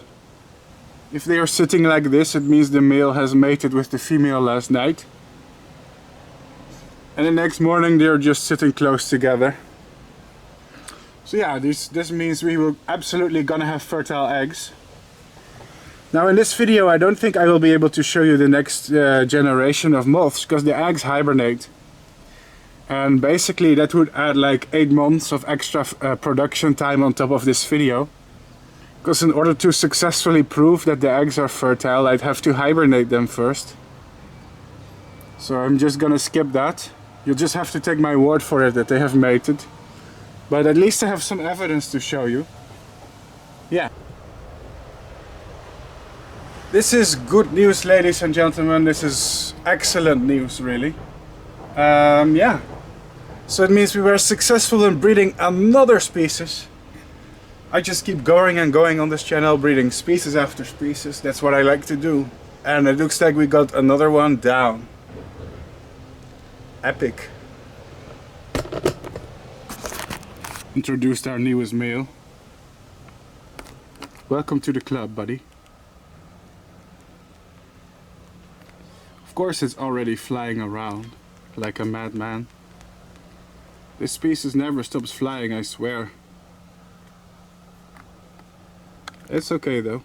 if they are sitting like this, it means the male has mated with the female last night. And the next morning they are just sitting close together. So yeah, this means we will absolutely gonna have fertile eggs. Now in this video I don't think I will be able to show you the next generation of moths, because the eggs hibernate. And basically that would add like 8 months of extra production time on top of this video. Because in order to successfully prove that the eggs are fertile, I'd have to hibernate them first. So I'm just gonna skip that. You'll just have to take my word for it that they have mated. But at least I have some evidence to show you. Yeah. This is good news, ladies and gentlemen. This is excellent news, really. Yeah. So it means we were successful in breeding another species. I just keep going and going on this channel, breeding species after species. That's what I like to do. And it looks like we got another one down. Epic. Introduced our newest male. Welcome to the club, buddy. Of course it's already flying around like a madman. This species never stops flying, I swear. It's okay though.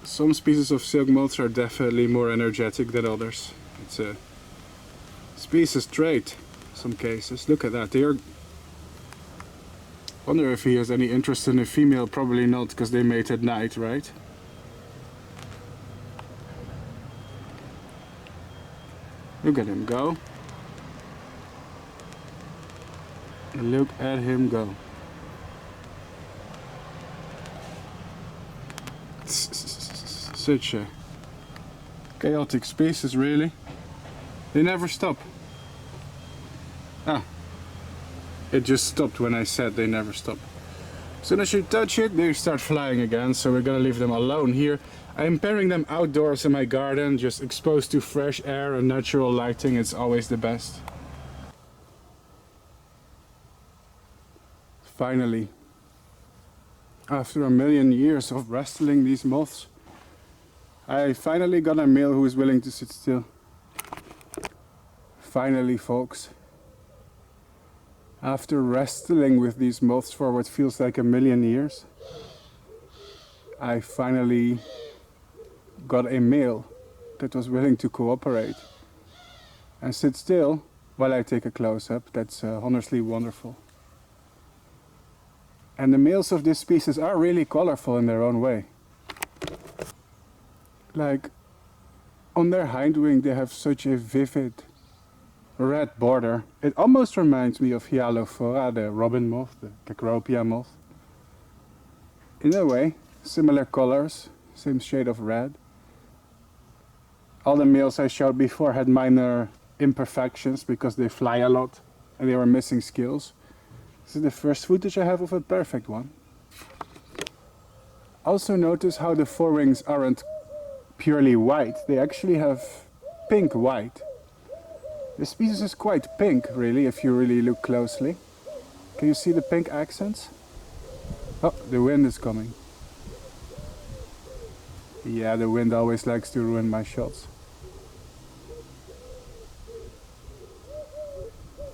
Some species of silk moths are definitely more energetic than others. It's a species trait in some cases. Look at that. They are... Wonder if he has any interest in a female. Probably not, because they mate at night, right? Look at him go. Look at him go. Such a chaotic species, really. They never stop. Ah, it just stopped when I said they never stop. As soon as you touch it, they start flying again, so we're gonna leave them alone here. I'm pairing them outdoors in my garden, just exposed to fresh air and natural lighting. It's always the best. Finally, after a million years of wrestling these moths, I finally got a male who is willing to sit still. Finally, folks. After wrestling with these moths for what feels like a million years, I finally got a male that was willing to cooperate and sit still while I take a close-up. That's honestly wonderful. And the males of this species are really colorful in their own way. Like, on their hind wing they have such a vivid red border. It almost reminds me of Hyalophora, the robin moth, the Cecropia moth. In a way, similar colors, same shade of red. All the males I showed before had minor imperfections because they fly a lot and they were missing scales. This is the first footage I have of a perfect one. Also notice how the forewings aren't purely white. They actually have pink white. The species is quite pink, really, if you really look closely. Can you see the pink accents? Oh, the wind is coming. Yeah, the wind always likes to ruin my shots.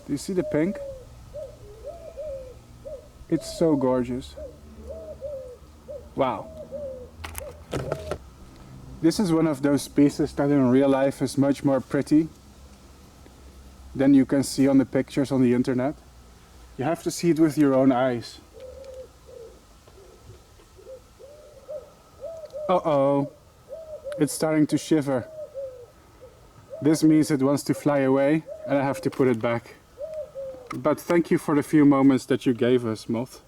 Do you see the pink? It's so gorgeous. Wow. This is one of those species that in real life is much more pretty than you can see on the pictures on the internet. You have to see it with your own eyes. Uh-oh. It's starting to shiver. This means it wants to fly away and I have to put it back. But thank you for the few moments that you gave us, Moth.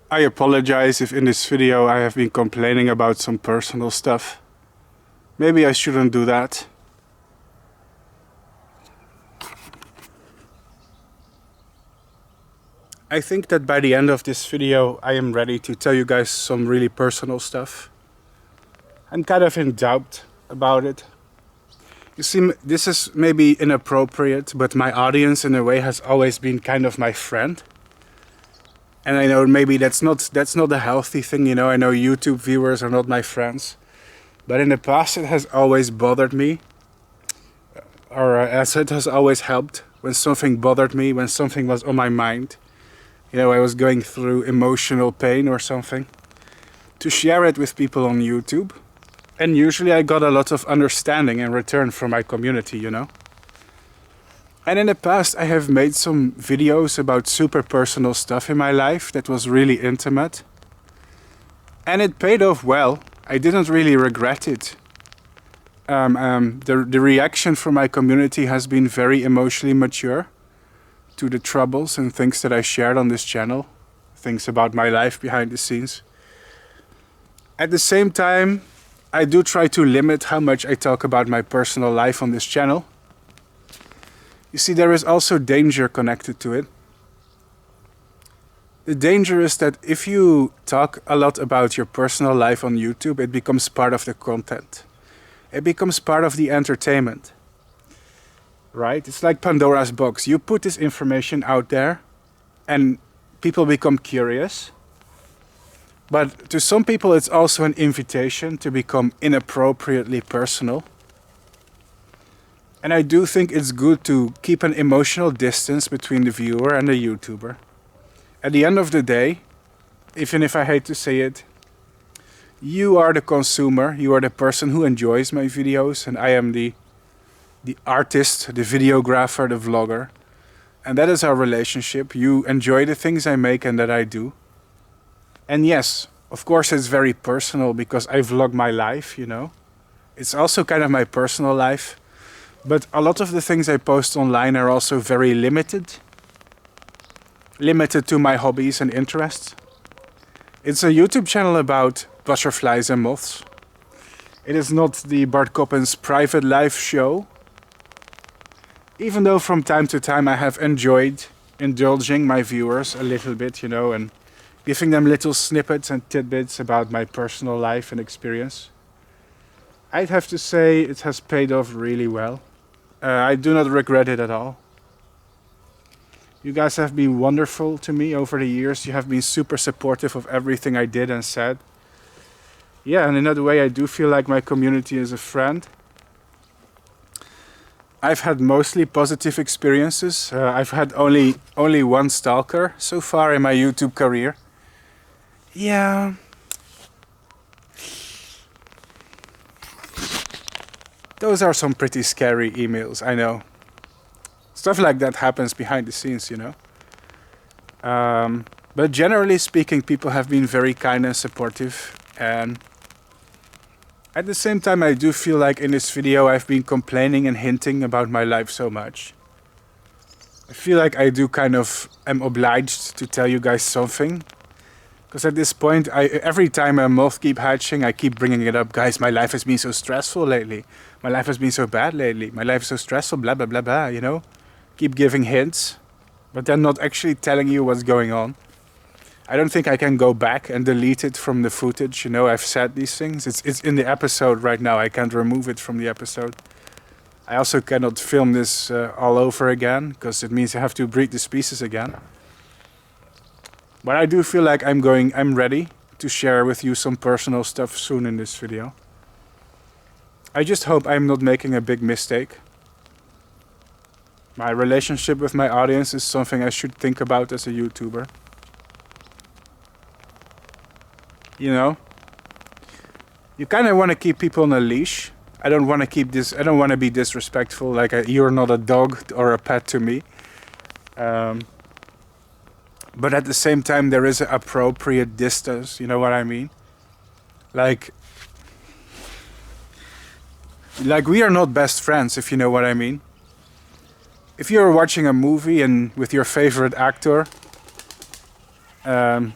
I apologize if in this video I have been complaining about some personal stuff. Maybe I shouldn't do that. I think that by the end of this video I am ready to tell you guys some really personal stuff. I'm kind of in doubt about it. You see, this is maybe inappropriate, but my audience in a way has always been kind of my friend. And I know maybe that's not a healthy thing, you know. I know YouTube viewers are not my friends. But in the past it has always bothered me. Or as it has always helped when something bothered me, when something was on my mind. You know, I was going through emotional pain or something. To share it with people on YouTube. And usually I got a lot of understanding in return from my community, you know. And in the past I have made some videos about super personal stuff in my life that was really intimate. And it paid off well. I didn't really regret it. The reaction from my community has been very emotionally mature to the troubles and things that I shared on this channel. Things about my life behind the scenes. At the same time, I do try to limit how much I talk about my personal life on this channel. You see, there is also danger connected to it. The danger is that if you talk a lot about your personal life on YouTube, it becomes part of the content. It becomes part of the entertainment. Right? It's like Pandora's box. You put this information out there and people become curious. But to some people it's also an invitation to become inappropriately personal. And I do think it's good to keep an emotional distance between the viewer and the YouTuber. At the end of the day, even if I hate to say it, you are the consumer, you are the person who enjoys my videos, and I am the artist, the videographer, the vlogger. And that is our relationship. You enjoy the things I make and that I do. And yes, of course it's very personal because I vlog my life, you know. It's also kind of my personal life. But a lot of the things I post online are also very limited. Limited to my hobbies and interests. It's a YouTube channel about butterflies and moths. It is not the Bart Coppens private life show. Even though from time to time I have enjoyed indulging my viewers a little bit, you know, and giving them little snippets and tidbits about my personal life and experience. I'd have to say it has paid off really well. I do not regret it at all. You guys have been wonderful to me over the years. You have been super supportive of everything I did and said. Yeah, and in that way I do feel like my community is a friend. I've had mostly positive experiences. I've had only one stalker so far in my YouTube career. Yeah. Those are some pretty scary emails, I know. Stuff like that happens behind the scenes, you know. But generally speaking, people have been very kind and supportive. And at the same time, I do feel like in this video I've been complaining and hinting about my life so much. I feel like I do kind of am obliged to tell you guys something. Because at this point, every time a moth keep hatching, I keep bringing it up. Guys, my life has been so stressful lately. My life has been so bad lately. My life is so stressful, blah, blah, blah, blah, you know. Keep giving hints, but then not actually telling you what's going on. I don't think I can go back and delete it from the footage, you know. I've said these things. It's in the episode right now. I can't remove it from the episode. I also cannot film this all over again, because it means I have to breed the species again. But I do feel like I'm ready to share with you some personal stuff soon in this video. I just hope I'm not making a big mistake. My relationship with my audience is something I should think about as a YouTuber. you know. You kind of want to keep people on a leash. I don't want to be disrespectful, like you're not a dog or a pet to me. But at the same time, there is an appropriate distance, you know what I mean? Like we are not best friends, if you know what I mean. If you're watching a movie and with your favorite actor, I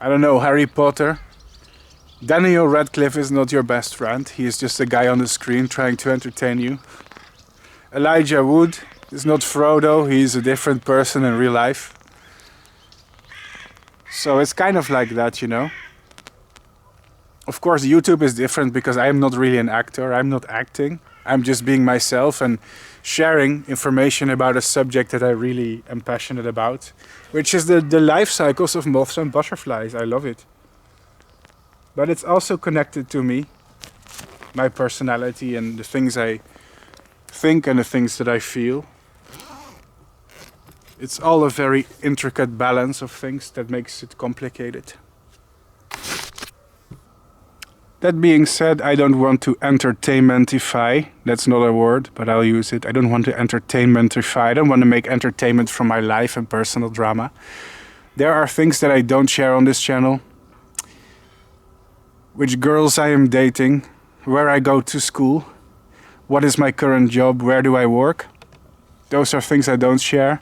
don't know, Harry Potter, Daniel Radcliffe is not your best friend. He is just a guy on the screen trying to entertain you. Elijah Wood is not Frodo. He is a different person in real life. So it's kind of like that, you know. Of course, YouTube is different because I am not really an actor. I'm not acting. I'm just being myself and sharing information about a subject that I really am passionate about, which is the life cycles of moths and butterflies. I love it. But it's also connected to me, my personality and the things I think and the things that I feel. It's all a very intricate balance of things that makes it complicated. That being said, I don't want to entertainmentify. That's not a word, but I'll use it. I don't want to entertainmentify. I don't want to make entertainment from my life and personal drama. There are things that I don't share on this channel. Which girls I am dating, where I go to school, what is my current job, where do I work. Those are things I don't share.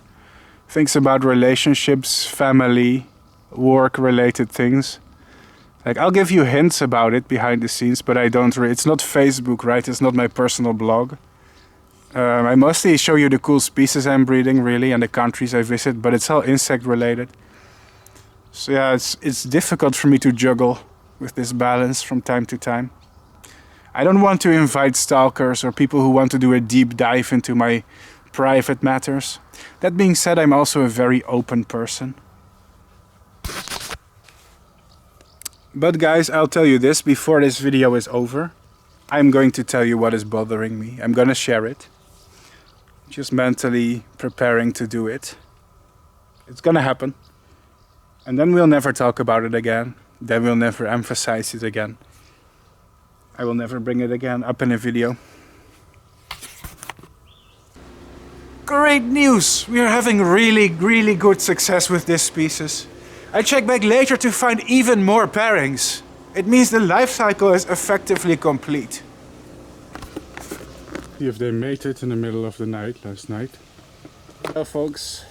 Things about relationships, family, work-related things. Like, I'll give you hints about it behind the scenes, but I don't it's not Facebook, right? It's not my personal blog. I mostly show you the cool species I'm breeding, really, and the countries I visit, but it's all insect-related. So yeah, it's difficult for me to juggle with this balance from time to time. I don't want to invite stalkers or people who want to do a deep dive into my private matters. That being said, I'm also a very open person. But guys, I'll tell you this before this video is over. I'm going to tell you what is bothering me. I'm gonna share it. Just mentally preparing to do it. It's gonna happen. And then we'll never talk about it again. Then we'll never emphasize it again. I will never bring it again up in a video. Great news! We are having really good success with this species. I check back later to find even more pairings. It means the life cycle is effectively complete. See if they mated in the middle of the night last night. Well, folks.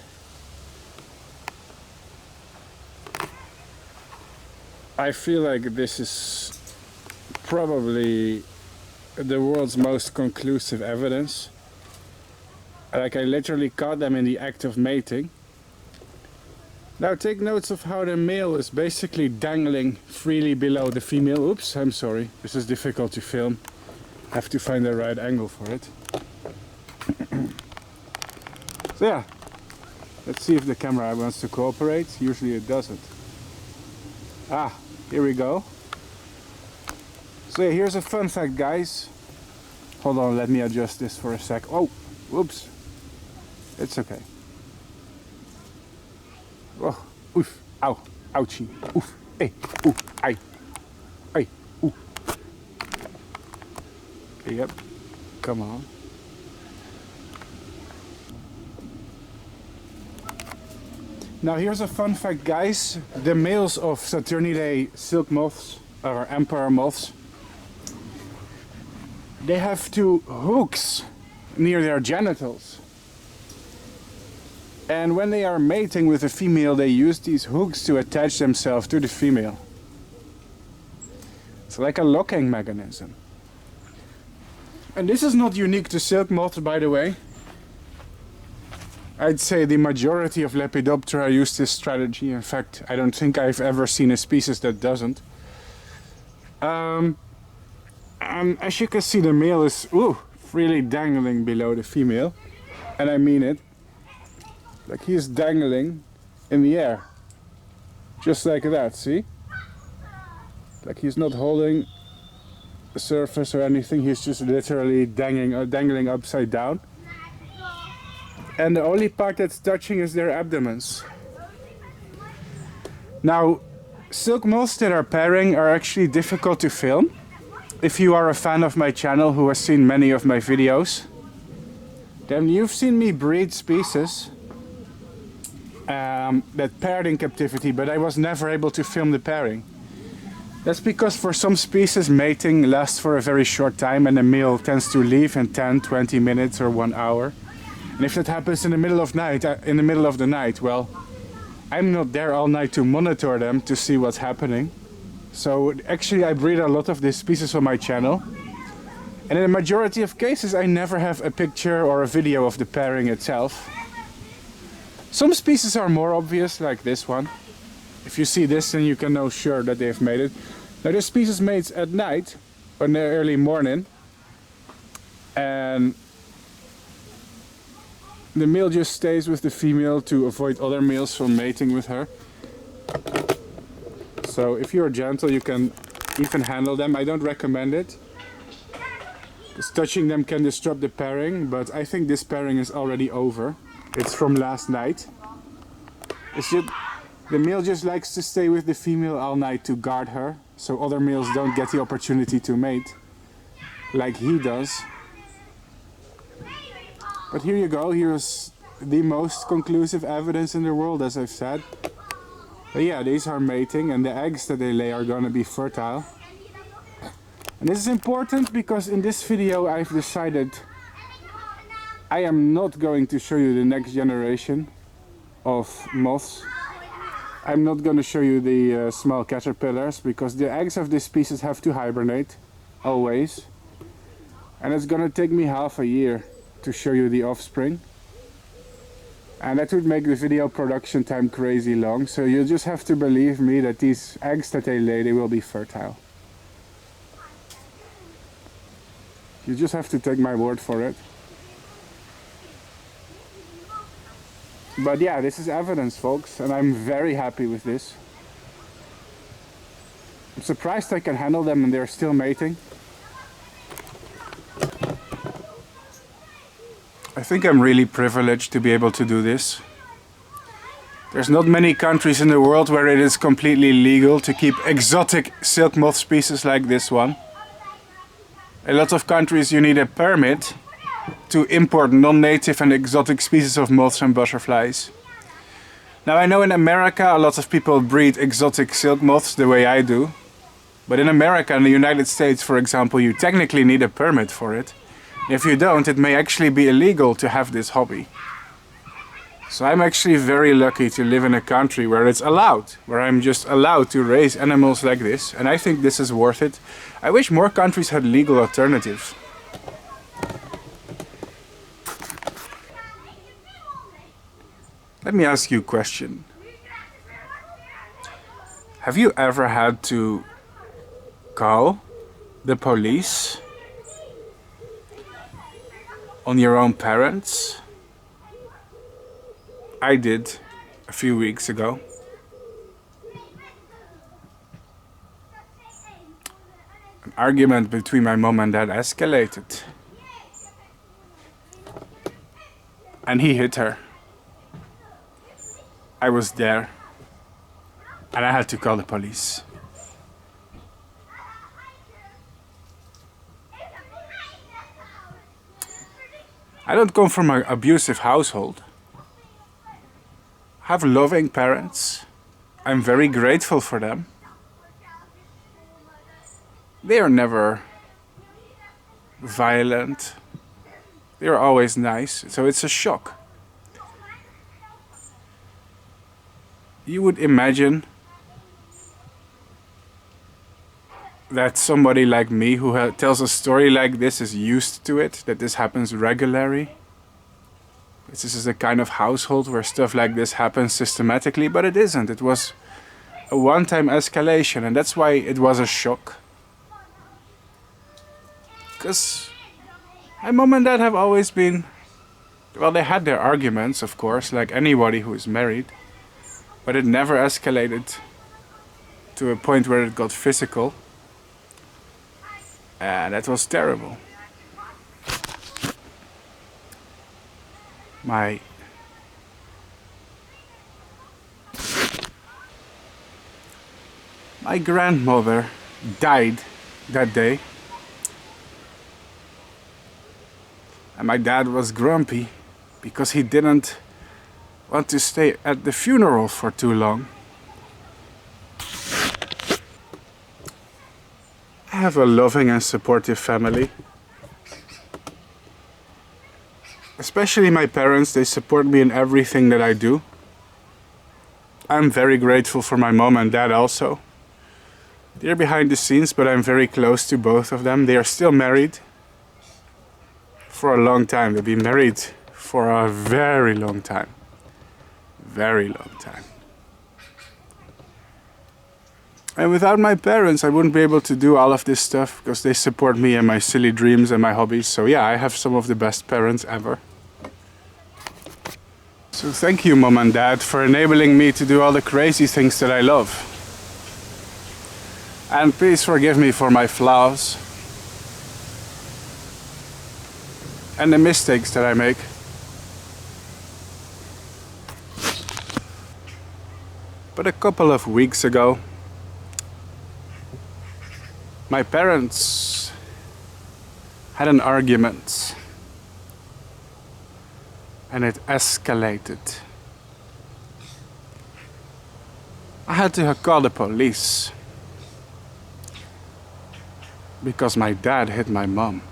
I feel like this is probably the world's most conclusive evidence. Like, I literally caught them in the act of mating. Now take notes of how the male is basically dangling freely below the female. Oops, I'm sorry. This is difficult to film. I have to find the right angle for it. So yeah, let's see if the camera wants to cooperate. Usually it doesn't. Ah, here we go. So yeah, here's a fun fact, guys. Hold on, let me adjust this for a sec. Oh, whoops. It's okay. Oh, oof, ow, ouchie, oof, hey, ooh, ay, ay, ooh. Okay, yep, come on. Now here's a fun fact, guys. The males of Saturniidae silk moths, or emperor moths, they have two hooks near their genitals. And when they are mating with a female, they use these hooks to attach themselves to the female. It's like a locking mechanism. And this is not unique to silk moths, by the way. I'd say the majority of Lepidoptera use this strategy. In fact, I don't think I've ever seen a species that doesn't. As you can see, the male is freely dangling below the female. And I mean it. Like, he's dangling in the air. Just like that, see? Like, he's not holding the surface or anything, he's just literally dangling upside down. And the only part that's touching is their abdomens. Now, Silk moths that are pairing are actually difficult to film. If you are a fan of my channel who has seen many of my videos, then you've seen me breed species that paired in captivity, but I was never able to film the pairing. That's because for some species mating lasts for a very short time and the male tends to leave in 10, 20 minutes or 1 hour. And if that happens in the middle of the night, well, I'm not there all night to monitor them to see what's happening. So actually I breed a lot of these species on my channel. And in the majority of cases I never have a picture or a video of the pairing itself. Some species are more obvious, like this one. If you see this, then you can know sure that they've mated. Now this species mates at night or in the early morning. And the male just stays with the female to avoid other males from mating with her. So if you're gentle, you can even handle them. I don't recommend it, because touching them can disrupt the pairing, but I think this pairing is already over. It's from last night. It's just, the male just likes to stay with the female all night to guard her, so other males don't get the opportunity to mate, like he does. But here you go, here's the most conclusive evidence in the world, as I've said. But yeah, these are mating and the eggs that they lay are going to be fertile. And this is important because in this video I've decided I am not going to show you the next generation of moths. I'm not going to show you the small caterpillars, because the eggs of this species have to hibernate, always. And it's going to take me half a year to show you the offspring, and that would make the video production time crazy long, so you just have to believe me that these eggs that they lay, they will be fertile. You just have to take my word for it. But yeah, this is evidence, folks, and I'm very happy with this. I'm surprised I can handle them and they're still mating. I think I'm really privileged to be able to do this. There's not many countries in the world where it is completely legal to keep exotic silk moth species like this one. A lot of countries you need a permit to import non-native and exotic species of moths and butterflies. Now I know in America a lot of people breed exotic silk moths the way I do. But in America and the United States, for example, you technically need a permit for it. If you don't, it may actually be illegal to have this hobby. So I'm actually very lucky to live in a country where it's allowed, where I'm just allowed to raise animals like this, and I think this is worth it. I wish more countries had legal alternatives. Let me ask you a question. Have you ever had to call the police on your own parents? I did a few weeks ago. An argument between my mom and dad escalated. And he hit her. I was there. And I had to call the police. I don't come from an abusive household. I have loving parents. I'm very grateful for them. They are never violent. They are always nice, so it's a shock. You would imagine that somebody like me who tells a story like this is used to it, that this happens regularly. This is a kind of household where stuff like this happens systematically, but it isn't. It was a one-time escalation, and that's why it was a shock. Because my mom and dad have always been... Well, they had their arguments, of course, like anybody who is married. But it never escalated to a point where it got physical. And that was terrible. My My grandmother died that day. And my dad was grumpy because he didn't want to stay at the funeral for too long. I have a loving and supportive family. Especially my parents, they support me in everything that I do. I'm very grateful for my mom and dad also. They're behind the scenes, but I'm very close to both of them. They are still married for a long time. They've been married for a very long time. Very long time. And without my parents, I wouldn't be able to do all of this stuff because they support me and my silly dreams and my hobbies. So yeah, I have some of the best parents ever. So thank you, Mom and Dad, for enabling me to do all the crazy things that I love. And please forgive me for my flaws and the mistakes that I make. But a couple of weeks ago, my parents had an argument. And it escalated. I had to call the police because my dad hit my mom.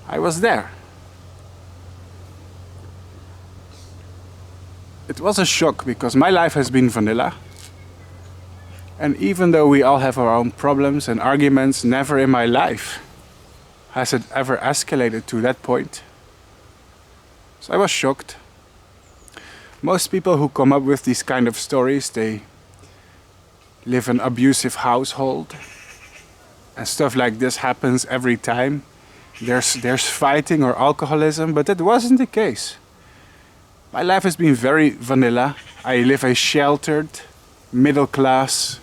I was there. It was a shock because my life has been vanilla. And even though we all have our own problems and arguments, never in my life has it ever escalated to that point. So I was shocked. Most people who come up with these kind of stories, they live in an abusive household. And stuff like this happens every time. There's fighting or alcoholism, but that wasn't the case. My life has been very vanilla. I live a sheltered, middle-class,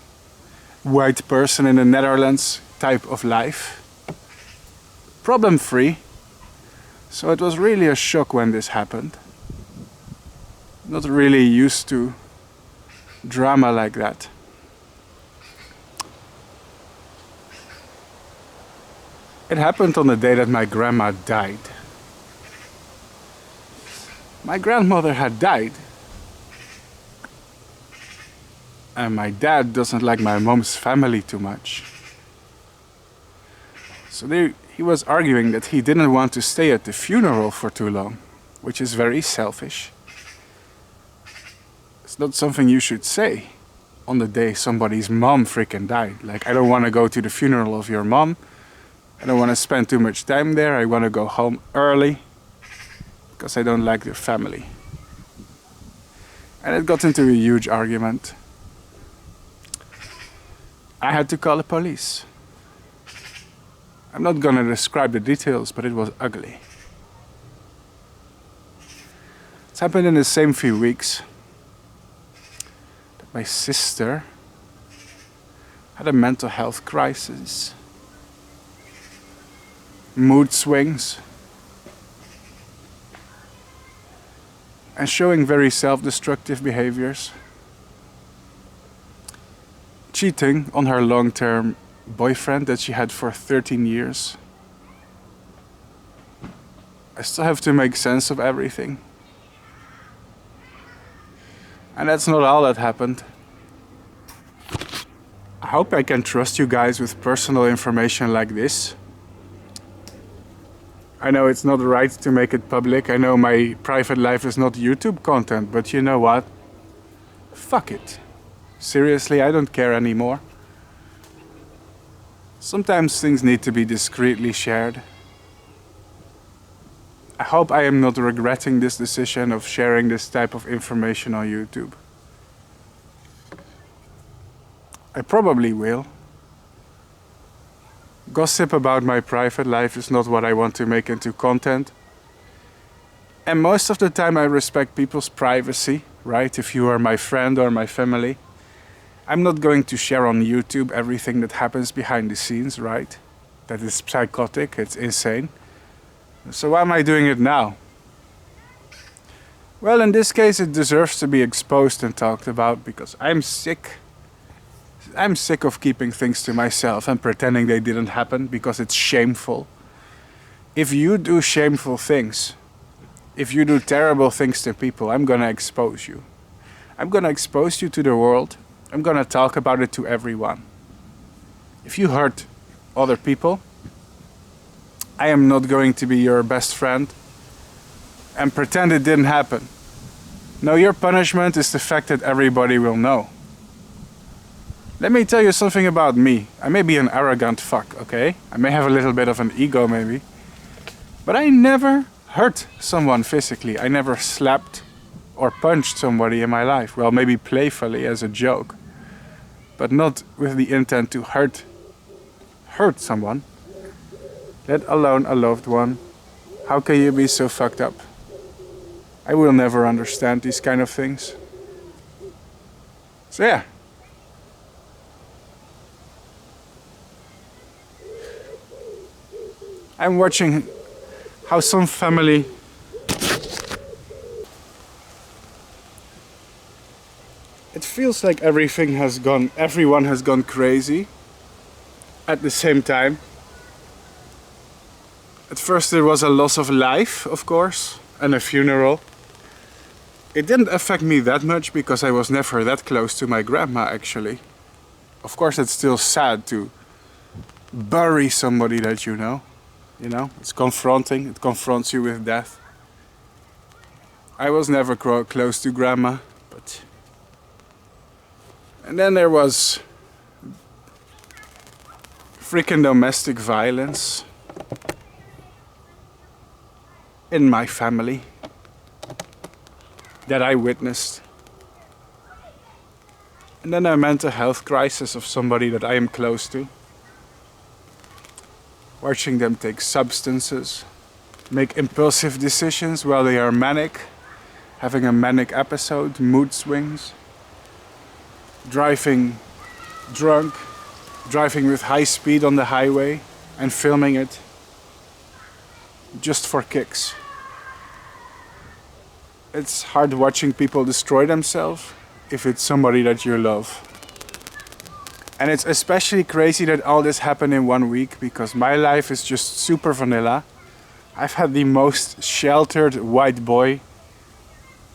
white person in the Netherlands type of life. Problem-free. So it was really a shock when this happened. Not really used to drama like that. It happened on the day that my grandma died. My grandmother had died. And my dad doesn't like my mom's family too much. So he was arguing that he didn't want to stay at the funeral for too long, which is very selfish. It's not something you should say on the day somebody's mom freaking died. Like, I don't want to go to the funeral of your mom. I don't want to spend too much time there. I want to go home early because I don't like the family. And it got into a huge argument. I had to call the police. I'm not gonna describe the details, but it was ugly. It's happened in the same few weeks that my sister had a mental health crisis, mood swings, and showing very self-destructive behaviors. Cheating on her long-term boyfriend that she had for 13 years. I still have to make sense of everything. And that's not all that happened. I hope I can trust you guys with personal information like this. I know it's not right to make it public. I know my private life is not YouTube content, but you know what? Fuck it. Seriously, I don't care anymore. Sometimes things need to be discreetly shared. I hope I am not regretting this decision of sharing this type of information on YouTube. I probably will. Gossip about my private life is not what I want to make into content. And most of the time I respect people's privacy, right? If you are my friend or my family. I'm not going to share on YouTube everything that happens behind the scenes, right? That is psychotic, it's insane. So why am I doing it now? Well, in this case it deserves to be exposed and talked about because I'm sick I'm sick of keeping things to myself and pretending they didn't happen because it's shameful. If you do shameful things, if you do terrible things to people, I'm gonna expose you. I'm gonna expose you to the world. I'm gonna talk about it to everyone. If you hurt other people, I am not going to be your best friend and pretend it didn't happen. No, your punishment is the fact that everybody will know. Let me tell you something about me. I may be an arrogant fuck, okay? I may have a little bit of an ego maybe. But I never hurt someone physically. I never slapped or punched somebody in my life. Well, maybe playfully as a joke. But not with the intent to hurt someone. Let alone a loved one. How can you be so fucked up? I will never understand these kind of things. So yeah. I'm watching how some family it feels like everyone has gone crazy at the same time. At first there was a loss of life, of course, and a funeral. It didn't affect me that much because I was never that close to my grandma actually. Of course it's still sad to bury somebody that you know. You know, it's confronting, it confronts you with death. I was never close to grandma, but... And then there was freaking domestic violence in my family that I witnessed. And then a mental health crisis of somebody that I am close to. Watching them take substances, make impulsive decisions while they are manic, having a manic episode, mood swings, driving drunk, driving with high speed on the highway and filming it just for kicks. It's hard watching people destroy themselves if it's somebody that you love. And it's especially crazy that all this happened in 1 week because my life is just super vanilla. I've had the most sheltered white boy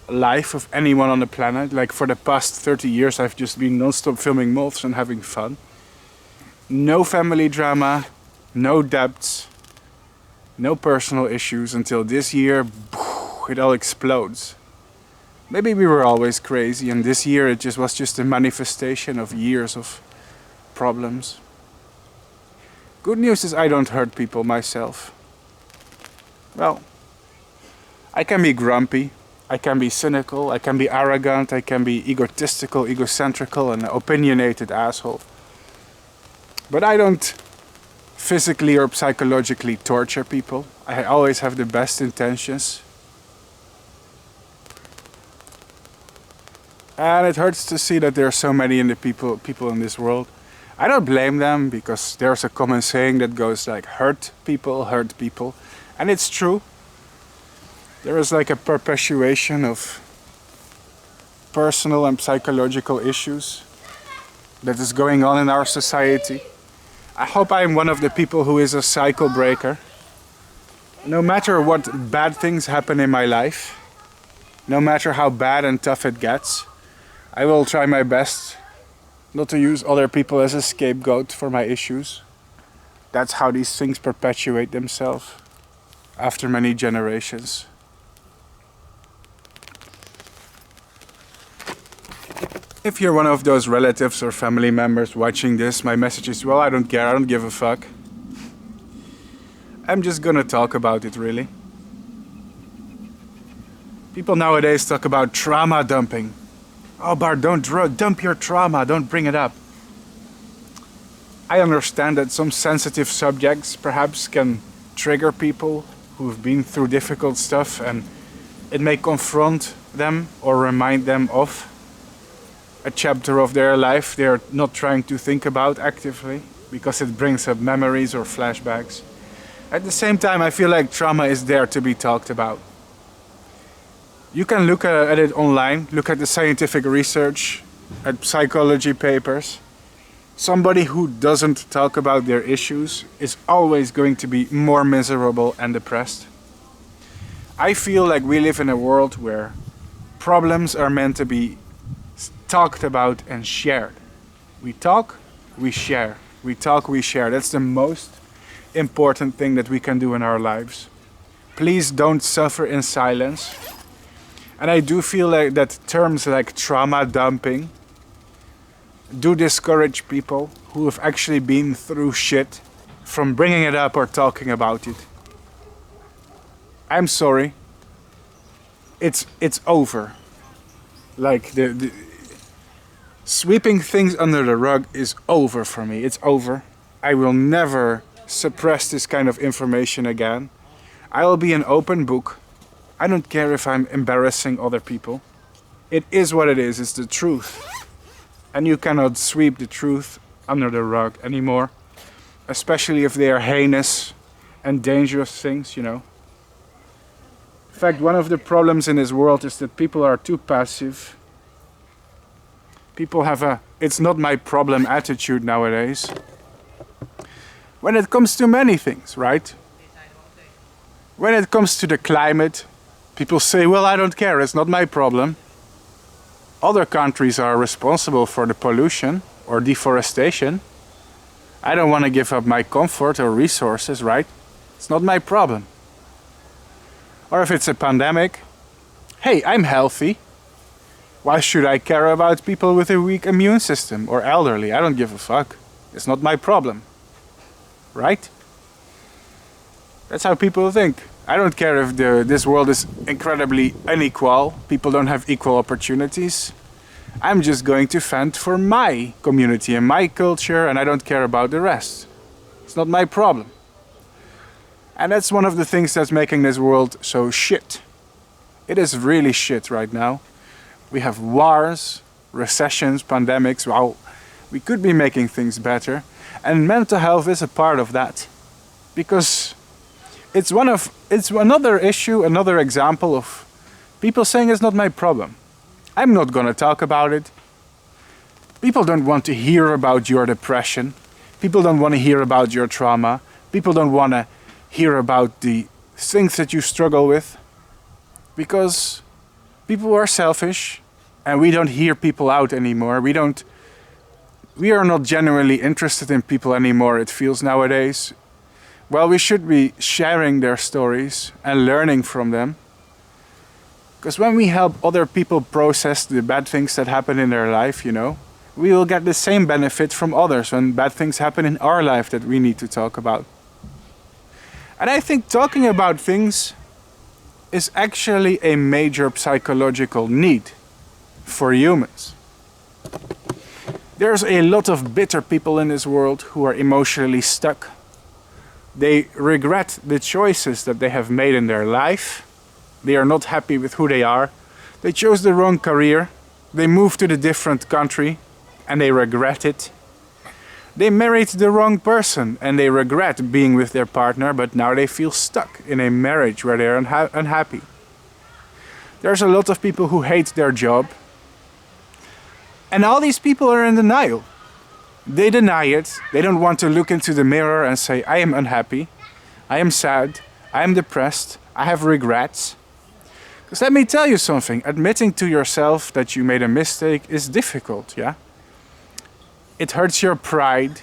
life of anyone on the planet. Like for the past 30 years I've just been non-stop filming moths and having fun. No family drama, no debts, no personal issues until this year it all explodes. Maybe we were always crazy and this year it was just a manifestation of years of problems. Good news is I don't hurt people myself. Well, I can be grumpy, I can be cynical, I can be arrogant, I can be egotistical, egocentrical and an opinionated asshole. But I don't physically or psychologically torture people. I always have the best intentions. And it hurts to see that there are so many people in this world. I don't blame them because there's a common saying that goes like hurt people. And it's true. There is like a perpetuation of personal and psychological issues that is going on in our society. I hope I'm one of the people who is a cycle breaker. No matter what bad things happen in my life, no matter how bad and tough it gets, I will try my best not to use other people as a scapegoat for my issues. That's how these things perpetuate themselves after many generations. If you're one of those relatives or family members watching this, my message is, well, I don't care, I don't give a fuck. I'm just gonna talk about it, really. People nowadays talk about trauma dumping. Oh, Bart, don't dump your trauma, don't bring it up. I understand that some sensitive subjects perhaps can trigger people who've been through difficult stuff and it may confront them or remind them of a chapter of their life they're not trying to think about actively because it brings up memories or flashbacks. At the same time, I feel like trauma is there to be talked about. You can look at it online, look at the scientific research, at psychology papers. Somebody who doesn't talk about their issues is always going to be more miserable and depressed. I feel like we live in a world where problems are meant to be talked about and shared. We talk, we share. We talk, we share. That's the most important thing that we can do in our lives. Please don't suffer in silence. And I do feel like that terms like trauma dumping do discourage people who have actually been through shit from bringing it up or talking about it. I'm sorry. It's over. Like the sweeping things under the rug is over for me. It's over. I will never suppress this kind of information again. I will be an open book. I don't care if I'm embarrassing other people. It is what it is. It's the truth. And you cannot sweep the truth under the rug anymore. Especially if they are heinous and dangerous things, you know. In fact, one of the problems in this world is that people are too passive. People have a "it's not my problem" attitude nowadays. When it comes to many things, right? When it comes to the climate, people say, well, I don't care, it's not my problem. Other countries are responsible for the pollution or deforestation. I don't want to give up my comfort or resources, right? It's not my problem. Or if it's a pandemic, hey, I'm healthy. Why should I care about people with a weak immune system or elderly? I don't give a fuck. It's not my problem. Right? That's how people think. I don't care if this world is incredibly unequal. People don't have equal opportunities. I'm just going to fend for my community and my culture, and I don't care about the rest. It's not my problem. And that's one of the things that's making this world so shit. It is really shit right now. We have wars, recessions, pandemics. Wow, we could be making things better. And mental health is a part of that. Because it's another issue, another example of people saying it's not my problem. I'm not gonna talk about it. People don't want to hear about your depression. People don't want to hear about your trauma. People don't want to hear about the things that you struggle with. Because people are selfish and we don't hear people out anymore. We are not genuinely interested in people anymore, it feels nowadays. Well, we should be sharing their stories and learning from them. Because when we help other people process the bad things that happen in their life, you know, we will get the same benefit from others when bad things happen in our life that we need to talk about. And I think talking about things is actually a major psychological need for humans. There's a lot of bitter people in this world who are emotionally stuck. They regret the choices that they have made in their life. They are not happy with who they are. They chose the wrong career. They moved to a different country and they regret it. They married the wrong person and they regret being with their partner, but now they feel stuck in a marriage where they're unhappy. There's a lot of people who hate their job. And all these people are in denial. They deny it. They don't want to look into the mirror and say, I am unhappy, I am sad, I am depressed, I have regrets. Because let me tell you something, admitting to yourself that you made a mistake is difficult, yeah? It hurts your pride,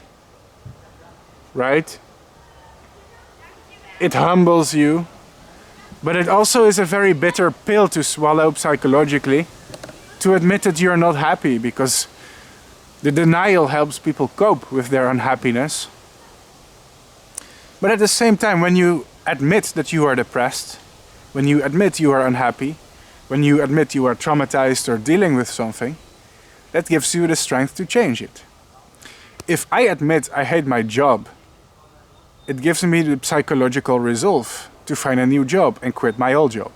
right? It humbles you. But it also is a very bitter pill to swallow psychologically, to admit that you're not happy, because the denial helps people cope with their unhappiness. But at the same time, when you admit that you are depressed, when you admit you are unhappy, when you admit you are traumatized or dealing with something, that gives you the strength to change it. If I admit I hate my job, it gives me the psychological resolve to find a new job and quit my old job.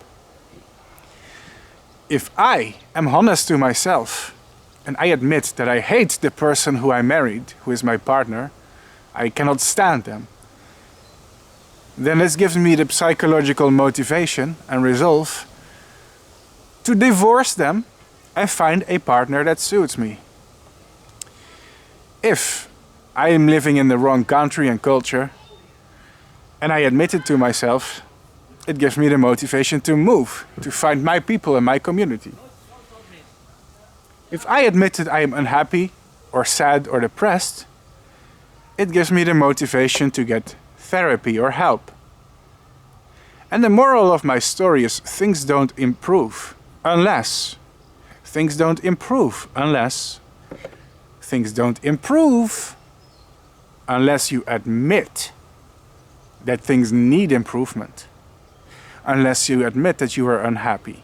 If I am honest to myself and I admit that I hate the person who I married, who is my partner, I cannot stand them, then this gives me the psychological motivation and resolve to divorce them and find a partner that suits me. If I am living in the wrong country and culture, and I admit it to myself, it gives me the motivation to move, to find my people and my community. If I admit that I am unhappy, or sad, or depressed, it gives me the motivation to get therapy or help. And the moral of my story is things don't improve unless things don't improve unless things don't improve unless you admit that things need improvement, unless you admit that you are unhappy,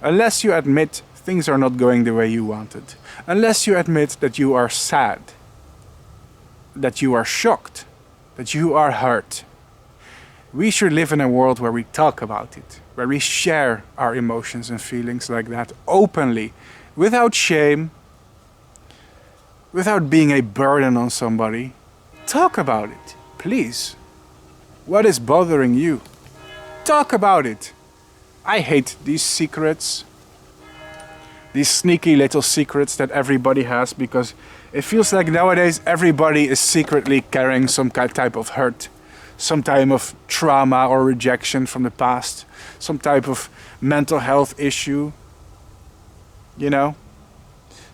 unless you admit things are not going the way you wanted, unless you admit that you are sad, that you are shocked, that you are hurt. We should live in a world where we talk about it, where we share our emotions and feelings like that openly, without shame, without being a burden on somebody. Talk about it, please. What is bothering you? Talk about it. I hate these secrets, these sneaky little secrets that everybody has, because it feels like nowadays everybody is secretly carrying some type of hurt, some type of trauma or rejection from the past, some type of mental health issue, you know,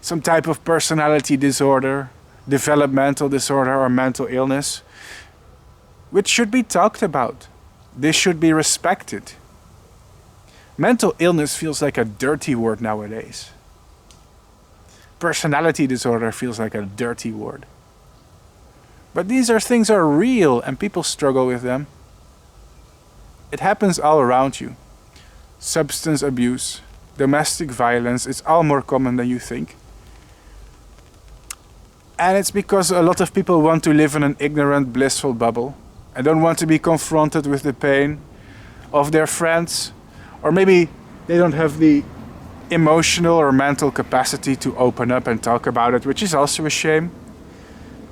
some type of personality disorder, developmental disorder or mental illness, which should be talked about. This should be respected. Mental illness feels like a dirty word nowadays. Personality disorder feels like a dirty word. But these things are real and people struggle with them. It happens all around you. Substance abuse, domestic violence, it's all more common than you think. And it's because a lot of people want to live in an ignorant, blissful bubble and don't want to be confronted with the pain of their friends, or maybe they don't have the emotional or mental capacity to open up and talk about it, which is also a shame.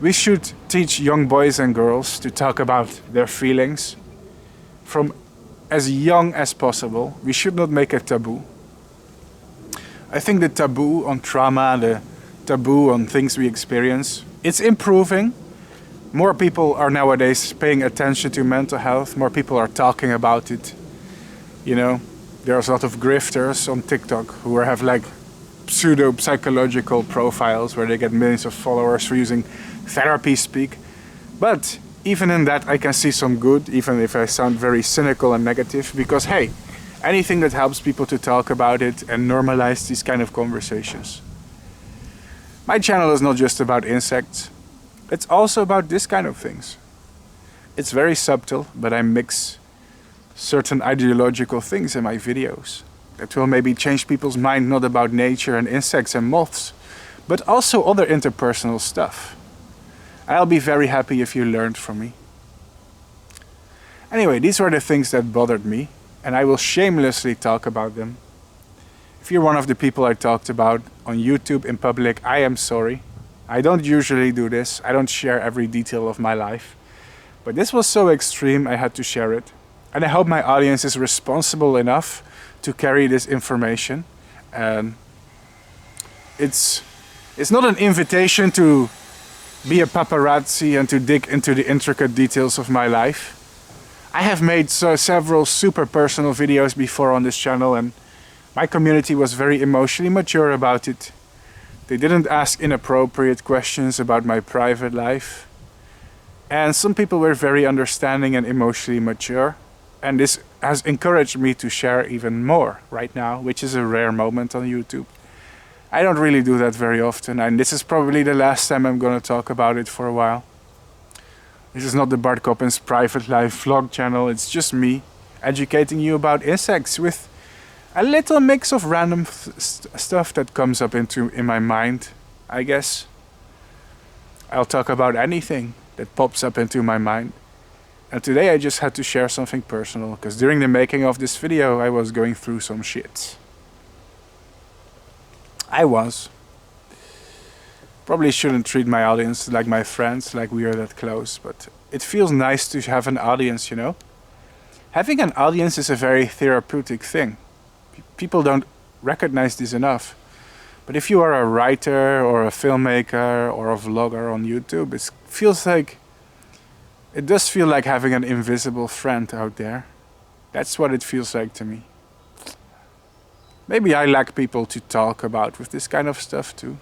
We should teach young boys and girls to talk about their feelings from as young as possible. We should not make a taboo. I think the taboo on trauma, the taboo on things we experience, it's improving. More people are nowadays paying attention to mental health. More people are talking about it. You know, there's a lot of grifters on TikTok who have like pseudo-psychological profiles where they get millions of followers for using therapy speak. But even in that I can see some good, even if I sound very cynical and negative, because hey, anything that helps people to talk about it and normalize these kind of conversations. My channel is not just about insects, it's also about this kind of things. It's very subtle, but I mix certain ideological things in my videos that will maybe change people's mind, not about nature and insects and moths, but also other interpersonal stuff. I'll be very happy if you learned from me. Anyway, these were the things that bothered me, and I will shamelessly talk about them. If you're one of the people I talked about on YouTube in public, I am sorry. I don't usually do this. I don't share every detail of my life. But this was so extreme, I had to share it. And I hope my audience is responsible enough to carry this information. And it's not an invitation to be a paparazzi and to dig into the intricate details of my life. I have made several super personal videos before on this channel, and my community was very emotionally mature about it. They didn't ask inappropriate questions about my private life. And some people were very understanding and emotionally mature. And this has encouraged me to share even more right now, which is a rare moment on YouTube. I don't really do that very often, and this is probably the last time I'm going to talk about it for a while. This is not the Bart Coppens private life vlog channel, it's just me educating you about insects with a little mix of random stuff that comes up in my mind, I guess. I'll talk about anything that pops up into my mind. And today I just had to share something personal, because during the making of this video I was going through some shit. I was. Probably shouldn't treat my audience like my friends, like we are that close, but it feels nice to have an audience, you know? Having an audience is a very therapeutic thing. People don't recognize this enough. But if you are a writer or a filmmaker or a vlogger on YouTube, it does feel like having an invisible friend out there. That's what it feels like to me. Maybe I lack people to talk about with this kind of stuff too.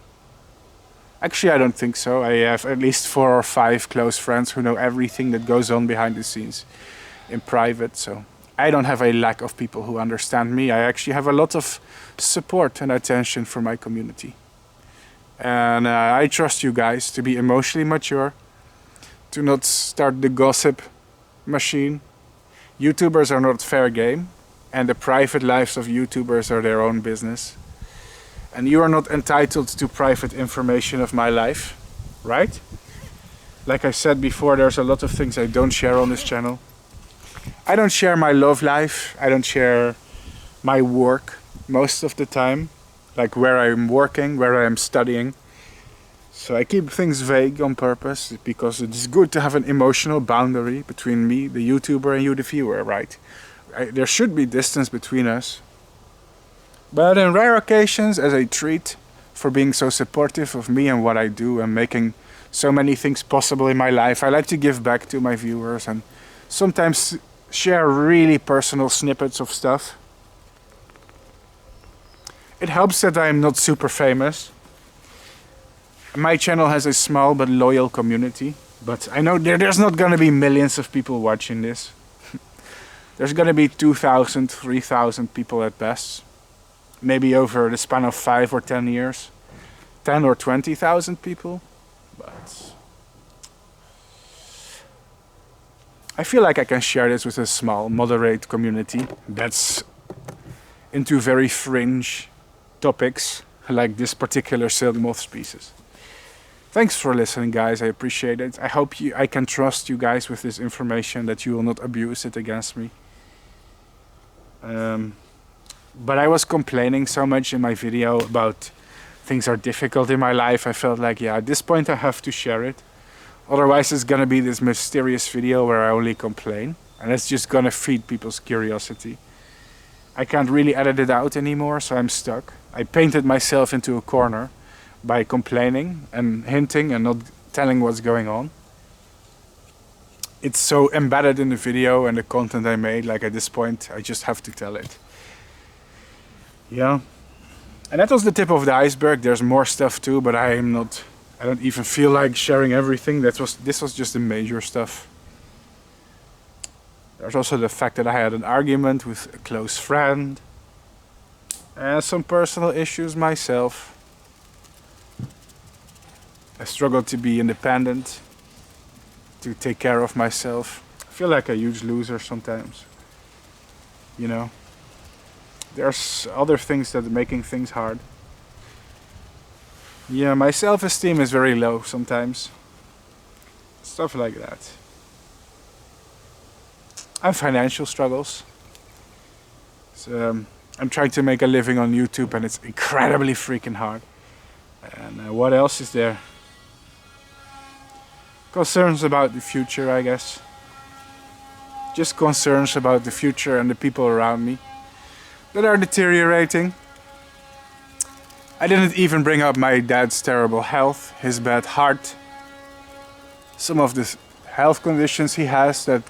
Actually, I don't think so. I have at least 4 or 5 close friends who know everything that goes on behind the scenes in private, so I don't have a lack of people who understand me. I actually have a lot of support and attention from my community. And I trust you guys to be emotionally mature, to not start the gossip machine. YouTubers are not fair game, and the private lives of YouTubers are their own business. And you are not entitled to private information of my life, right? Like I said before, there's a lot of things I don't share on this channel. I don't share my love life, I don't share my work most of the time, like where I'm working, where I'm studying. So I keep things vague on purpose, because it's good to have an emotional boundary between me, the YouTuber, and you, the viewer, right? There should be distance between us. But in rare occasions, as a treat for being so supportive of me and what I do and making so many things possible in my life, I like to give back to my viewers and sometimes share really personal snippets of stuff. It helps that I'm not super famous. My channel has a small but loyal community, but I know there's not gonna be millions of people watching this. There's gonna be 2,000, 3,000 people at best. Maybe over the span of 5 or 10 years, 10 or 20,000 people, but I feel like I can share this with a small, moderate community that's into very fringe topics, like this particular silk moth species. Thanks for listening, guys, I appreciate it. I hope I can trust you guys with this information, that you will not abuse it against me. But I was complaining so much in my video about things are difficult in my life. I felt like, yeah, at this point I have to share it. Otherwise it's gonna be this mysterious video where I only complain. And it's just gonna feed people's curiosity. I can't really edit it out anymore, so I'm stuck. I painted myself into a corner by complaining and hinting and not telling what's going on. It's so embedded in the video and the content I made, like at this point I just have to tell it. Yeah, and that was the tip of the iceberg. There's more stuff too, but I don't even feel like sharing everything. This was just the major stuff. There's also the fact that I had an argument with a close friend, and some personal issues myself. I struggle to be independent, to take care of myself. I feel like a huge loser sometimes, you know. There's other things that are making things hard. Yeah, my self-esteem is very low sometimes. Stuff like that. I have financial struggles. So, I'm trying to make a living on YouTube and it's incredibly freaking hard. And what else is there? Concerns about the future, I guess. Just concerns about the future and the people around me that are deteriorating. I didn't even bring up my dad's terrible health, his bad heart, some of the health conditions he has that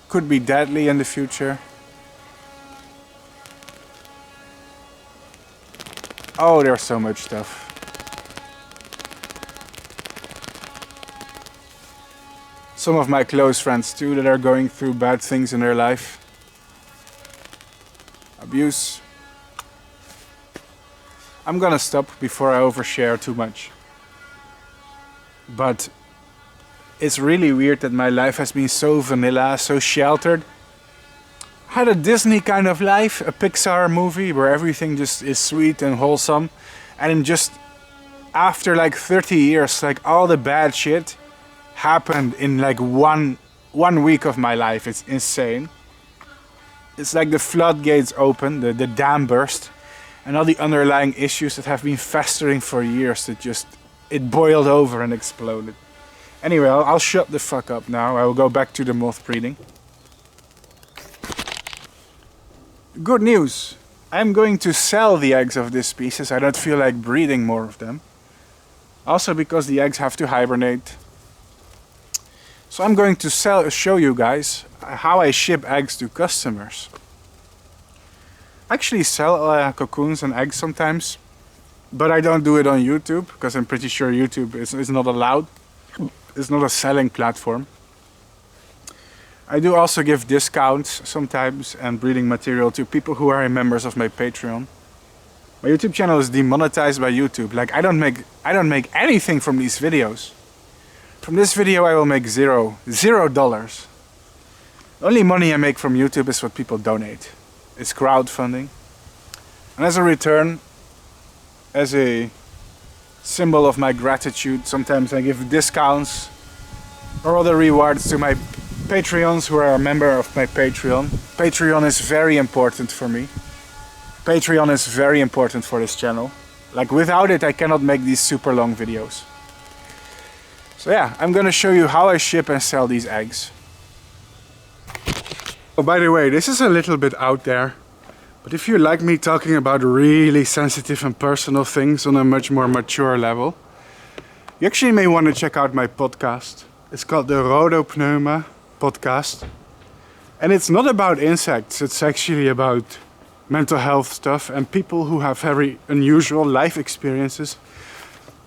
could be deadly in the future. Oh, there's so much stuff. Some of my close friends too that are going through bad things in their life. Abuse. I'm gonna stop before I overshare too much. But it's really weird that my life has been so vanilla, so sheltered. I had a Disney kind of life, a Pixar movie where everything just is sweet and wholesome. And just after like 30 years, like all the bad shit happened in like one week of my life. It's insane. It's like the floodgates opened, the dam burst, and all the underlying issues that have been festering for years, it boiled over and exploded. Anyway, I'll shut the fuck up now. I will go back to the moth breeding. Good news. I'm going to sell the eggs of this species. I don't feel like breeding more of them. Also because the eggs have to hibernate. So I'm going to show you guys how I ship eggs to customers. I actually sell cocoons and eggs sometimes, but I don't do it on YouTube because I'm pretty sure YouTube is not allowed. It's not a selling platform. I do also give discounts sometimes and breeding material to people who are members of my Patreon. My YouTube channel is demonetized by YouTube. Like I don't make anything from these videos. From this video I will make $0. The only money I make from YouTube is what people donate. It's crowdfunding. And as a return, as a symbol of my gratitude, sometimes I give discounts or other rewards to my Patreons who are a member of my Patreon. Patreon is very important for me. Patreon is very important for this channel. Like without it I cannot make these super long videos. So yeah, I'm gonna show you how I ship and sell these eggs. Oh, by the way, this is a little bit out there. But if you like me talking about really sensitive and personal things on a much more mature level, you actually may want to check out my podcast. It's called the Rhodopneuma podcast. And it's not about insects, it's actually about mental health stuff and people who have very unusual life experiences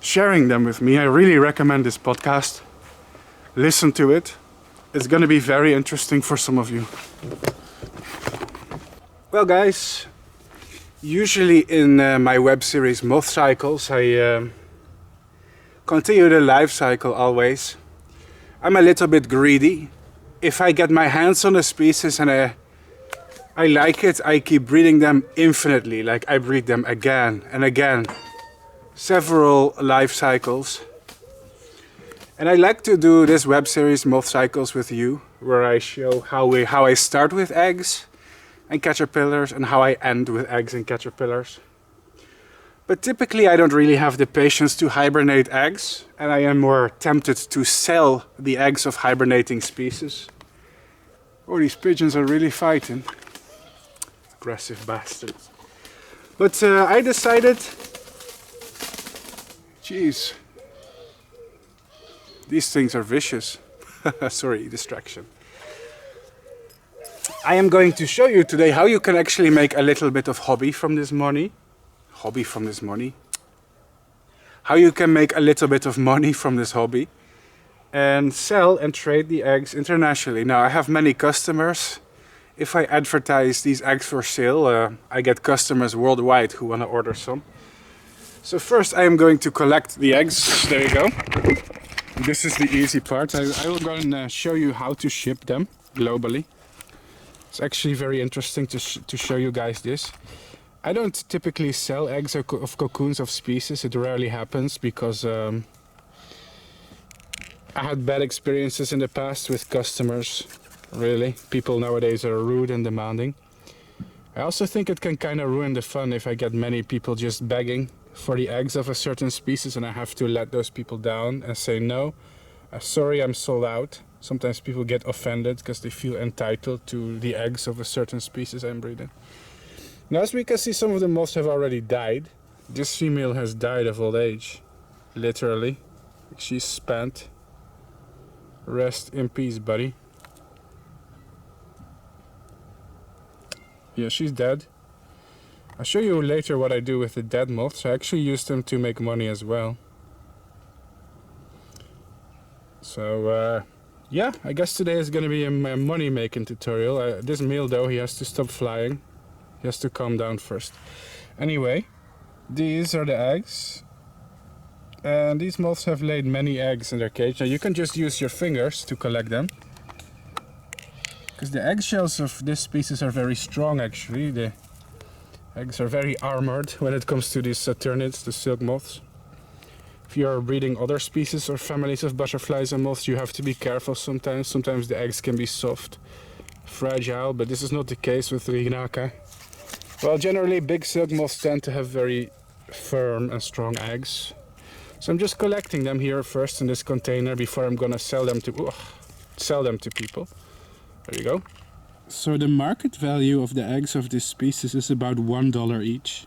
sharing them with me. I really recommend this podcast. Listen to it. It's gonna be very interesting for some of you. Well guys, usually in my web series MothCycles I continue the life cycle always. I'm a little bit greedy. If I get my hands on a species and I like it, I keep breeding them infinitely. Like I breed them again and again. Several life cycles. And I like to do this web series MothCycles with you, where I show how I start with eggs and caterpillars and how I end with eggs and caterpillars. But typically I don't really have the patience to hibernate eggs, and I am more tempted to sell the eggs of hibernating species. Oh, these pigeons are really fighting. Aggressive bastards. But I decided... Jeez. These things are vicious. Sorry, distraction. I am going to show you today how you can actually make a little bit of hobby from this money. How you can make a little bit of money from this hobby and sell and trade the eggs internationally. Now I have many customers. If I advertise these eggs for sale, I get customers worldwide who want to order some. So first I am going to collect the eggs. There you go. This is the easy part. I will go and show you how to ship them globally. It's actually very interesting to show you guys this. I don't typically sell eggs of cocoons of species. It rarely happens because I had bad experiences in the past with customers. Really, people nowadays are rude and demanding. I also think it can kind of ruin the fun if I get many people just begging for the eggs of a certain species and I have to let those people down and say no, sorry, I'm sold out. Sometimes people get offended because they feel entitled to the eggs of a certain species I'm breeding. Now as we can see, some of the moths have already died. This female has died of old age, literally. She's spent. Rest in peace, buddy. Yeah, she's dead. I'll show you later what I do with the dead moths. I actually use them to make money as well. So yeah, I guess today is going to be a money making tutorial. This male though, he has to stop flying. He has to calm down first. Anyway, these are the eggs. And these moths have laid many eggs in their cage. Now you can just use your fingers to collect them. Because the eggshells of this species are very strong actually. The eggs are very armored when it comes to these saturnids, the silk moths. If you are breeding other species or families of butterflies and moths, you have to be careful sometimes. Sometimes the eggs can be soft, fragile, but this is not the case with Rinaca. Well, generally big silk moths tend to have very firm and strong eggs. So I'm just collecting them here first in this container before I'm gonna sell them to people. There you go. So the market value of the eggs of this species is about $1 each.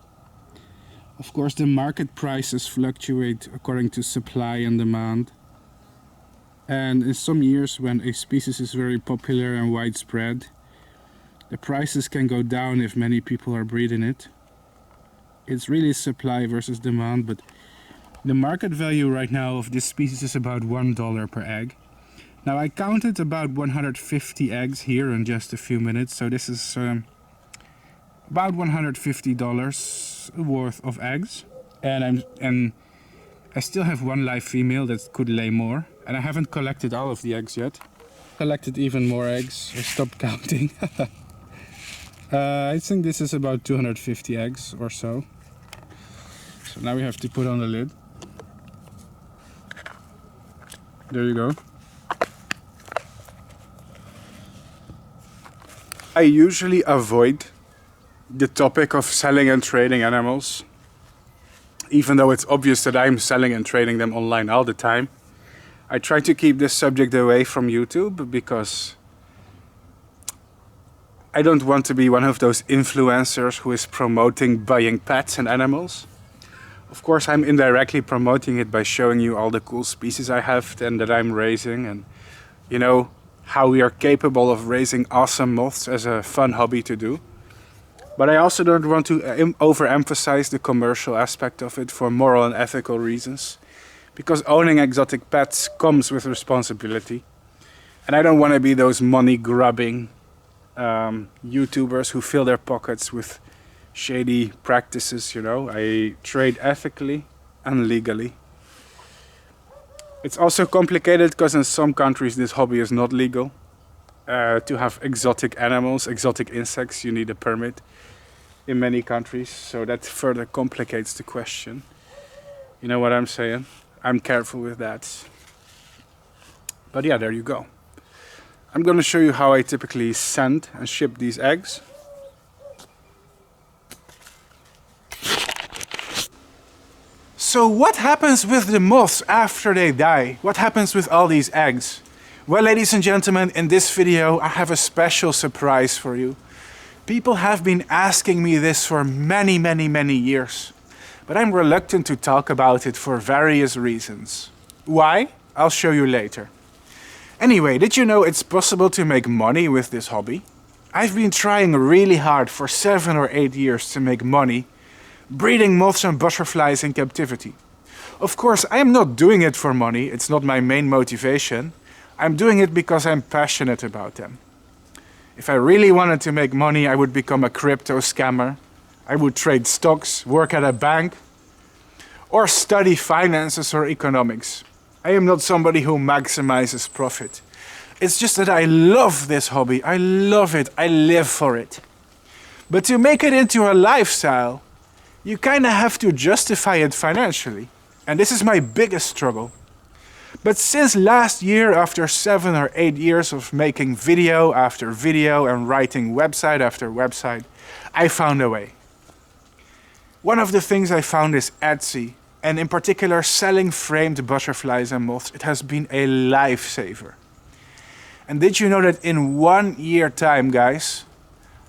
Of course, the market prices fluctuate according to supply and demand. And in some years, when a species is very popular and widespread, the prices can go down if many people are breeding it. It's really supply versus demand, but the market value right now of this species is about $1 per egg. Now I counted about 150 eggs here in just a few minutes, so this is about $150 worth of eggs. And I still have one live female that could lay more, and I haven't collected all of the eggs yet. Collected even more eggs. I stopped counting. I think this is about 250 eggs or so. So now we have to put on the lid. There you go. I usually avoid the topic of selling and trading animals, even though it's obvious that I'm selling and trading them online all the time. I try to keep this subject away from YouTube because I don't want to be one of those influencers who is promoting buying pets and animals. Of course, I'm indirectly promoting it by showing you all the cool species I have and that I'm raising, and you know, how we are capable of raising awesome moths as a fun hobby to do. But I also don't want to overemphasize the commercial aspect of it for moral and ethical reasons, because owning exotic pets comes with responsibility. And I don't want to be those money-grubbing YouTubers who fill their pockets with shady practices, you know. I trade ethically and legally. It's also complicated because in some countries this hobby is not legal. To have exotic animals, exotic insects, you need a permit in many countries, so that further complicates the question. You know what I'm saying? I'm careful with that. But yeah, there you go. I'm going to show you how I typically send and ship these eggs. So what happens with the moths after they die? What happens with all these eggs? Well, ladies and gentlemen, in this video I have a special surprise for you. People have been asking me this for many years, but I'm reluctant to talk about it for various reasons. Why? I'll show you later. Anyway, did you know it's possible to make money with this hobby? I've been trying really hard for 7 or 8 years to make money breeding moths and butterflies in captivity. Of course, I am not doing it for money, it's not my main motivation. I'm doing it because I'm passionate about them. If I really wanted to make money, I would become a crypto scammer. I would trade stocks, work at a bank, or study finances or economics. I am not somebody who maximizes profit. It's just that I love this hobby. I love it. I live for it. But to make it into a lifestyle, you kind of have to justify it financially. And this is my biggest struggle. But since last year, after 7 or 8 years of making video after video and writing website after website, I found a way. One of the things I found is Etsy, and in particular selling framed butterflies and moths. It has been a lifesaver. And did you know that in 1 year time, guys,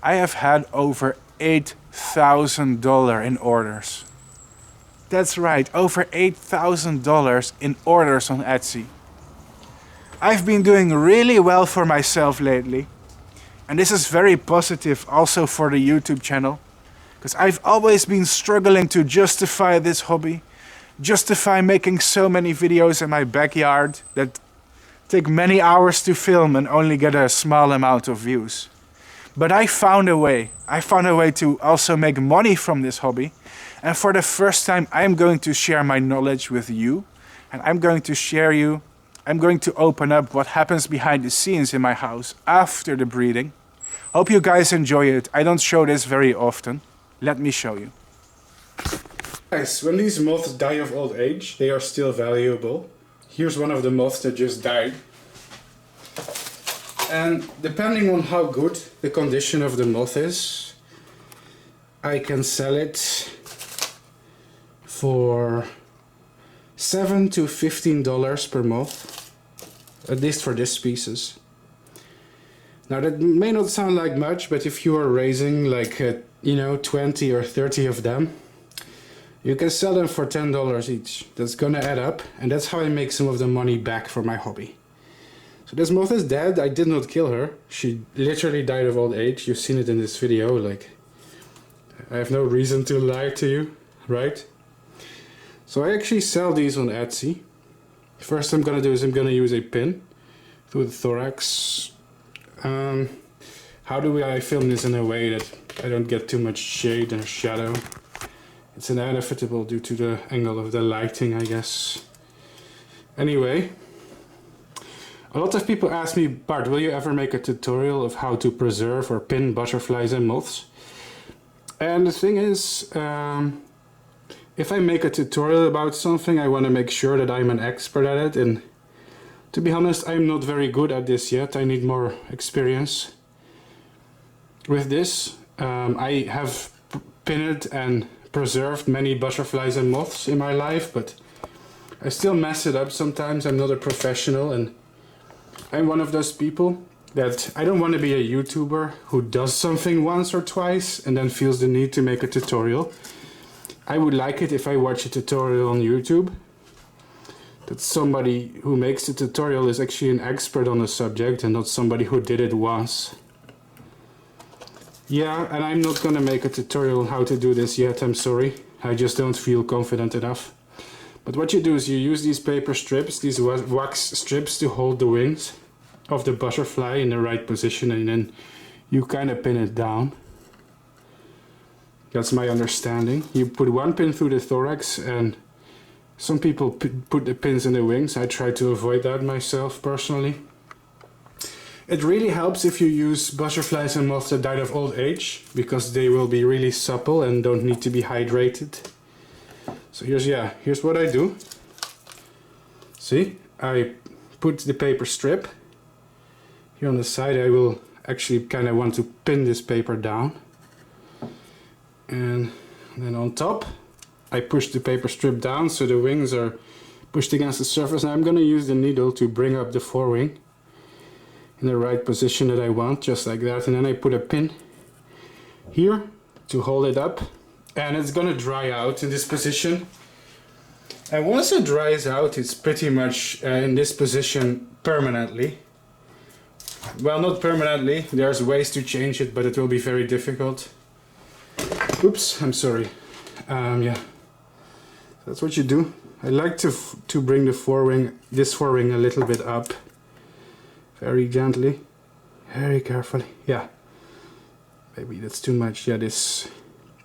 I have had over $8,000 in orders. That's right, over $8,000 in orders on Etsy. I've been doing really well for myself lately. And this is very positive also for the YouTube channel, because I've always been struggling to justify this hobby, justify making so many videos in my backyard that take many hours to film and only get a small amount of views. But I found a way. I found a way to also make money from this hobby. And for the first time, I'm going to share my knowledge with you. And I'm going to open up what happens behind the scenes in my house after the breeding. Hope you guys enjoy it. I don't show this very often. Let me show you. Guys, when these moths die of old age, they are still valuable. Here's one of the moths that just died. And depending on how good the condition of the moth is, I can sell it for $7 to $15 per moth, at least for this species. Now that may not sound like much, but if you are raising like, 20 or 30 of them, you can sell them for $10 each. That's gonna add up, and that's how I make some of the money back for my hobby. So this moth is dead. I did not kill her. She literally died of old age. You've seen it in this video. Like, I have no reason to lie to you, right? So I actually sell these on Etsy. First I'm gonna do is I'm gonna use a pin through the thorax. How do I film this in a way that I don't get too much shade and shadow? It's inevitable due to the angle of the lighting, I guess. Anyway, a lot of people ask me, Bart, will you ever make a tutorial of how to preserve or pin butterflies and moths? And the thing is, if I make a tutorial about something, I want to make sure that I'm an expert at it, and to be honest, I'm not very good at this yet. I need more experience. With this, I have pinned and preserved many butterflies and moths in my life, but I still mess it up sometimes. I'm not a professional, and I'm one of those people that I don't want to be a YouTuber who does something once or twice and then feels the need to make a tutorial. I would like it if I watch a tutorial on YouTube, that somebody who makes the tutorial is actually an expert on the subject and not somebody who did it once. Yeah, and I'm not gonna make a tutorial on how to do this yet, I'm sorry. I just don't feel confident enough. But what you do is you use these paper strips, these wax strips, to hold the wings of the butterfly in the right position, and then you kind of pin it down. That's my understanding. You put one pin through the thorax, and some people put the pins in the wings. I try to avoid that myself personally. It really helps if you use butterflies and moths that died of old age, because they will be really supple and don't need to be hydrated. So here's what I do. See, I put the paper strip here on the side. I will actually kind of want to pin this paper down. And then on top, I push the paper strip down so the wings are pushed against the surface. And I'm going to use the needle to bring up the forewing in the right position that I want, just like that. And then I put a pin here to hold it up. And it's going to dry out in this position. And once it dries out, it's pretty much in this position permanently. Well, not permanently. There's ways to change it, but it will be very difficult. Oops, I'm sorry. Yeah, that's what you do. I like to bring the this forewing a little bit up, very gently, very carefully. Yeah, maybe that's too much. Yeah, this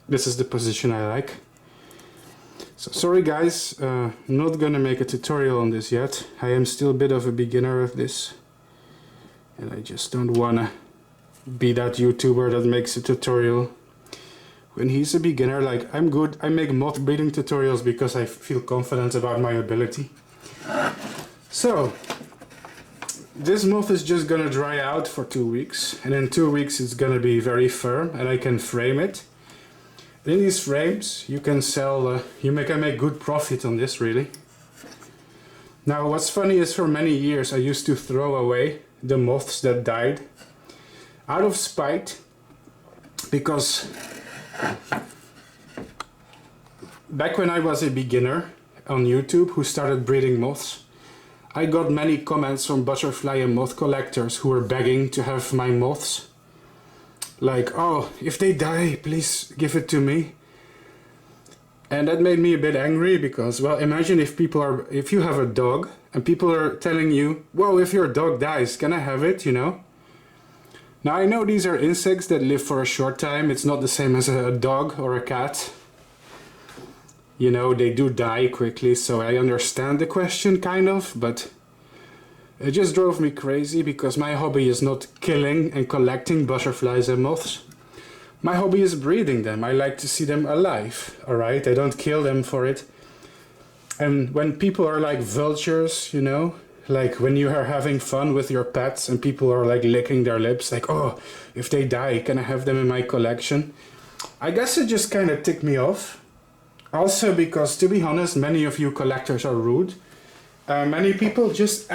is the position I like. So sorry guys, not gonna make a tutorial on this yet. I am still a bit of a beginner of this, and I just don't wanna be that YouTuber that makes a tutorial when he's a beginner. Like, I'm good. I make moth breeding tutorials because I feel confident about my ability. So this moth is just gonna dry out for 2 weeks, and in 2 weeks it's gonna be very firm, and I can frame it. In these frames you can sell, you can make good profit on this, really. Now what's funny is, for many years I used to throw away the moths that died out of spite, because back when I was a beginner on YouTube who started breeding moths, I got many comments from butterfly and moth collectors who were begging to have my moths. Like, oh, if they die, please give it to me. And that made me a bit angry, because, well, imagine if you have a dog and people are telling you, well, if your dog dies, can I have it, you know? Now, I know these are insects that live for a short time. It's not the same as a dog or a cat. You know, they do die quickly, so I understand the question, kind of, but it just drove me crazy, because my hobby is not killing and collecting butterflies and moths. My hobby is breeding them. I like to see them alive, alright? I don't kill them for it. And when people are like vultures, you know, like when you are having fun with your pets and people are like licking their lips, like, oh, if they die, can I have them in my collection? I guess it just kind of ticked me off. Also because, to be honest, many of you collectors are rude. Many people just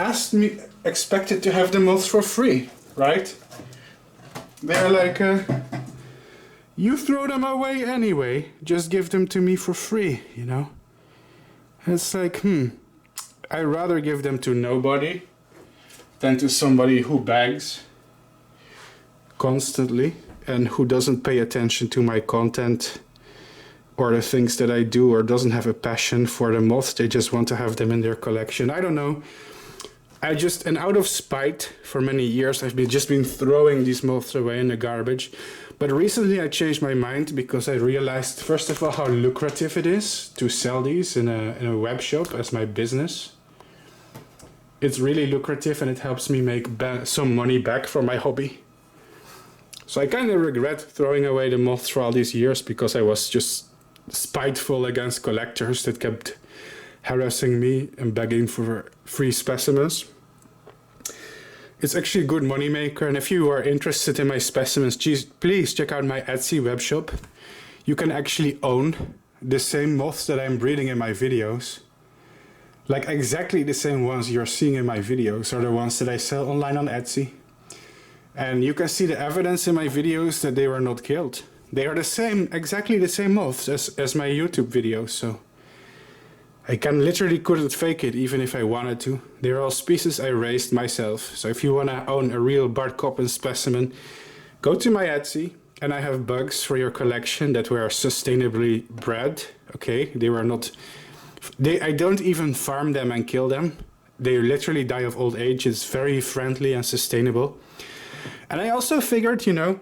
expected to have the moths for free, right? They're like, you throw them away anyway, just give them to me for free, you know? It's like, I'd rather give them to nobody than to somebody who begs constantly and who doesn't pay attention to my content or the things that I do, or doesn't have a passion for the moths. They just want to have them in their collection. I don't know. And out of spite, for many years, I've just been throwing these moths away in the garbage. But recently I changed my mind because I realized, first of all, how lucrative it is to sell these in a web shop as my business. It's really lucrative and it helps me make some money back for my hobby. So I kind of regret throwing away the moths for all these years because I was just spiteful against collectors that kept harassing me and begging for free specimens. It's actually a good money maker, and if you are interested in my specimens, please check out my Etsy webshop. You can actually own the same moths that I'm breeding in my videos. Like exactly the same ones you're seeing in my videos are the ones that I sell online on Etsy. And you can see the evidence in my videos that they were not killed. They are the same, exactly the same moths as my YouTube videos, so I literally couldn't fake it even if I wanted to. They're all species I raised myself. So if you want to own a real Bart Coppens specimen, go to my Etsy, and I have bugs for your collection that were sustainably bred. Okay, they were not. I don't even farm them and kill them. They literally die of old age. It's very friendly and sustainable. And I also figured, you know,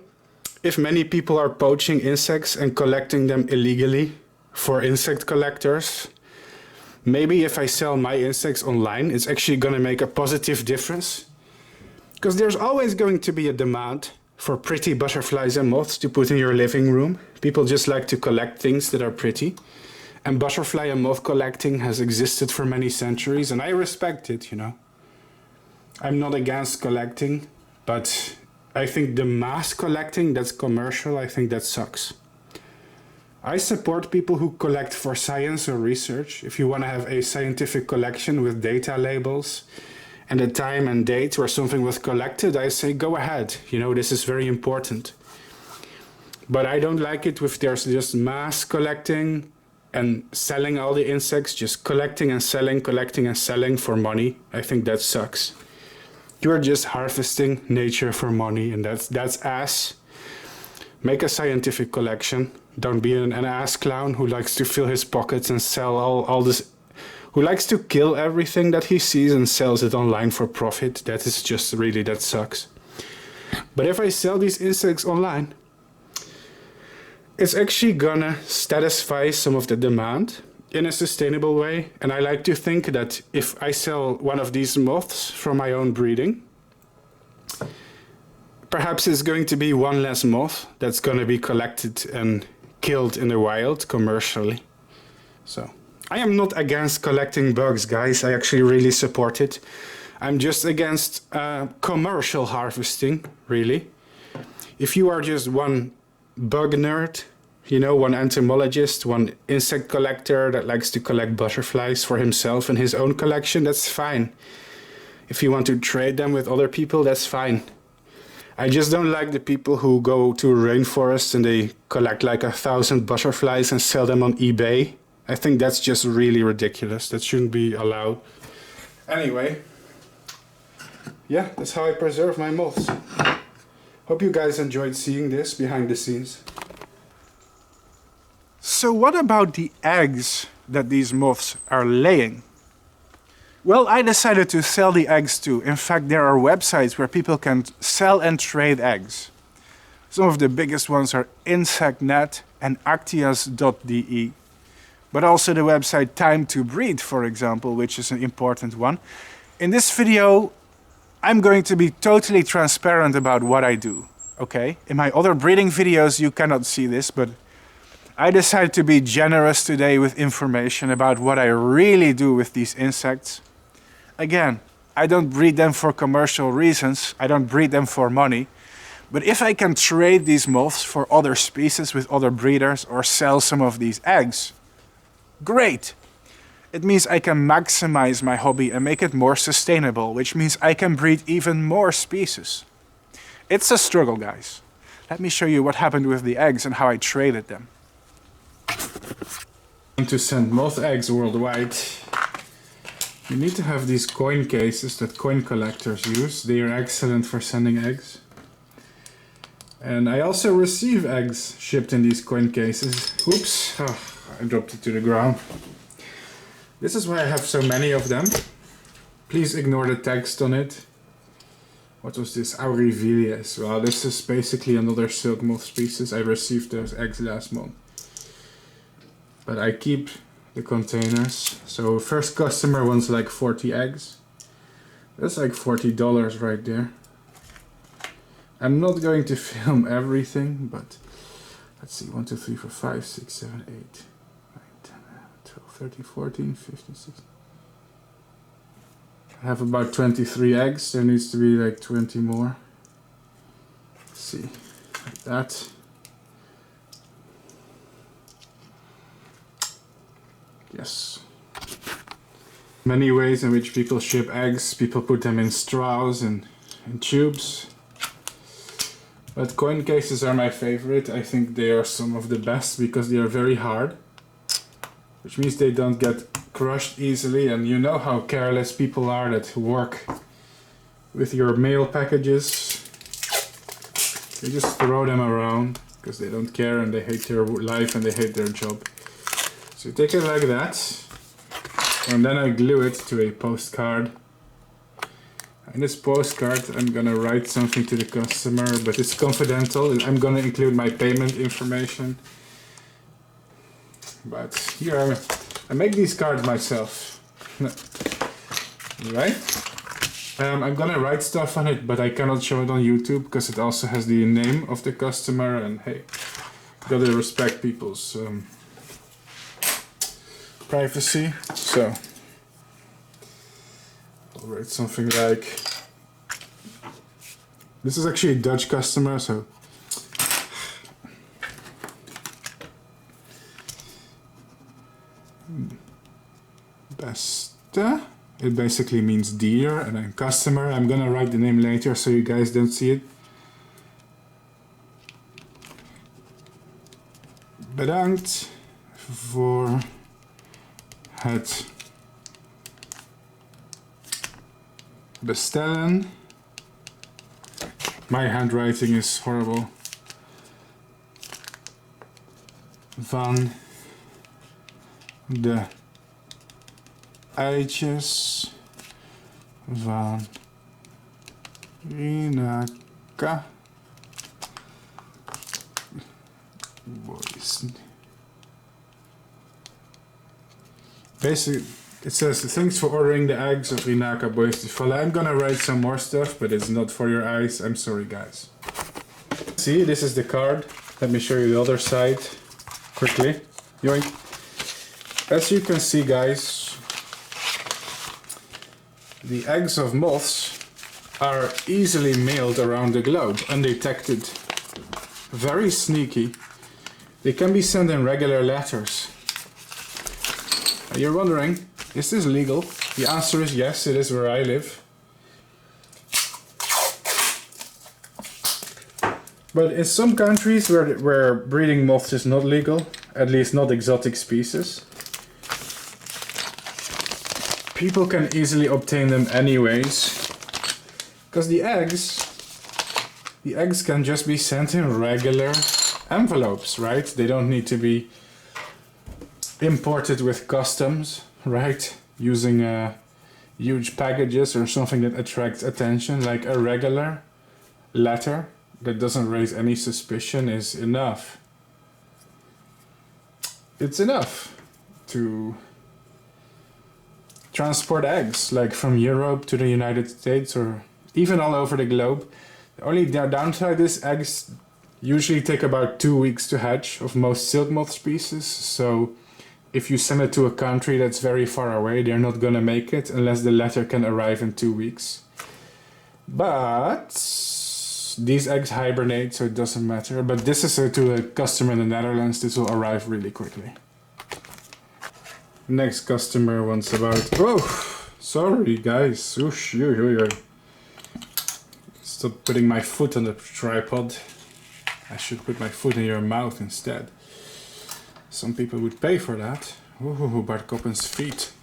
if many people are poaching insects and collecting them illegally for insect collectors, maybe if I sell my insects online, it's actually going to make a positive difference. Because there's always going to be a demand for pretty butterflies and moths to put in your living room. People just like to collect things that are pretty. And butterfly and moth collecting has existed for many centuries, and I respect it, you know. I'm not against collecting, but I think the mass collecting that's commercial, I think that sucks. I support people who collect for science or research. If you want to have a scientific collection with data labels and the time and date where something was collected, I say go ahead. You know, this is very important. But I don't like it if there's just mass collecting and selling all the insects, just collecting and selling for money. I think that sucks. You're just harvesting nature for money, and that's ass. Make a scientific collection. Don't be an ass clown who likes to fill his pockets and sell all this, who likes to kill everything that he sees and sells it online for profit. That is just really, that sucks. But if I sell these insects online, it's actually gonna satisfy some of the demand in a sustainable way. And I like to think that if I sell one of these moths from my own breeding, perhaps it's going to be one less moth that's going to be collected and killed in the wild commercially. So I am not against collecting bugs, guys. I actually really support it. I'm just against commercial harvesting, really. If you are just one bug nerd, you know, one entomologist, one insect collector that likes to collect butterflies for himself and his own collection, that's fine. If you want to trade them with other people, that's fine. I just don't like the people who go to a rainforest and they collect like 1,000 butterflies and sell them on eBay. I think that's just really ridiculous. That shouldn't be allowed. Anyway, yeah, that's how I preserve my moths. Hope you guys enjoyed seeing this behind the scenes. So what about the eggs that these moths are laying? Well, I decided to sell the eggs too. In fact, there are websites where people can sell and trade eggs. Some of the biggest ones are InsectNet and Actias.de. But also the website Time to Breed, for example, which is an important one. In this video, I'm going to be totally transparent about what I do, okay? In my other breeding videos, you cannot see this, but I decided to be generous today with information about what I really do with these insects. Again, I don't breed them for commercial reasons. I don't breed them for money. But if I can trade these moths for other species with other breeders or sell some of these eggs, great. It means I can maximize my hobby and make it more sustainable, which means I can breed even more species. It's a struggle, guys. let me show you what happened with the eggs and how I traded them. To send moth eggs worldwide, you need to have these coin cases that coin collectors use. They are excellent for sending eggs. And I also receive eggs shipped in these coin cases. Oops, oh, I dropped it to the ground. This is why I have so many of them. Please ignore the text on it. What was this? Aurivilius. Well, this is basically another silk moth species. I received those eggs last month. But I keep the containers. So first customer wants like 40 eggs. That's like $40 right there. I'm not going to film everything, but let's see. 1, 2, 3, 4, 5, 6, 7, 8, 9, 10, 11, 12, 13, 14, 15, 16. I have about 23 eggs. There needs to be like 20 more. Let's see. Like that. Yes. Many ways in which people ship eggs. People put them in straws and in tubes. But coin cases are my favorite. I think they are some of the best because they are very hard. Which means they don't get crushed easily, and you know how careless people are that work with your mail packages. They just throw them around because they don't care and they hate their life and they hate their job. So you take it like that, and then I glue it to a postcard. In this postcard I'm gonna write something to the customer, but it's confidential. I'm gonna include my payment information. But here I make these cards myself. Right? I'm gonna write stuff on it, but I cannot show it on YouTube because it also has the name of the customer, and hey, gotta respect people's privacy. So I'll write something like, this is actually a Dutch customer, so Beste. It basically means dear, and then customer. I'm gonna write the name later so you guys don't see it. Bedankt voor het bestellen. My handwriting is horrible. Van de eitjes van Rinaca boisduvalii. Basically, it says, thanks for ordering the eggs of Rinaca boisduvalii. I'm gonna write some more stuff, but it's not for your eyes. I'm sorry, guys. See, this is the card. Let me show you the other side quickly. Yoink. As you can see, guys, the eggs of moths are easily mailed around the globe, undetected. Very sneaky. They can be sent in regular letters. You're wondering, is this legal? The answer is yes, it is where I live. But in some countries where breeding moths is not legal, at least not exotic species, people can easily obtain them anyways. Because the eggs can just be sent in regular envelopes, right? They don't need to be imported with customs, right? Using huge packages or something that attracts attention, like a regular letter that doesn't raise any suspicion is enough. It's enough to transport eggs, like from Europe to the United States or even all over the globe. The only downside is eggs usually take about 2 weeks to hatch of most silk moth species, so if you send it to a country that's very far away, they're not gonna make it unless the letter can arrive in 2 weeks. But these eggs hibernate, so it doesn't matter. But this is to a customer in the Netherlands. This will arrive really quickly. Next customer wants about... Oh, sorry guys. Oosh, Stop putting my foot on the tripod. I should put my foot in your mouth instead. Some people would pay for that. Ooh, Bart Coppens feet.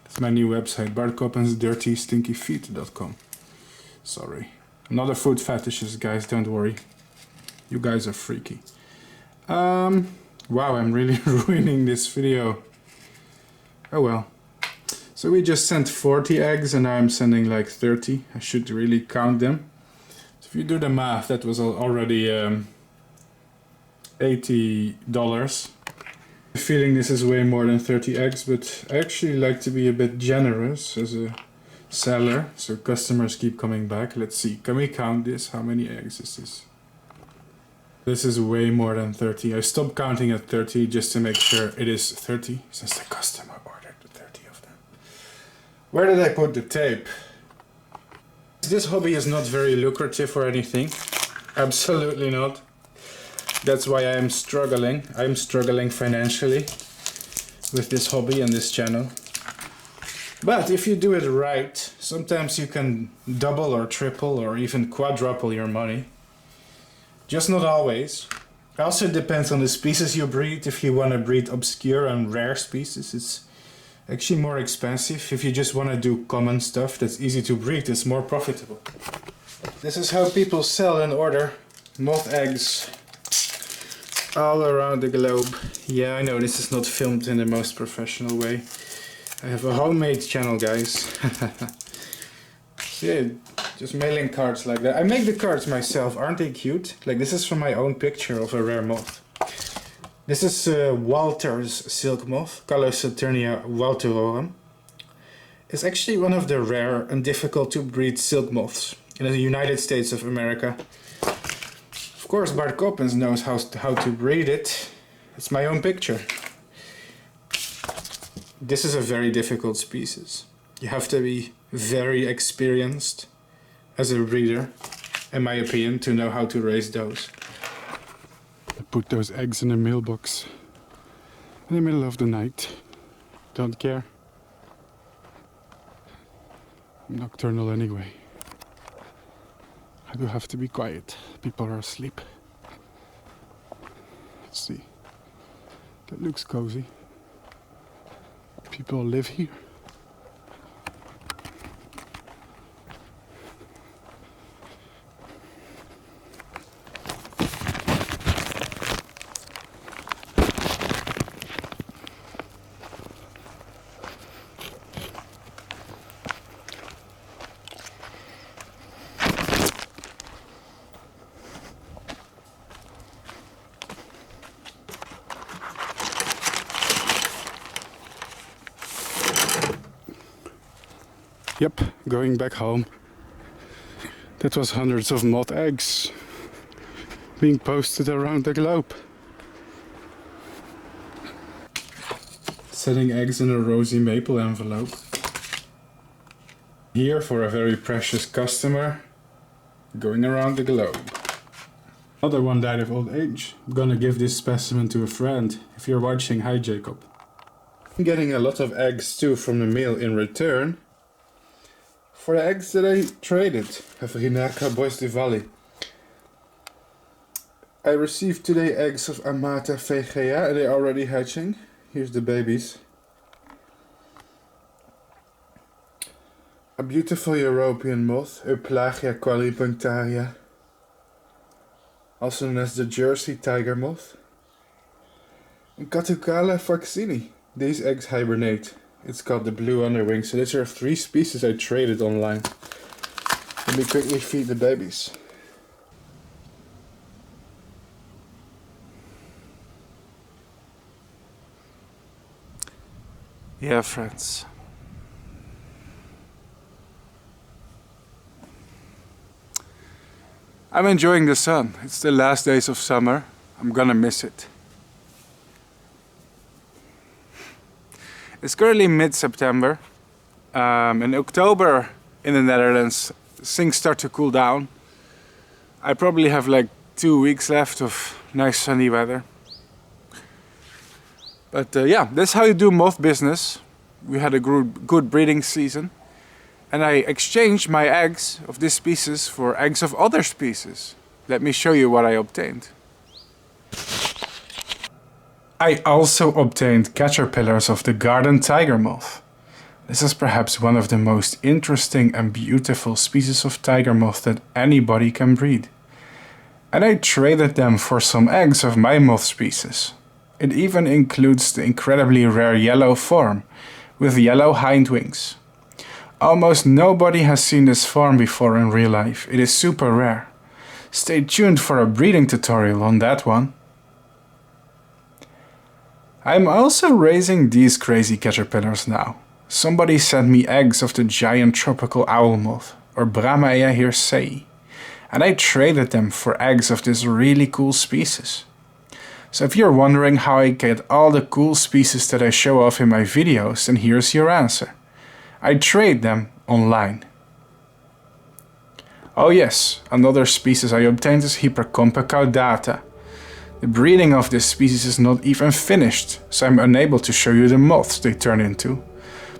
That's my new website, bartcoppensdirtystinkyfeet.com. Sorry. Another food fetishes, guys, don't worry. You guys are freaky. Wow, I'm really ruining this video. Oh well. So we just sent 40 eggs and now I'm sending like 30. I should really count them. So if you do the math, that was already $80. I'm feeling this is way more than 30 eggs, but I actually like to be a bit generous as a seller, so customers keep coming back. Let's see, can we count this? How many eggs is this? This is way more than 30. I stopped counting at 30 just to make sure it is 30, since the customer ordered the 30 of them. Where did I put the tape? This hobby is not very lucrative or anything. Absolutely not. That's why I am struggling. I'm struggling financially with this hobby and this channel. But if you do it right, sometimes you can double or triple or even quadruple your money. Just not always. Also depends on the species you breed. If you want to breed obscure and rare species, it's actually more expensive. If you just want to do common stuff that's easy to breed, it's more profitable. This is how people sell and order moth eggs all around the globe. Yeah, I know this is not filmed in the most professional way. I have a homemade channel, guys. Yeah, just mailing cards like that. I make the cards myself, aren't they cute? Like, this is from my own picture of a rare moth. This is Walter's silk moth, Callosaturnia walterorum. It's actually one of the rare and difficult to breed silk moths in the United States of America. Of course, Bart Coppens knows how to breed it. It's my own picture. This is a very difficult species. You have to be very experienced as a breeder, in my opinion, to know how to raise those. I put those eggs in a mailbox in the middle of the night. Don't care. I'm nocturnal anyway. I do have to be quiet. People are asleep. Let's see. That looks cozy. People live here. Yep, going back home. That was hundreds of moth eggs being posted around the globe. Setting eggs in a rosy maple envelope. Here for a very precious customer, going around the globe. Another one died of old age. I'm gonna give this specimen to a friend. If you're watching, hi Jacob. I'm getting a lot of eggs too from the mail in return for the eggs that I traded of Rinaca boisduvalii. I received today eggs of Amata vga and they're already hatching. Here's the babies. A beautiful European moth, Euplagia qualipunctaria, also known as the Jersey tiger moth. And Caligula vaccini. These eggs hibernate. It's called the blue underwing. So these are 3 species I traded online. Let me quickly feed the babies. Yeah, friends. I'm enjoying the sun. It's the last days of summer. I'm gonna miss it. It's currently mid-September. In October in the Netherlands, things start to cool down. I probably have like 2 weeks left of nice sunny weather. But yeah, that's how you do moth business. We had a good breeding season. And I exchanged my eggs of this species for eggs of other species. Let me show you what I obtained. I also obtained caterpillars of the garden tiger moth. This is perhaps one of the most interesting and beautiful species of tiger moth that anybody can breed. And I traded them for some eggs of my moth species. It even includes the incredibly rare yellow form with yellow hind wings. Almost nobody has seen this form before in real life. It is super rare. Stay tuned for a breeding tutorial on that one. I'm also raising these crazy caterpillars now. Somebody sent me eggs of the giant tropical owl moth, or Brahmaea hircei, and I traded them for eggs of this really cool species. So if you're wondering how I get all the cool species that I show off in my videos, then here's your answer. I trade them online. Oh yes, another species I obtained is Hypercompa caudata. The breeding of this species is not even finished, so I'm unable to show you the moths they turn into.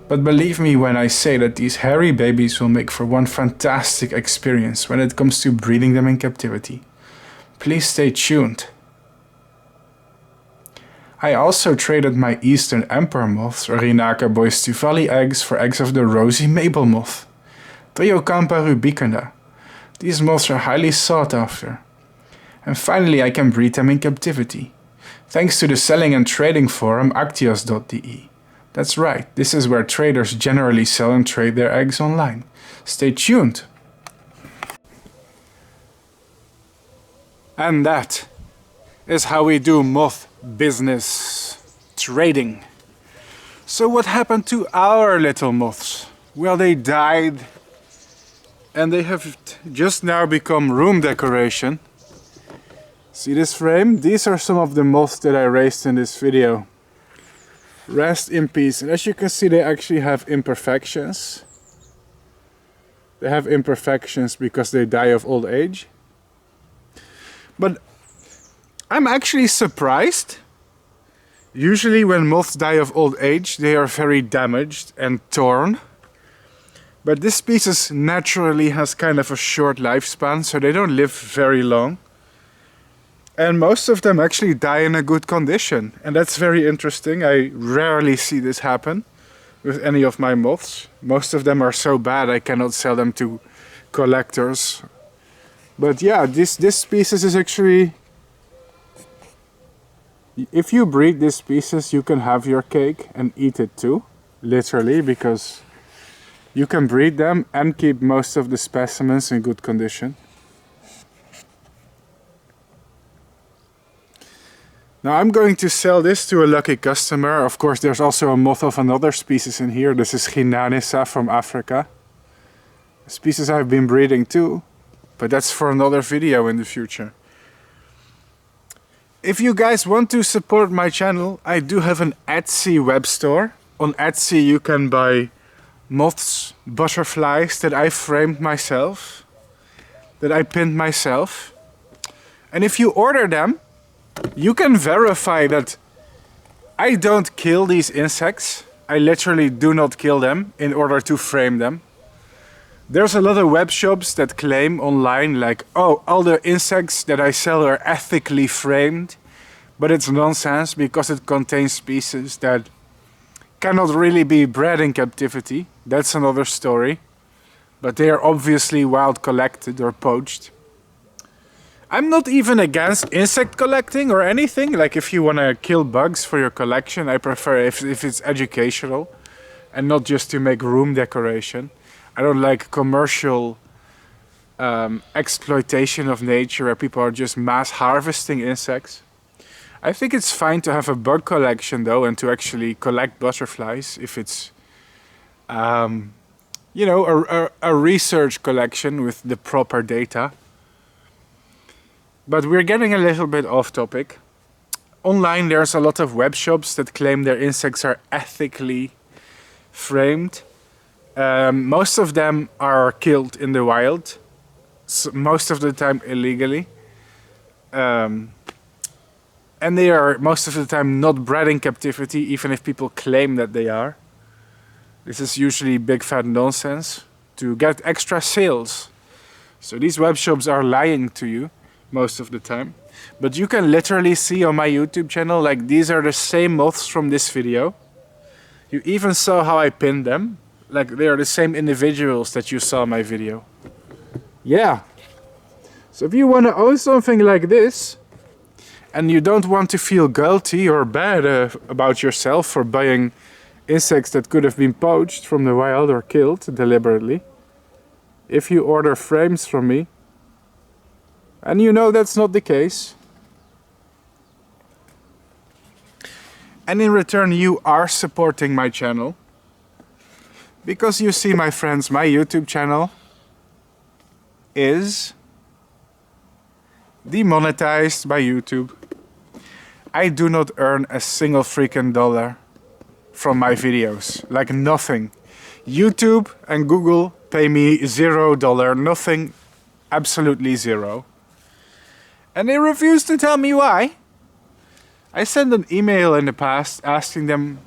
But believe me when I say that these hairy babies will make for one fantastic experience when it comes to breeding them in captivity. Please stay tuned. I also traded my eastern emperor moths or Rinaca boisduvalii eggs for eggs of the rosy maple moth, Triocampa rubicunda. These moths are highly sought after. And finally I can breed them in captivity, thanks to the selling and trading forum actios.de. That's right, this is where traders generally sell and trade their eggs online. Stay tuned! And that is how we do moth business trading. So what happened to our little moths? Well, they died and they have just now become room decoration. See this frame? These are some of the moths that I raised in this video. Rest in peace. And as you can see, they actually have imperfections. They have imperfections because they die of old age. But I'm actually surprised. Usually when moths die of old age, they are very damaged and torn. But this species naturally has kind of a short lifespan, so they don't live very long. And most of them actually die in a good condition. And that's very interesting. I rarely see this happen with any of my moths. Most of them are so bad I cannot sell them to collectors. But yeah, this species is actually... If you breed this species, you can have your cake and eat it too. Literally, because you can breed them and keep most of the specimens in good condition. Now I'm going to sell this to a lucky customer. Of course, there's also a moth of another species in here. This is Rinaca from Africa. A species I've been breeding too, but that's for another video in the future. If you guys want to support my channel, I do have an Etsy web store. On Etsy you can buy moths, butterflies that I framed myself, that I pinned myself. And if you order them, you can verify that I don't kill these insects. I literally do not kill them in order to frame them. There's a lot of web shops that claim online like, oh, all the insects that I sell are ethically framed. But it's nonsense because it contains species that cannot really be bred in captivity. That's another story. But they are obviously wild collected or poached. I'm not even against insect collecting or anything. Like if you want to kill bugs for your collection, I prefer if it's educational and not just to make room decoration. I don't like commercial exploitation of nature where people are just mass harvesting insects. I think it's fine to have a bug collection though and to actually collect butterflies if it's you know, a research collection with the proper data. But we're getting a little bit off topic. Online there's a lot of web shops that claim their insects are ethically framed. Most of them are killed in the wild, so most of the time illegally. And they are most of the time not bred in captivity, even if people claim that they are. This is usually big fat nonsense to get extra sales. So these web shops are lying to you. most of the time. But you can literally see on my YouTube channel, like these are the same moths from this video. You even saw how I pinned them. Like they are the same individuals that you saw in my video. Yeah. So if you want to own something like this, and you don't want to feel guilty or bad about yourself for buying insects that could have been poached from the wild or killed deliberately, if you order frames from me, and you know that's not the case, and in return you are supporting my channel, because you see, my friends, my YouTube channel is demonetized by YouTube. I do not earn a single freaking dollar from my videos, like nothing. YouTube and Google pay me $0, nothing, absolutely zero. And they refuse to tell me why. I sent an email in the past asking them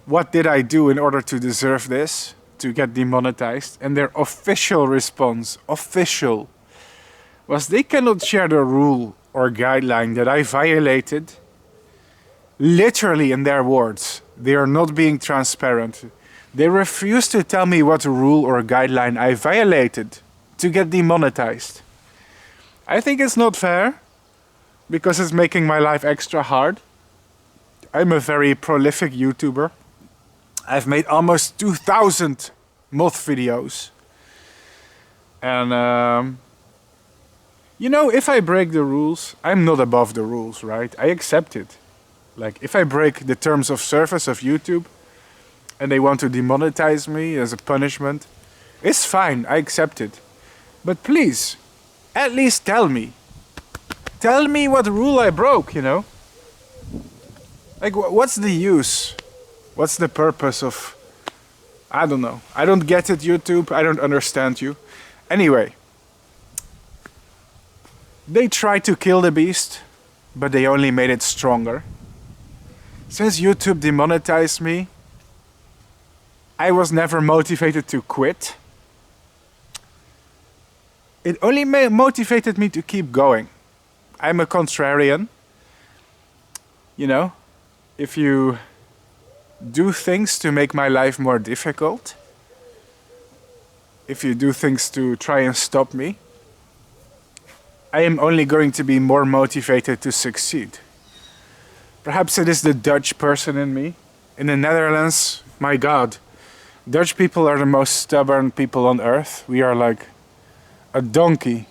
what did I do in order to deserve this, to get demonetized, and their official response, was they cannot share the rule or guideline that I violated. Literally, in their words, they are not being transparent. They refuse to tell me what rule or guideline I violated to get demonetized. I think it's not fair, because it's making my life extra hard. I'm a very prolific YouTuber. I've made almost 2,000 moth videos. And you know, if I break the rules, I'm not above the rules, right? I accept it. Like, if I break the terms of service of YouTube and they want to demonetize me as a punishment, it's fine, I accept it. But please, at least tell me. Tell me what rule I broke, you know? Like, what's the use? What's the purpose of... I don't know. I don't get it, YouTube. I don't understand you. Anyway. They tried to kill the beast, but they only made it stronger. Since YouTube demonetized me, I was never motivated to quit. It only motivated me to keep going. I'm a contrarian. You know, if you do things to make my life more difficult, if you do things to try and stop me, I am only going to be more motivated to succeed. Perhaps it is the Dutch person in me. In the Netherlands, my God, Dutch people are the most stubborn people on earth. We are like a donkey.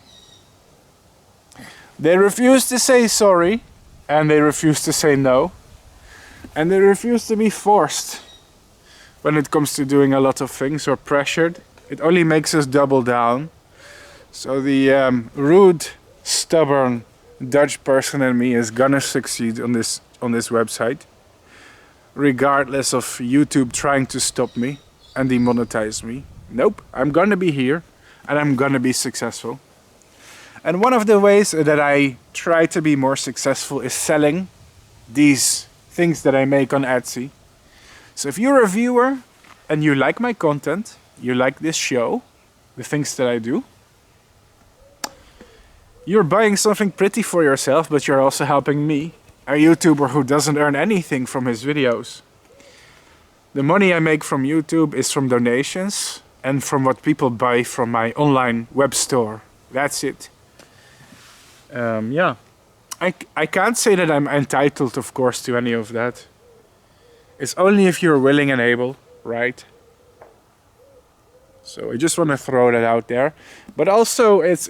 They refuse to say sorry, and they refuse to say no. And they refuse to be forced when it comes to doing a lot of things, or pressured. It only makes us double down. So the rude, stubborn Dutch person in me is gonna succeed on this website, regardless of YouTube trying to stop me and demonetize me. Nope, I'm gonna be here and I'm gonna be successful. And one of the ways that I try to be more successful is selling these things that I make on Etsy. So if you're a viewer and you like my content, you like this show, the things that I do, you're buying something pretty for yourself, but you're also helping me, a YouTuber who doesn't earn anything from his videos. The money I make from YouTube is from donations and from what people buy from my online web store. That's it. Yeah. I can't say that I'm entitled, of course, to any of that. It's only if you're willing and able, right? So I just want to throw that out there. But also it's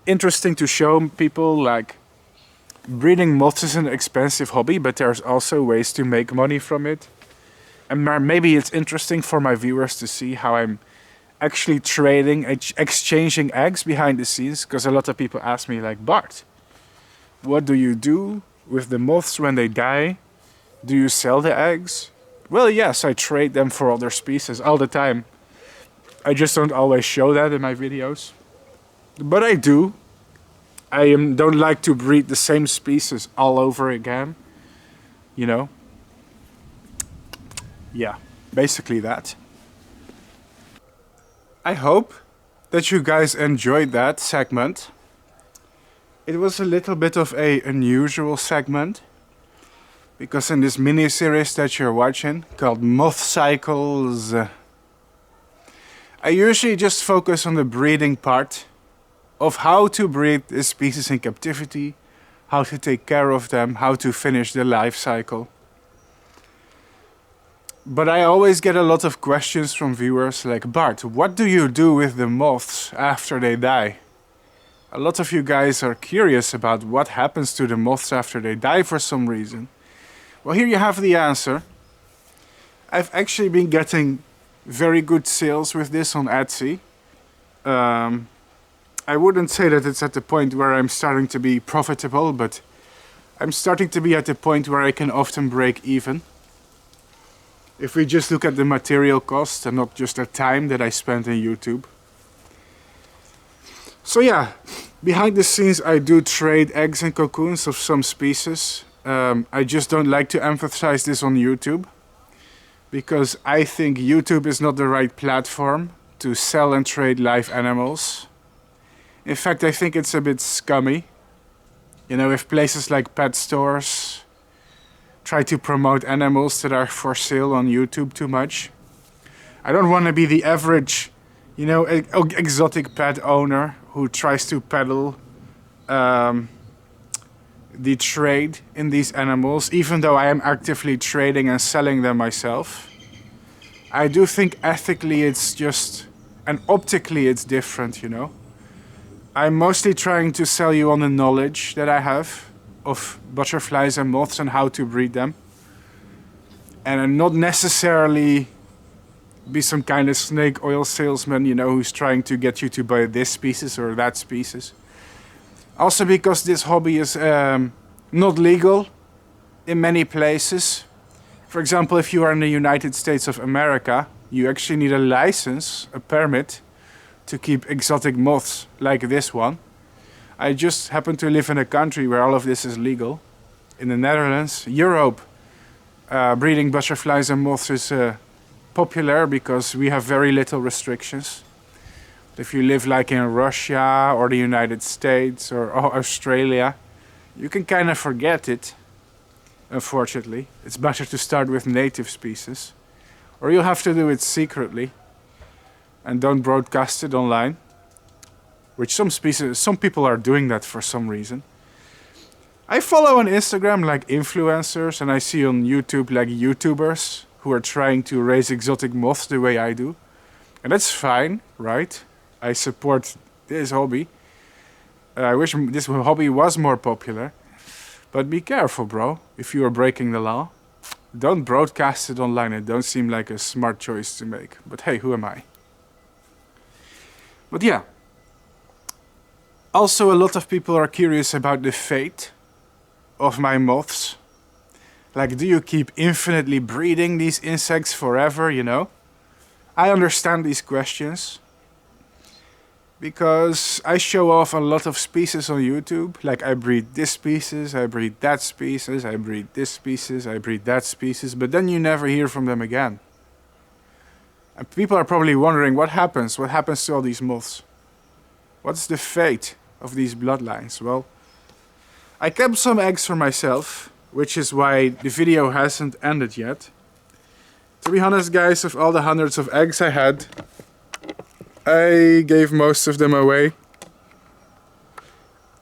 interesting to show people, like, breeding moths is an expensive hobby, but there's also ways to make money from it. And maybe it's interesting for my viewers to see how I'm actually trading, exchanging eggs behind the scenes. Because a lot of people ask me, like, Bart, what do you do with the moths when they die? Do you sell the eggs? Well, yes, I trade them for other species all the time. I just don't always show that in my videos. But I do. I don't like to breed the same species all over again. You know? Yeah, basically that. I hope that you guys enjoyed that segment. it was a little bit of a unusual segment, because in this mini-series that you're watching, called MothCycles, I usually just focus on the breeding part of how to breed the species in captivity, how to take care of them, how to finish the life cycle. But I always get a lot of questions from viewers like, Bart, what do you do with the moths after they die? A lot of you guys are curious about what happens to the moths after they die for some reason. Well, here you have the answer. I've actually been getting very good sales with this on Etsy. I wouldn't say that it's at the point where I'm starting to be profitable, but I'm starting to be at the point where I can often break even. If we just look at the material cost and not just the time that I spent in YouTube. So yeah, behind the scenes I do trade eggs and cocoons of some species. I just don't like to emphasize this on YouTube, because I think YouTube is not the right platform to sell and trade live animals. In fact, I think it's a bit scummy. You know, if places like pet stores try to promote animals that are for sale on YouTube too much. I don't want to be the average, you know, exotic pet owner who tries to peddle the trade in these animals, even though I am actively trading and selling them myself. I do think ethically it's just, and optically it's different, you know. I'm mostly trying to sell you on the knowledge that I have of butterflies and moths and how to breed them. And not necessarily be some kind of snake oil salesman, you know, who's trying to get you to buy this species or that species. Also because this hobby is not legal in many places. For example, if you are in the United States of America, you actually need a license, a permit, to keep exotic moths like this one. I just happen to live in a country where all of this is legal. In the Netherlands, Europe, breeding butterflies and moths is popular because we have very little restrictions. If you live like in Russia or the United States or Australia, you can kind of forget it, unfortunately. It's better to start with native species. Or you'll have to do it secretly and don't broadcast it online. Which some people are doing that for some reason. I follow on Instagram like influencers, and I see on YouTube like YouTubers who are trying to raise exotic moths the way I do. And that's fine, right? I support this hobby. I wish this hobby was more popular. But be careful, bro. If you are breaking the law, don't broadcast it online. It don't seem like a smart choice to make. But hey, who am I? But yeah. Also, a lot of people are curious about the fate of my moths. Like, do you keep infinitely breeding these insects forever, you know? I understand these questions. Because I show off a lot of species on YouTube. Like, I breed this species, I breed that species, I breed this species, I breed that species. But then you never hear from them again. And people are probably wondering, what happens? What happens to all these moths? What's the fate of these bloodlines? Well, I kept some eggs for myself, which is why the video hasn't ended yet. To be honest, guys, of all the hundreds of eggs I had, I gave most of them away.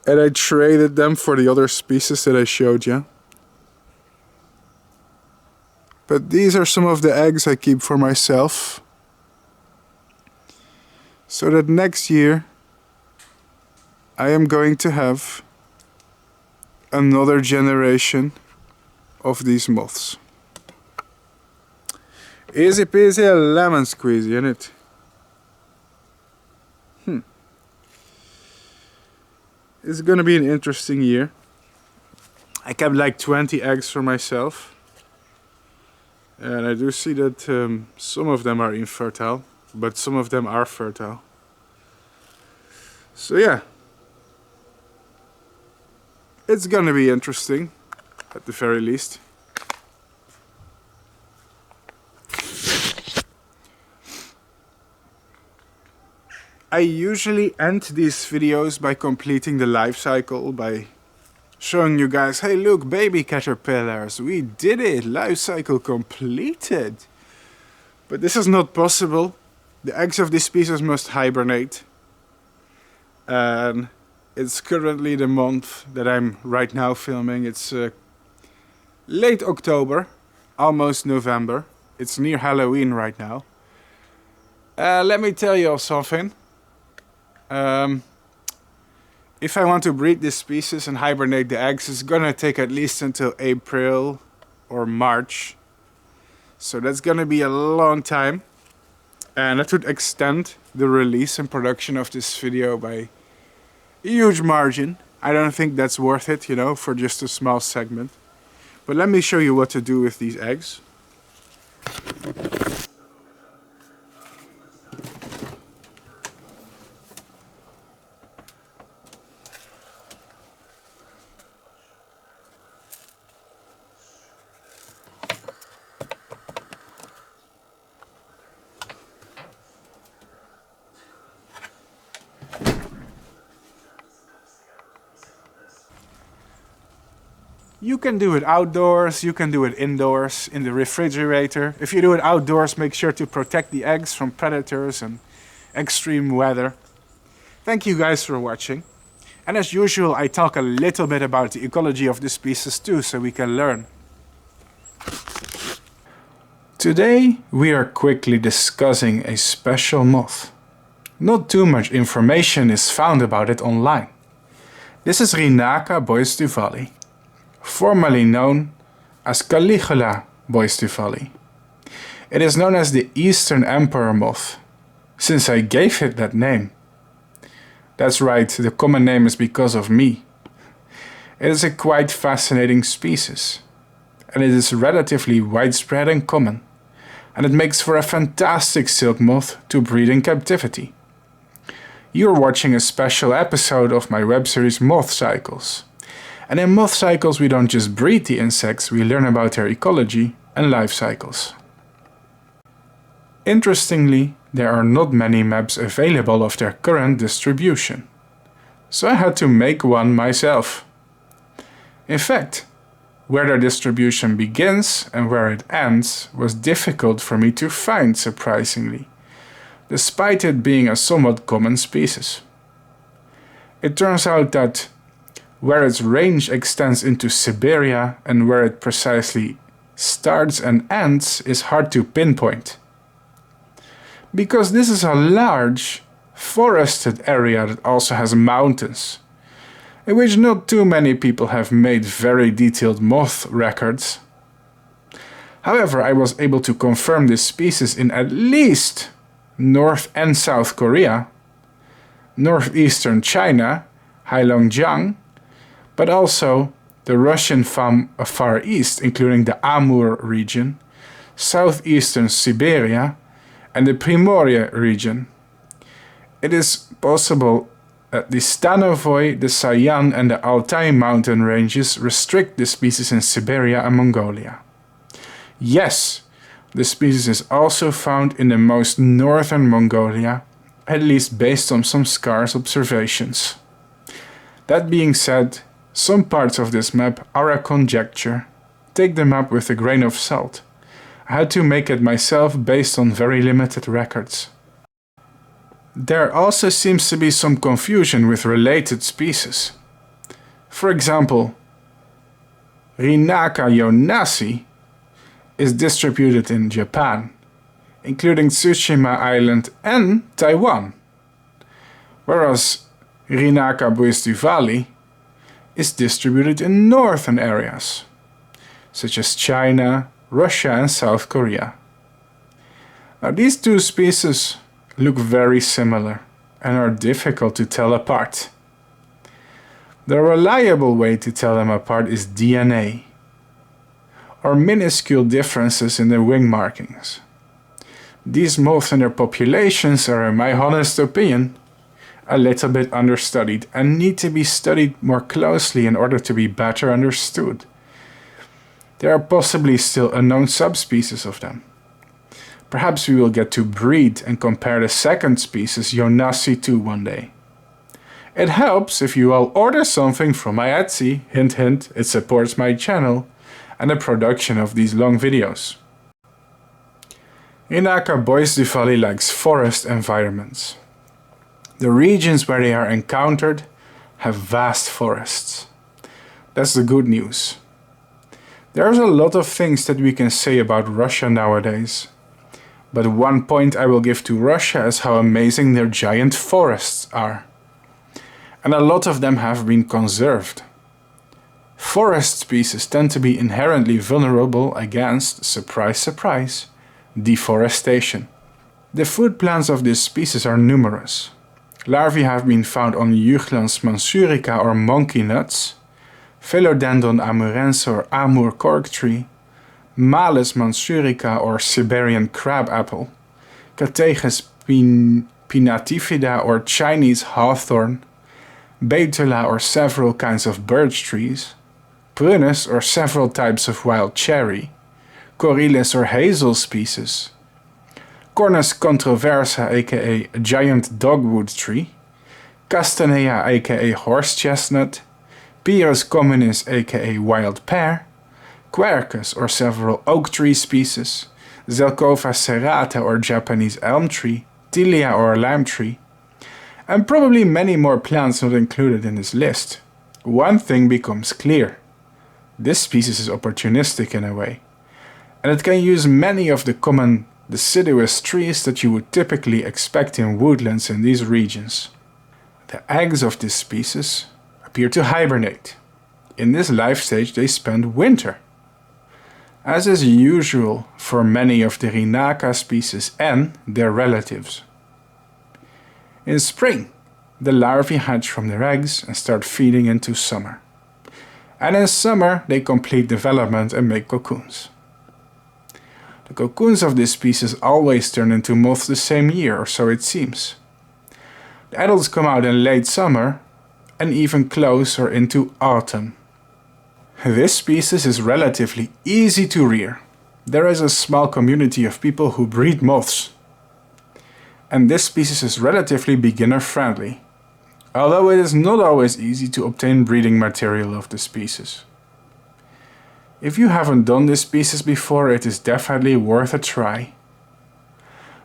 And I traded them for the other species that I showed you. But these are some of the eggs I keep for myself. So that next year I am going to have another generation of these moths. Easy peasy lemon squeezy, innit? It's gonna be an interesting year. I kept like 20 eggs for myself. And I do see that some of them are infertile, but some of them are fertile. So yeah. It's gonna be interesting, at the very least. I usually end these videos by completing the life cycle, by showing you guys, hey look, baby caterpillars, we did it, life cycle completed. But this is not possible. The eggs of this species must hibernate. And it's currently the month that I'm right now filming. It's late October, almost November. It's near Halloween right now. Let me tell you all something. If I want to breed this species and hibernate the eggs, it's gonna take at least until April or March. So that's gonna be a long time. And that would extend the release and production of this video by a huge margin. I don't think that's worth it, you know, for just a small segment. But let me show you what to do with these eggs. You can do it outdoors, you can do it indoors, in the refrigerator. If you do it outdoors, make sure to protect the eggs from predators and extreme weather. Thank you guys for watching. And as usual, I talk a little bit about the ecology of the species too, so we can learn. Today we are quickly discussing a special moth. Not too much information is found about it online. This is Rinaca boisduvalii, formerly known as Caligula boisduvalii. It is known as the Eastern Emperor Moth, since I gave it that name. That's right, the common name is because of me. It is a quite fascinating species, and it is relatively widespread and common, and it makes for a fantastic silk moth to breed in captivity. You're watching a special episode of my web series MothCycles. And in MothCycles we don't just breed the insects, we learn about their ecology and life cycles. Interestingly, there are not many maps available of their current distribution, so I had to make one myself. In fact, where their distribution begins and where it ends was difficult for me to find, surprisingly, despite it being a somewhat common species. It turns out that where its range extends into Siberia and where it precisely starts and ends is hard to pinpoint. Because this is a large, forested area that also has mountains, in which not too many people have made very detailed moth records. However, I was able to confirm this species in at least North and South Korea, northeastern China, Heilongjiang, but also the Russian Far East, including the Amur region, southeastern Siberia, and the Primorye region. It is possible that the Stanovoy, the Sayan, and the Altai mountain ranges restrict the species in Siberia and Mongolia. Yes, the species is also found in the most northern Mongolia, at least based on some scarce observations. That being said, some parts of this map are a conjecture. Take the map with a grain of salt. I had to make it myself based on very limited records. There also seems to be some confusion with related species. For example, Rinaca boisduvalii is distributed in Japan, including Tsushima Island and Taiwan, whereas Rinaca boisduvalii is distributed in northern areas, such as China, Russia and South Korea. Now these two species look very similar and are difficult to tell apart. The reliable way to tell them apart is DNA, or minuscule differences in their wing markings. These moths and their populations are, in my honest opinion, a little bit understudied and need to be studied more closely in order to be better understood. There are possibly still unknown subspecies of them, Perhaps we will get to breed and compare the second species Jonassi to one day. It helps if you all order something from my Etsy, hint hint, it supports my channel and the production of these long videos. Rinaca boisduvalii likes forest environments. The regions where they are encountered have vast forests. That's the good news. There's a lot of things that we can say about Russia nowadays. But one point I will give to Russia is how amazing their giant forests are. And a lot of them have been conserved. Forest species tend to be inherently vulnerable against, surprise surprise, deforestation. The food plants of this species are numerous. Larvae have been found on Juglans mansurica or monkey nuts, Philodendron amurense or amur cork tree, Malus mansurica or Siberian crab apple, Categus pinnatifida or Chinese hawthorn, Betula or several kinds of birch trees, Prunus or several types of wild cherry, Corylus or hazel species, Cornus controversa aka a giant dogwood tree, Castanea aka horse chestnut, Pyrus communis aka wild pear, Quercus or several oak tree species, Zelkova serrata or Japanese elm tree, Tilia or lime tree, and probably many more plants not included in this list. One thing becomes clear. This species is opportunistic in a way, and it can use many of the common deciduous trees that you would typically expect in woodlands in these regions. The eggs of this species appear to hibernate. In this life stage they spend winter, as is usual for many of the Rinaca species and their relatives. In spring, the larvae hatch from their eggs and start feeding into summer. And in summer they complete development and make cocoons. The cocoons of this species always turn into moths the same year, or so it seems. The adults come out in late summer and even close or into autumn. This species is relatively easy to rear. There is a small community of people who breed moths. And this species is relatively beginner friendly, although it is not always easy to obtain breeding material of the species. If you haven't done this species before, it is definitely worth a try.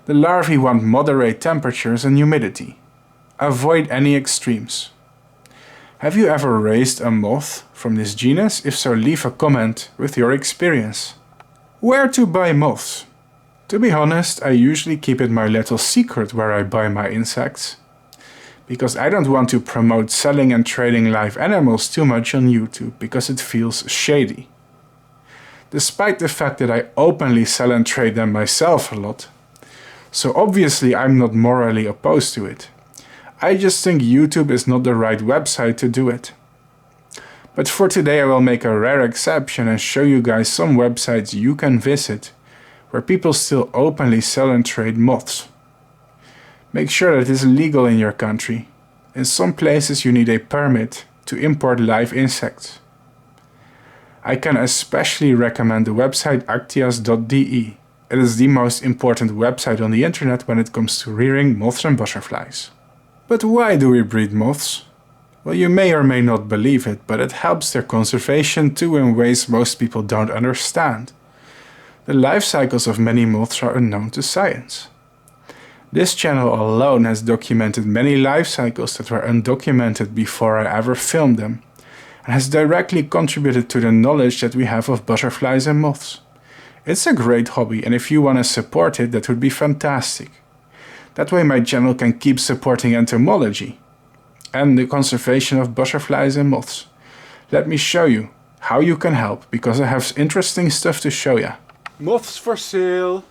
The larvae want moderate temperatures and humidity. Avoid any extremes. Have you ever raised a moth from this genus? If so, leave a comment with your experience. Where to buy moths? To be honest, I usually keep it my little secret where I buy my insects, because I don't want to promote selling and trading live animals too much on YouTube, because it feels shady. Despite the fact that I openly sell and trade them myself a lot, so obviously I'm not morally opposed to it. I just think YouTube is not the right website to do it. But for today I will make a rare exception and show you guys some websites you can visit where people still openly sell and trade moths. Make sure that it is legal in your country. In some places you need a permit to import live insects. I can especially recommend the website actias.de. It is the most important website on the internet when it comes to rearing moths and butterflies. But why do we breed moths? Well, you may or may not believe it, but it helps their conservation too in ways most people don't understand. The life cycles of many moths are unknown to science. This channel alone has documented many life cycles that were undocumented before I ever filmed them, and has directly contributed to the knowledge that we have of butterflies and moths. It's a great hobby, and if you want to support it, that would be fantastic. That way my channel can keep supporting entomology and the conservation of butterflies and moths. Let me show you how you can help, because I have interesting stuff to show you. Moths for sale.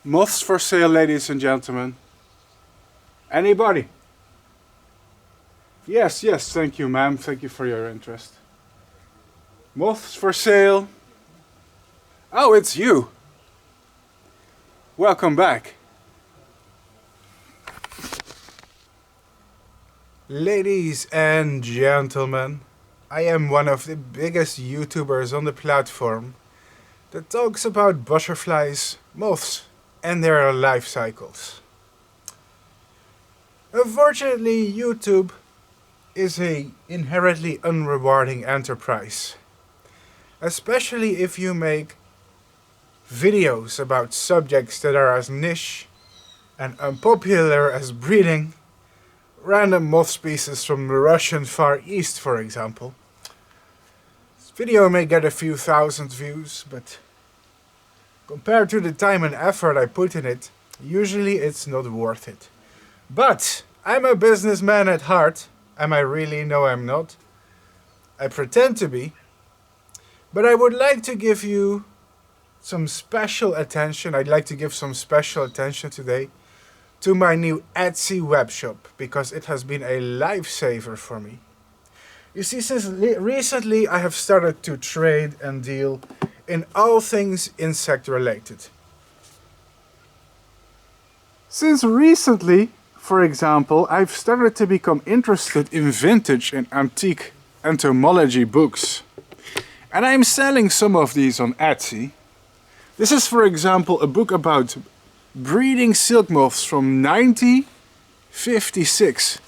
Moths for sale, ladies and gentlemen. Anybody? Yes, thank you, ma'am. Thank you for your interest. Moths for sale. Oh, it's you. Welcome back. Ladies and gentlemen, I am one of the biggest YouTubers on the platform that talks about butterflies, moths, and their life cycles. Unfortunately, YouTube is an inherently unrewarding enterprise, especially if you make videos about subjects that are as niche and unpopular as breeding random moth species from the Russian Far East, for example. This video may get a few thousand views, but compared to the time and effort I put in it, usually it's not worth it. But I'm a businessman at heart. Am I really? No, I'm not. I pretend to be. But I would like to give you some special attention. I'd like to give some special attention today to my new Etsy webshop, because it has been a lifesaver for me. You see, since recently I have started to trade and deal in all things insect related. Since recently, for example, I've started to become interested in vintage and antique entomology books. And I'm selling some of these on Etsy. This is, for example, a book about breeding silk moths from 1956.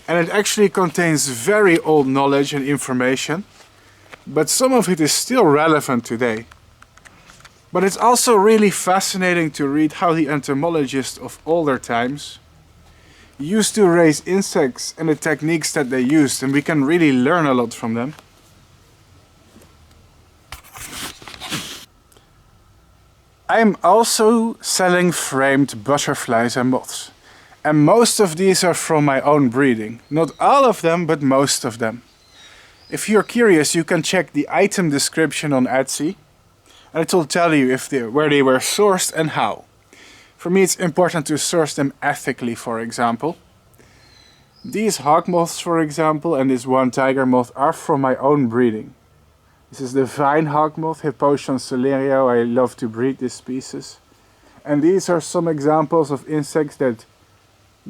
And it actually contains very old knowledge and information, but some of it is still relevant today. But it's also really fascinating to read how the entomologists of older times used to raise insects and the techniques that they used, and we can really learn a lot from them. I'm also selling framed butterflies and moths. And most of these are from my own breeding. Not all of them, but most of them. If you're curious, you can check the item description on Etsy, and it will tell you where they were sourced and how. For me, it's important to source them ethically, for example. These hawk moths, for example, and this one tiger moth are from my own breeding. This is the vine hawk moth, Hippotion celerio. I love to breed this species. And these are some examples of insects that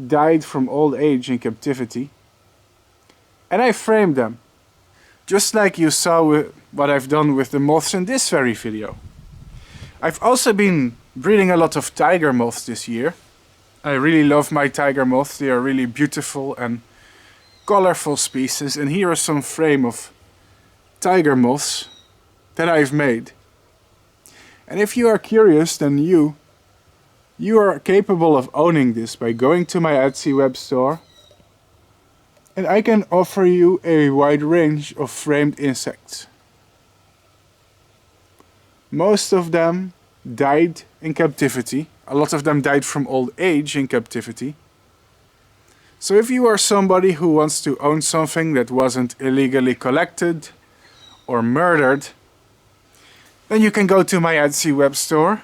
died from old age in captivity. And I framed them, just like you saw with what I've done with the moths in this very video. I've also been breeding a lot of tiger moths this year. I really love my tiger moths. They are really beautiful and colorful species. And here are some frame of tiger moths that I've made. And if you are curious, then you are capable of owning this by going to my Etsy web store, and I can offer you a wide range of framed insects. Most of them died in captivity. A lot of them died from old age in captivity. So if you are somebody who wants to own something that wasn't illegally collected or murdered, then you can go to my Etsy web store.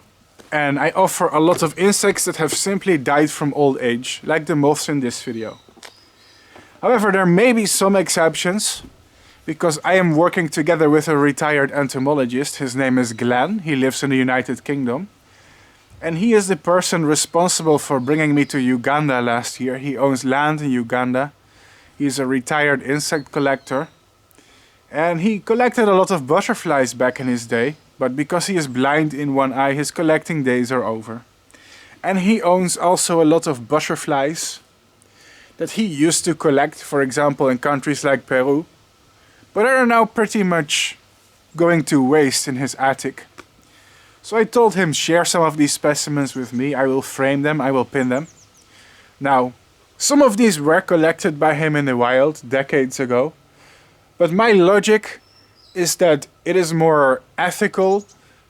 And I offer a lot of insects that have simply died from old age, like the moths in this video. However, there may be some exceptions, because I am working together with a retired entomologist. His name is Glenn. He lives in the United Kingdom. And he is the person responsible for bringing me to Uganda last year. He owns land in Uganda. He's a retired insect collector. And he collected a lot of butterflies back in his day. But because he is blind in one eye, his collecting days are over. And he owns also a lot of butterflies that he used to collect, for example, in countries like Peru, but are now pretty much going to waste in his attic. So I told him, share some of these specimens with me. I will frame them, I will pin them. Now, some of these were collected by him in the wild decades ago, but my logic is that it is more ethical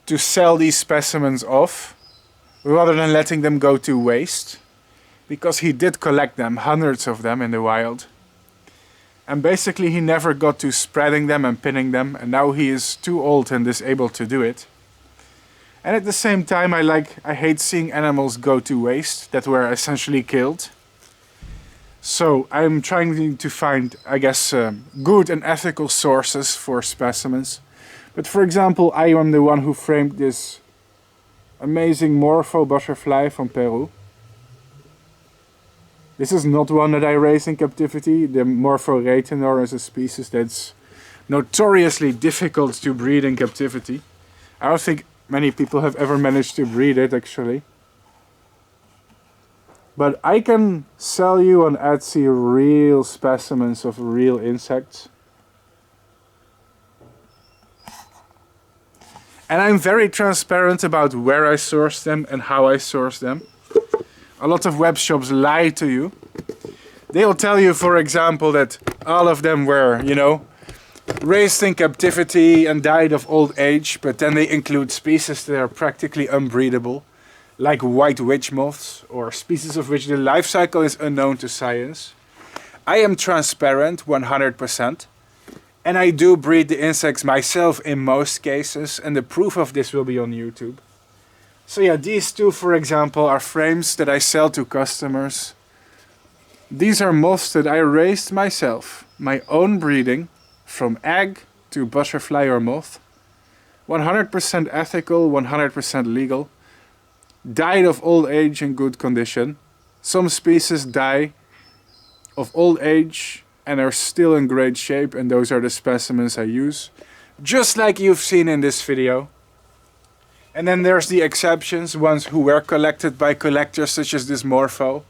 to sell these specimens off rather than letting them go to waste, because he did collect them, hundreds of them in the wild. And basically he never got to spreading them and pinning them, and now he is too old and disabled to do it. And at the same time I hate seeing animals go to waste that were essentially killed. So I'm trying to find, I guess, good and ethical sources for specimens. But for example, I am the one who framed this amazing morpho butterfly from Peru. This is not one that I raised in captivity. The morpho retinor is a species that's notoriously difficult to breed in captivity. I don't think many people have ever managed to breed it actually. But I can sell you on Etsy real specimens of real insects. And I'm very transparent about where I source them and how I source them. A lot of web shops lie to you. They'll tell you, for example, that all of them were, you know, raised in captivity and died of old age, but then they include species that are practically unbreedable, like white witch moths, or species of which the life cycle is unknown to science. I am transparent 100%, and I do breed the insects myself in most cases, and the proof of this will be on YouTube. So yeah, these two, for example, are frames that I sell to customers. These are moths that I raised myself, my own breeding, from egg to butterfly or moth. 100% ethical, 100% legal. Died of old age in good condition. Some species die of old age and are still in great shape, and those are the specimens I use. Just like you've seen in this video. And then there's the exceptions, ones who were collected by collectors such as this Morpho.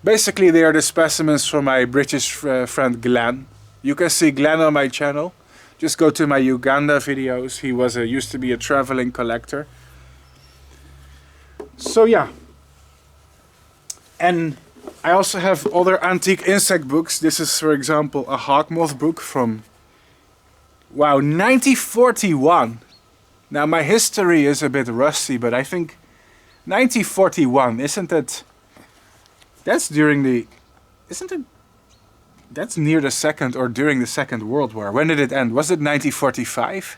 Basically they are the specimens from my British friend Glenn. You can see Glenn on my channel. Just go to my Uganda videos. He was used to be a traveling collector. So yeah. And I also have other antique insect books. This is, for example, a hawk moth book from, wow, 1941. Now my history is a bit rusty, but I think 1941, isn't it? That's during the, isn't it? That's near the second or during the Second World War. When did it end? Was it 1945?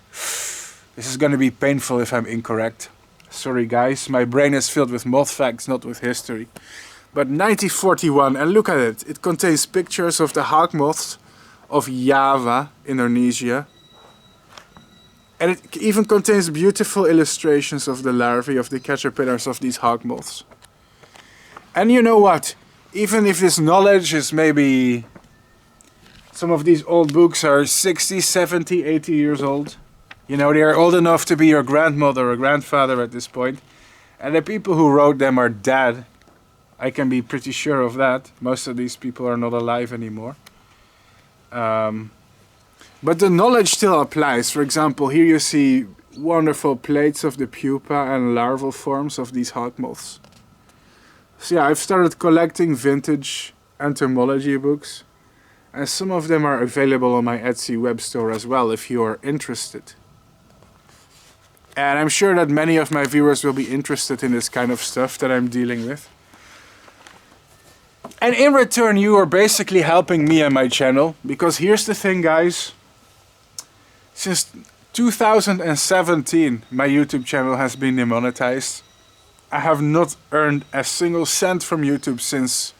This is going to be painful if I'm incorrect. Sorry guys, my brain is filled with moth facts, not with history. But 1941, and look at it. It contains pictures of the hawk moths of Java, Indonesia. And it even contains beautiful illustrations of the larvae of the caterpillars of these hawk moths. And you know what? Even if this knowledge is maybe... Some of these old books are 60, 70, 80 years old. You know, they are old enough to be your grandmother or grandfather at this point. And the people who wrote them are dead. I can be pretty sure of that. Most of these people are not alive anymore. But the knowledge still applies. For example, here you see wonderful plates of the pupa and larval forms of these hawk moths. So yeah, I've started collecting vintage entomology books. And some of them are available on my Etsy web store as well, if you are interested. And I'm sure that many of my viewers will be interested in this kind of stuff that I'm dealing with. And in return, you are basically helping me and my channel. Because here's the thing, guys. Since 2017, my YouTube channel has been demonetized. I have not earned a single cent from YouTube since...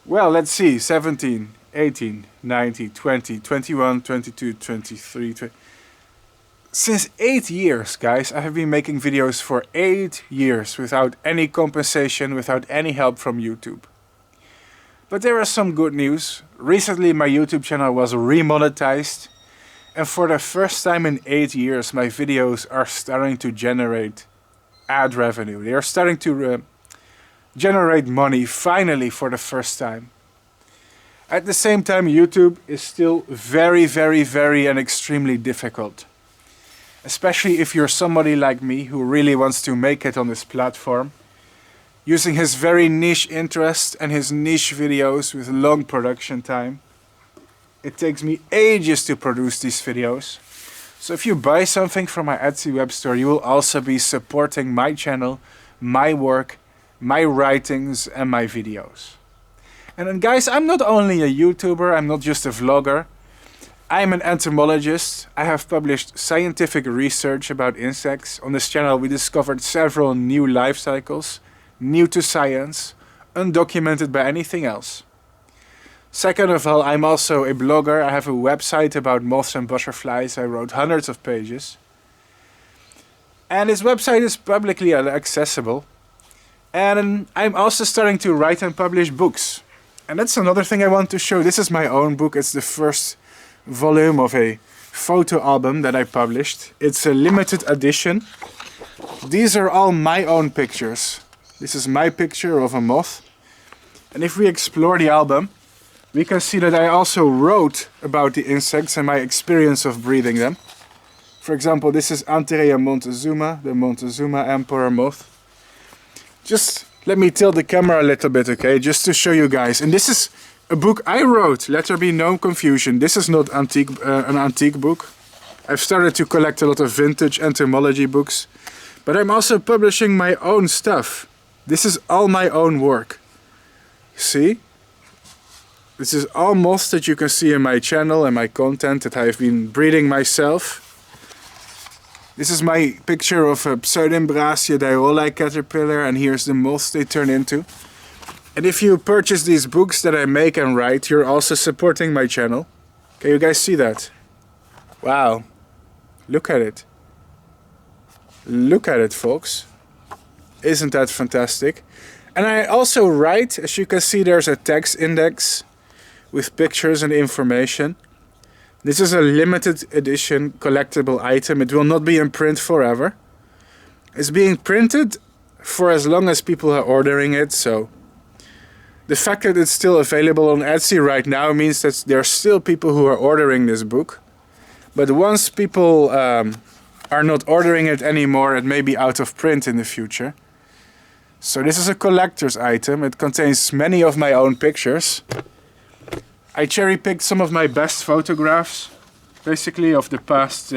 well, let's see, 17, 18, 19, 20, 21, 22, 23, 20. Since 8 years, guys, I have been making videos for 8 years without any compensation, without any help from YouTube. But there is some good news. Recently my YouTube channel was remonetized, and for the first time in 8 years my videos are starting to generate ad revenue. They are starting to generate money finally for the first time. At the same time, YouTube is still very, very, very and extremely difficult. Especially if you're somebody like me who really wants to make it on this platform, using his very niche interest and his niche videos with long production time. It takes me ages to produce these videos. So if you buy something from my Etsy web store, you will also be supporting my channel, my work, my writings and my videos. And then guys, I'm not only a YouTuber, I'm not just a vlogger. I'm an entomologist. I have published scientific research about insects. On this channel we discovered several new life cycles, new to science, undocumented by anything else. Second of all, I'm also a blogger. I have a website about moths and butterflies. I wrote hundreds of pages. And this website is publicly accessible. And I'm also starting to write and publish books. And that's another thing I want to show. This is my own book. It's the first volume of a photo album that I published. It's a limited edition. These are all my own pictures. This is my picture of a moth. And if we explore the album, we can see that I also wrote about the insects and my experience of breeding them. For example, this is Antheria montezuma, the Montezuma Emperor Moth. Just let me tilt the camera a little bit, okay, just to show you guys. And this is a book I wrote, let there be no confusion. This is not an antique book. I've started to collect a lot of vintage entomology books, but I'm also publishing my own stuff. This is all my own work. See? This is all moths that you can see in my channel and my content that I've been breeding myself. This is my picture of a Pseudimbrasia diarrhea caterpillar, and here's the moths they turn into. And if you purchase these books that I make and write, you're also supporting my channel. Can you guys see that? Wow. Look at it. Look at it, folks. Isn't that fantastic? And I also write, as you can see, there's a text index with pictures and information. This is a limited edition collectible item. It will not be in print forever. It's being printed for as long as people are ordering it, so the fact that it's still available on Etsy right now means that there are still people who are ordering this book. But once people are not ordering it anymore, it may be out of print in the future. So this is a collector's item. It contains many of my own pictures. I cherry-picked some of my best photographs, basically of the past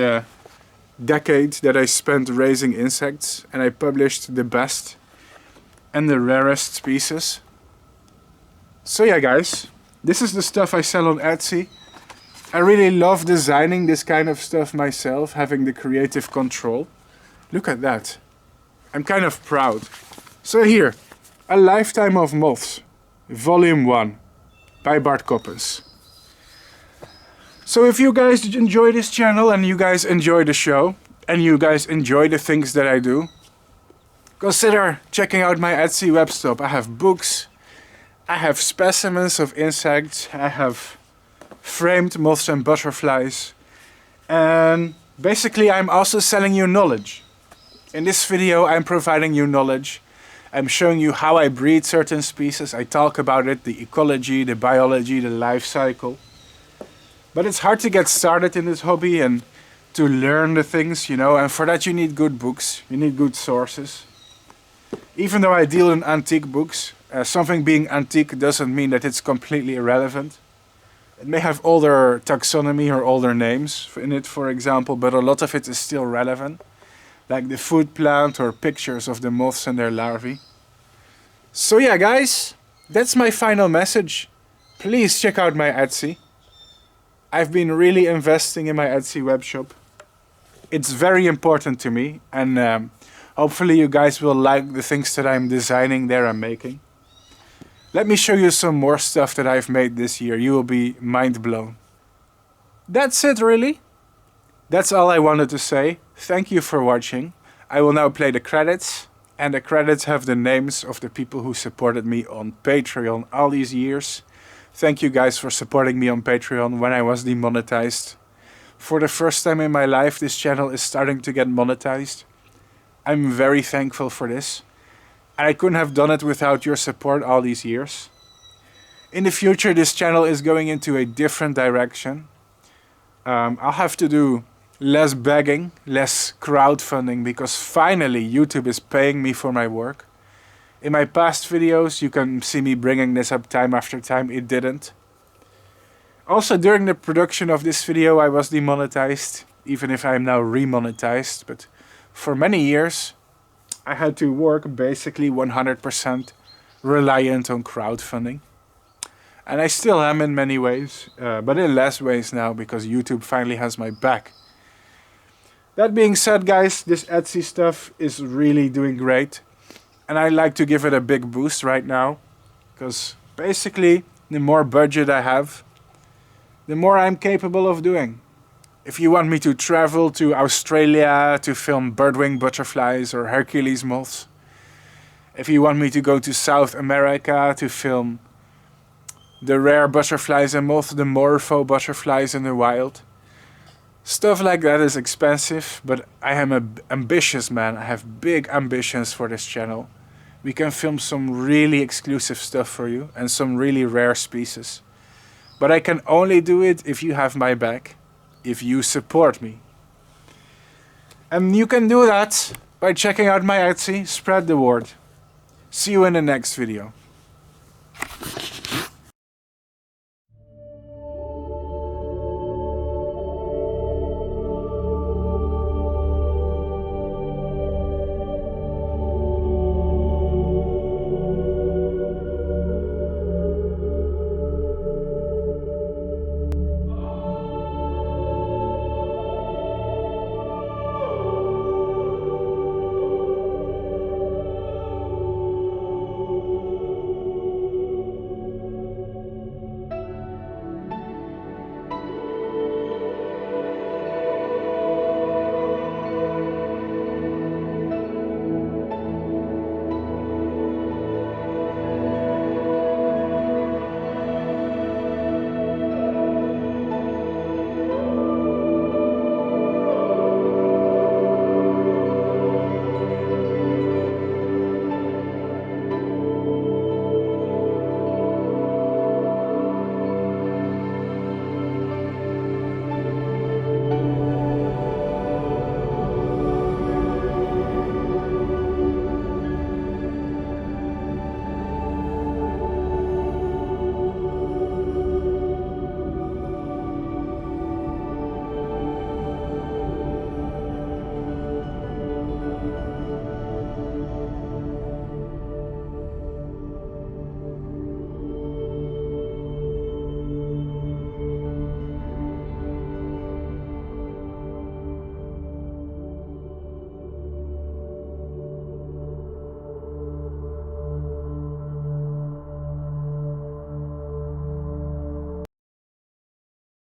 decade that I spent raising insects, and I published the best and the rarest species. So yeah, guys, this is the stuff I sell on Etsy. I really love designing this kind of stuff myself, having the creative control. Look at that. I'm kind of proud. So here, A Lifetime of Moths, Volume 1. By Bart Coppens. So if you guys enjoy this channel and you guys enjoy the show and you guys enjoy the things that I do, consider checking out my Etsy webshop. I have books, I have specimens of insects, I have framed moths and butterflies, and basically I'm also selling you knowledge. In this video I'm providing you knowledge. I'm showing you how I breed certain species. I talk about it, the ecology, the biology, the life cycle. But it's hard to get started in this hobby and to learn the things, you know, and for that you need good books, you need good sources. Even though I deal in antique books, something being antique doesn't mean that it's completely irrelevant. It may have older taxonomy or older names in it, for example, but a lot of it is still relevant. Like the food plant or pictures of the moths and their larvae. So yeah, guys, that's my final message. Please check out my Etsy. I've been really investing in my Etsy webshop. It's very important to me, and hopefully you guys will like the things that I'm designing there and making. Let me show you some more stuff that I've made this year. You will be mind blown. That's it, really. That's all I wanted to say. Thank you for watching. I will now play the credits, and the credits have the names of the people who supported me on Patreon all these years. Thank you guys for supporting me on Patreon when I was demonetized. For the first time in my life, this channel is starting to get monetized. I'm very thankful for this, and I couldn't have done it without your support all these years. In the future, this channel is going into a different direction. I'll have to do less begging, less crowdfunding, because finally YouTube is paying me for my work. In my past videos you can see me bringing this up time after time. It didn't. Also, during the production of this video I was demonetized, even if I'm now remonetized, but for many years I had to work basically 100% reliant on crowdfunding. And I still am in many ways, but in less ways now because YouTube finally has my back. That being said, guys, this Etsy stuff is really doing great. And I like to give it a big boost right now. Because basically, the more budget I have, the more I'm capable of doing. If you want me to travel to Australia to film birdwing butterflies or Hercules moths. If you want me to go to South America to film the rare butterflies and moths, the morpho butterflies in the wild. Stuff like that is expensive, but I am an ambitious man. I have big ambitions for this channel. We can film some really exclusive stuff for you and some really rare species. But I can only do it if you have my back, if you support me. And you can do that by checking out my Etsy, spread the word. See you in the next video.